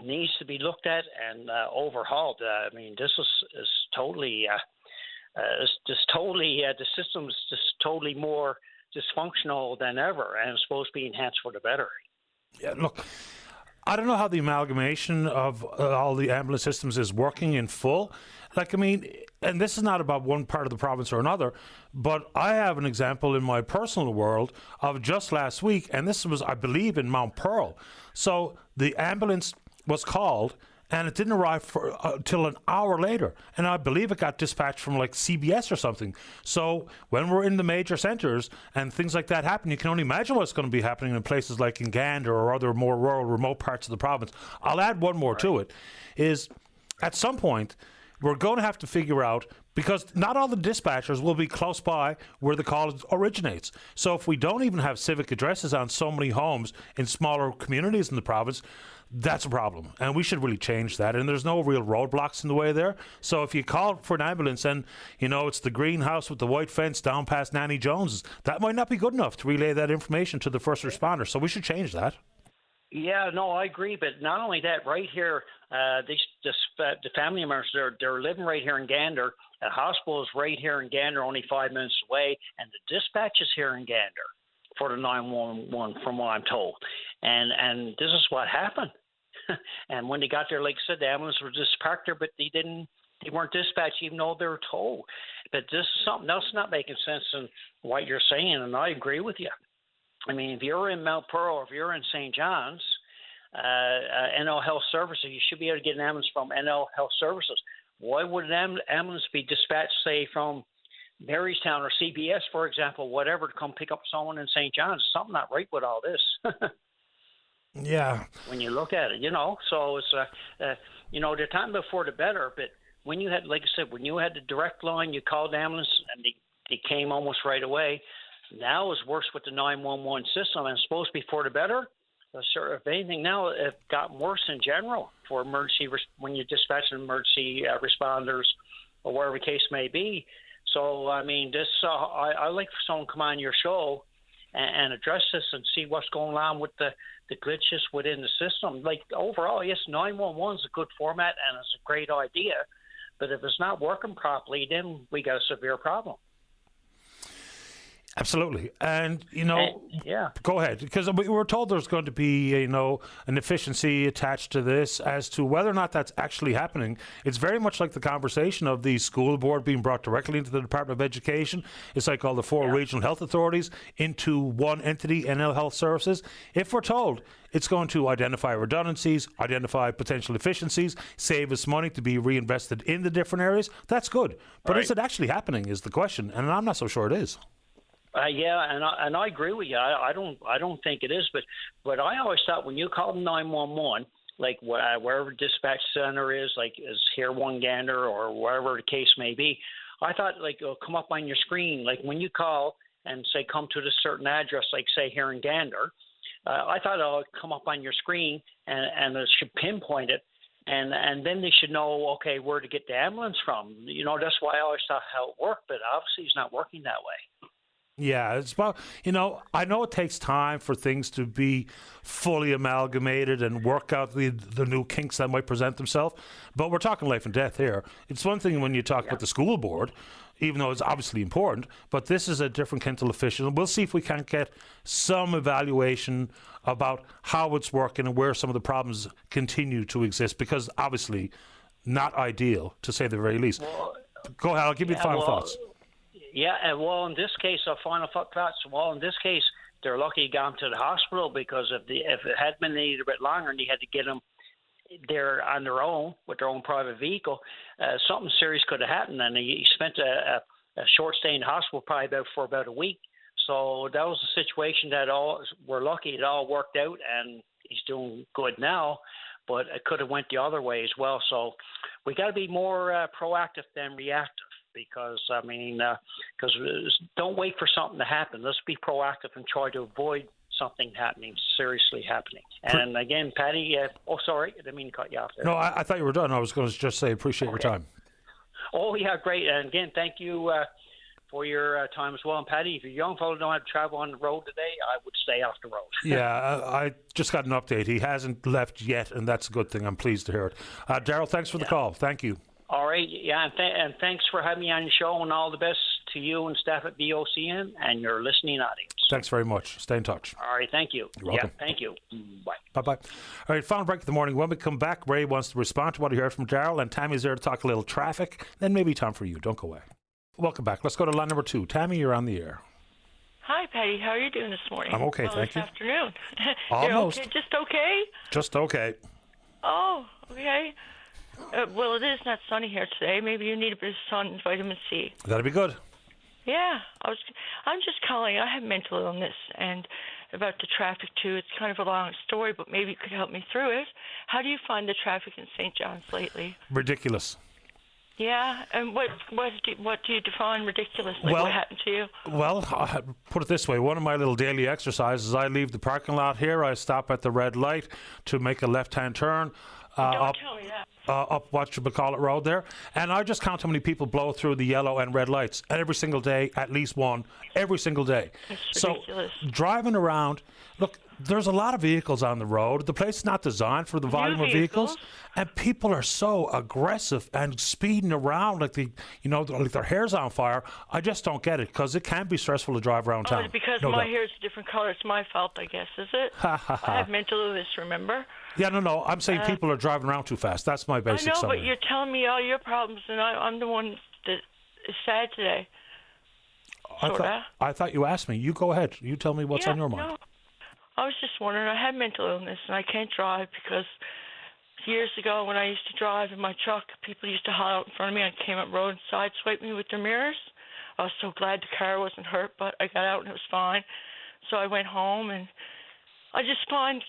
needs to be looked at and overhauled. I mean, this is totally, the system is just totally more dysfunctional than ever, and it's supposed to be enhanced for the better. Yeah, look, I don't know how the amalgamation of all the ambulance systems is working in full. Like, I mean, and this is not about one part of the province or another, but I have an example in my personal world of just last week, and this was, I believe, in Mount Pearl. So the ambulance was called, and it didn't arrive till an hour later. And I believe it got dispatched from like CBS or something. So when we're in the major centres and things like that happen, you can only imagine what's going to be happening in places like in Gander or other more rural, remote parts of the province. I'll add one more to it, is at some point we're going to have to figure out, because not all the dispatchers will be close by where the call originates. So if we don't even have civic addresses on so many homes in smaller communities in the province, that's a problem, and we should really change that. And there's no real roadblocks in the way there. So if you call for an ambulance and, you know, it's the greenhouse with the white fence down past Nanny Jones's, that might not be good enough to relay that information to the first responder. So we should change that. Yeah, no, I agree. But not only that, right here, the family members, they're living right here in Gander. The hospital is right here in Gander, only 5 minutes away, and the dispatch is here in Gander for the 911, from what I'm told. And this is what happened. And when they got there, like I said, the ambulance was just parked there, but they weren't dispatched even though they were told. But this is something else not making sense in what you're saying, and I agree with you. I mean, if you're in Mount Pearl or if you're in St. John's, NL Health Services, you should be able to get an ambulance from NL Health Services. Why would an ambulance be dispatched, say, from Marystown or CBS, for example, whatever, to come pick up someone in St. John's? Something not right with all this. Yeah. When you look at it, you know, so it's, the time before the better, but when you had, like I said, when you had the direct line, you called the ambulance and they came almost right away. Now it's worse with the 911 system, and it's supposed to be for the better. Sure, if anything, now it's gotten worse in general for emergency when you dispatch emergency responders or whatever the case may be. So, I mean, this I like for someone to come on your show and address this and see what's going on with the glitches within the system. Like, overall, yes, 911 is a good format and it's a great idea, but if it's not working properly, then we got a severe problem. Absolutely. And, yeah. Go ahead, because we were told there's going to be, an efficiency attached to this. As to whether or not that's actually happening, it's very much like the conversation of the school board being brought directly into the Department of Education. It's like all the four regional health authorities into one entity, NL Health Services. If we're told it's going to identify redundancies, identify potential efficiencies, save us money to be reinvested in the different areas, that's good. But is it actually happening is the question, and I'm not so sure it is. And I agree with you. I don't think it is, but I always thought when you call 911, like wherever dispatch center is, like is here one Gander or wherever the case may be, I thought like it'll come up on your screen, like when you call and say come to this certain address, like say here in Gander, I thought it'll come up on your screen and it should pinpoint it. And then they should know, okay, where to get the ambulance from. That's why I always thought how it worked, but obviously it's not working that way. Yeah, it's about, I know it takes time for things to be fully amalgamated and work out the new kinks that might present themselves, but we're talking life and death here. It's one thing when you talk about the school board, even though it's obviously important, but this is a different kind of official. We'll see if we can't get some evaluation about how it's working and where some of the problems continue to exist, because obviously not ideal, to say the very least. Go ahead, I'll give you the final thoughts. Yeah, and in this case, final thoughts. In this case, they're lucky he got him to the hospital, because if it had been needed a bit longer and he had to get him they're on their own with their own private vehicle, something serious could have happened, and he spent a short stay in the hospital probably for about a week. So that was a situation that we're lucky it all worked out, and he's doing good now. But it could have went the other way as well. So we got to be more proactive than reactive, because don't wait for something to happen. Let's be proactive and try to avoid something seriously happening. And again, Patty, sorry, I didn't mean to cut you off there. No, I thought you were done. I was going to just say appreciate your time. Oh, yeah, great. And again, thank you for your time as well. And Patty, if your young fellow don't have to travel on the road today, I would stay off the road. Yeah, I just got an update. He hasn't left yet, and that's a good thing. I'm pleased to hear it. Daryl, thanks for the call. Thank you. All right, yeah, and thanks for having me on your show, and all the best to you and staff at BOCN and your listening audience. Thanks very much. Stay in touch. All right, thank you. You're welcome. Yeah, thank you. Bye. Bye-bye. All right, final break of the morning. When we come back, Ray wants to respond to what he heard from Daryl, and Tammy's there to talk a little traffic. Then maybe time for you. Don't go away. Welcome back. Let's go to line number 2. Tammy, you're on the air. Hi, Patty. How are you doing this morning? I'm okay, thank you. This afternoon. Almost. You're okay? Just okay? Just okay. Oh, okay. Well, it is not sunny here today. Maybe you need a bit of sun and vitamin C. That'd be good. Yeah, I'm just calling. I have mental illness, and about the traffic too. It's kind of a long story, but maybe you could help me through it. How do you find the traffic in St. John's lately? Ridiculous. Yeah, and what do you define ridiculous? Like, what happened to you? Well, I'll put it this way. One of my little daily exercises, I leave the parking lot here, I stop at the red light to make a left-hand turn. Don't tell me that. Up Whatchamacallit Road there, and I just count how many people blow through the yellow and red lights every single day, at least one, every single day. It's ridiculous. So driving around, look, there's a lot of vehicles on the road. The place is not designed for the volume of vehicles, and people are so aggressive and speeding around like like their hair's on fire. I just don't get it, because it can be stressful to drive around town. Oh, because no my doubt. hair is a different color. It's my fault, I guess, is it? I have mental illness, remember? Yeah, no. I'm saying people are driving around too fast. That's my basic I know, summary. but you're telling me all your problems, and I'm the one that is sad today. I thought you asked me. You go ahead. You tell me what's on your mind. No. I was just wondering. I have mental illness, and I can't drive because years ago when I used to drive in my truck, people used to haul out in front of me and came up road and sideswiped me with their mirrors. I was so glad the car wasn't hurt, but I got out and it was fine. So I went home, and I just find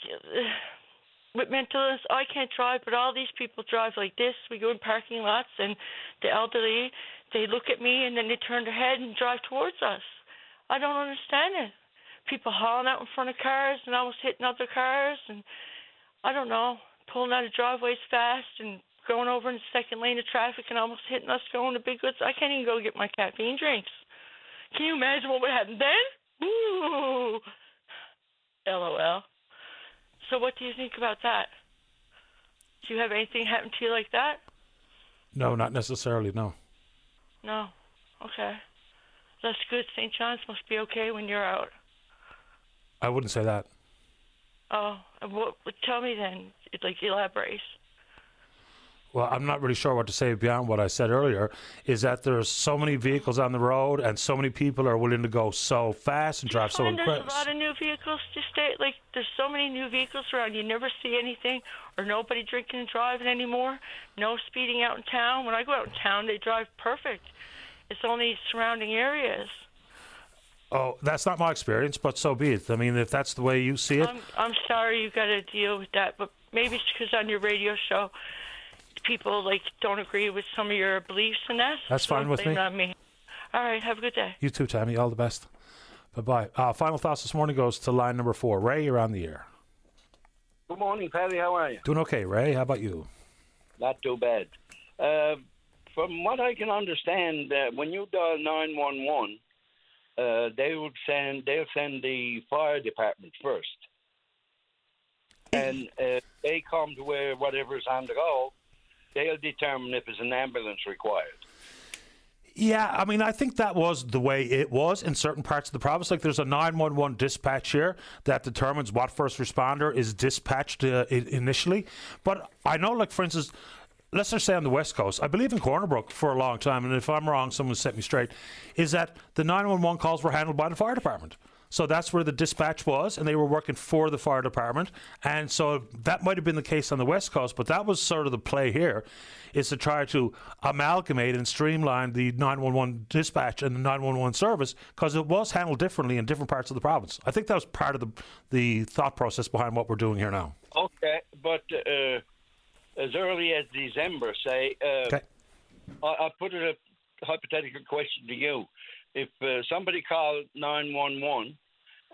with mental illness, I can't drive, but all these people drive like this. We go in parking lots, and the elderly, they look at me, and then they turn their head and drive towards us. I don't understand it. People hauling out in front of cars and almost hitting other cars, and I don't know, pulling out of driveways fast and going over in the second lane of traffic and almost hitting us going to Big Goods. I can't even go get my caffeine drinks. Can you imagine what would happen then? Ooh. LOL. So what do you think about that? Do you have anything happen to you like that? No, not necessarily, no. No. Okay. That's good. St. John's must be okay when you're out. I wouldn't say that. Oh, tell me then. Elaborate. Well, I'm not really sure what to say beyond what I said earlier, is that there's so many vehicles on the road and so many people are willing to go so fast and drive so There's aggressive. a lot of new vehicles to stay. There's so many new vehicles around. You never see anything or nobody drinking and driving anymore. No speeding out in town. When I go out in town, they drive perfect. It's only surrounding areas. Oh, that's not my experience, but so be it. I mean, if that's the way you see it. I'm sorry you got to deal with that, but maybe it's because on your radio show, people don't agree with some of your beliefs and that. That's fine with me. Blame it on me. All right, have a good day. You too, Tammy. All the best. Bye-bye. Final thoughts this morning goes to line number 4. Ray, you're on the air. Good morning, Paddy. How are you? Doing okay, Ray. How about you? Not too bad. From what I can understand, when you dial 911, they'll send the fire department first, and they come to where whatever's on the go. They'll determine if there's an ambulance required. Yeah, I mean, I think that was the way it was in certain parts of the province. Like, there's a 911 dispatch here that determines what first responder is dispatched initially. But I know, like, for instance, let's just say on the West Coast, I believe in Cornerbrook for a long time, and if I'm wrong, someone set me straight, is that the 911 calls were handled by the fire department. So that's where the dispatch was, and they were working for the fire department. And so that might have been the case on the West Coast, but that was sort of the play here, is to try to amalgamate and streamline the 911 dispatch and the 911 service, because it was handled differently in different parts of the province. I think that was part of the thought process behind what we're doing here now. Okay, but as early as December, say, I'll put a hypothetical question to you. If somebody called 911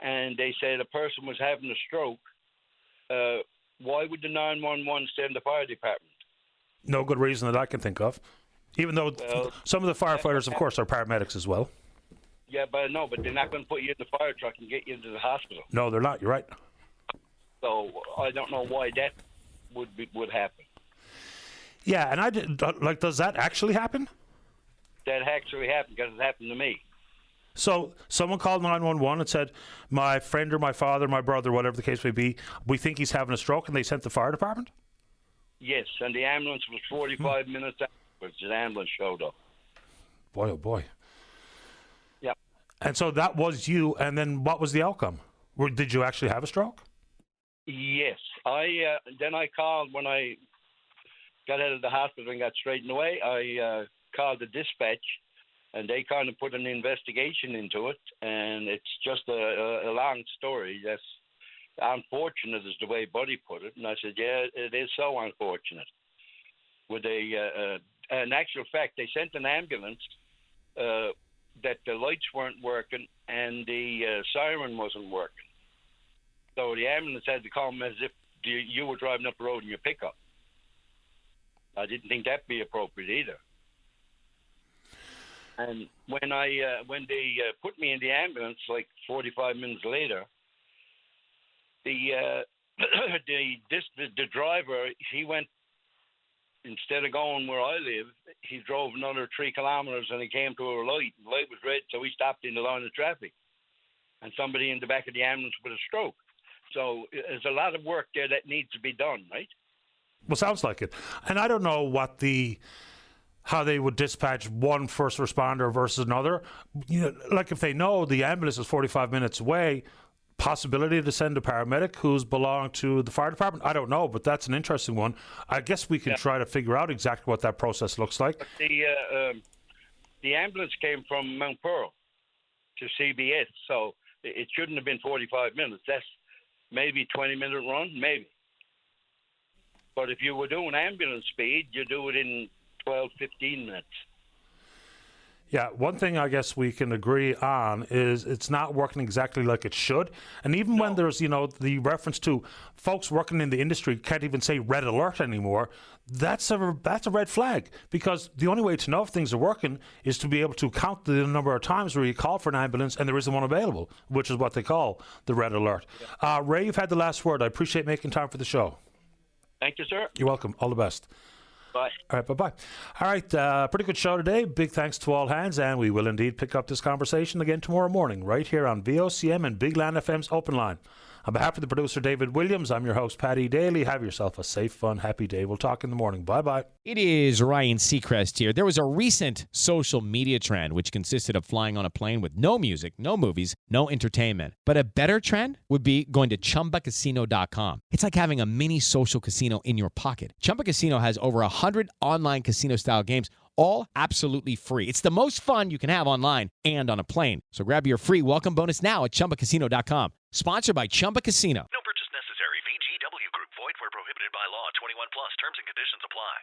and they said a person was having a stroke, why would the 911 send the fire department? No good reason that I can think of. Even though some of the firefighters, of course, are paramedics as well. Yeah, but they're not going to put you in the fire truck and get you into the hospital. No, they're not. You're right. So I don't know why that would happen. Yeah, and does that actually happen? That actually happened because it happened to me. So someone called 911 and said, my friend or my father, my brother, whatever the case may be, we think he's having a stroke, and they sent the fire department? Yes, and the ambulance was 45 minutes afterwards. The ambulance showed up. Boy, oh boy. Yep. And so that was you, and then what was the outcome? Did you actually have a stroke? Yes. Then I called when I got out of the hospital and got straightened away. I called the dispatch, and they kind of put an investigation into it, and it's just a long story. That's unfortunate is the way Buddy put it, and I said, yeah, it is so unfortunate. With an actual fact, they sent an ambulance that the lights weren't working and the siren wasn't working. So the ambulance had to come as if you were driving up the road in your pickup. I didn't think that'd be appropriate either. And when they put me in the ambulance, like 45 minutes later, the driver, he went, instead of going where I live, he drove another 3 kilometers and he came to a light. The light was red, so he stopped in the line of traffic. And somebody in the back of the ambulance with a stroke. So there's a lot of work there that needs to be done, right? Well, sounds like it. And I don't know how they would dispatch one first responder versus another. You know, like if they know the ambulance is 45 minutes away, possibility to send a paramedic who's belonged to the fire department? I don't know, but that's an interesting one. I guess we can try to figure out exactly what that process looks like. The ambulance came from Mount Pearl to CBS, so it shouldn't have been 45 minutes. That's maybe 20-minute run, maybe. But if you were doing ambulance speed, you do it in 12, 15 minutes. Yeah, one thing I guess we can agree on is it's not working exactly like it should. And even when there's, the reference to folks working in the industry can't even say red alert anymore, that's a red flag, because the only way to know if things are working is to be able to count the number of times where you call for an ambulance and there isn't one available, which is what they call the red alert. Ray, you've had the last word. I appreciate making time for the show. Thank you, sir. You're welcome. All the best. Bye. All right, bye-bye. All right, pretty good show today. Big thanks to all hands, and we will indeed pick up this conversation again tomorrow morning right here on VOCM and Big Land FM's Open Line. On behalf of the producer, David Williams, I'm your host, Paddy Daly. Have yourself a safe, fun, happy day. We'll talk in the morning. Bye-bye. It is Ryan Seacrest here. There was a recent social media trend which consisted of flying on a plane with no music, no movies, no entertainment. But a better trend would be going to ChumbaCasino.com. It's like having a mini social casino in your pocket. Chumba Casino has over 100 online casino-style games, all absolutely free. It's the most fun you can have online and on a plane. So grab your free welcome bonus now at ChumbaCasino.com. Sponsored by Chumba Casino. No purchase necessary. VGW Group. Void where prohibited by law. 21 plus. Terms and conditions apply.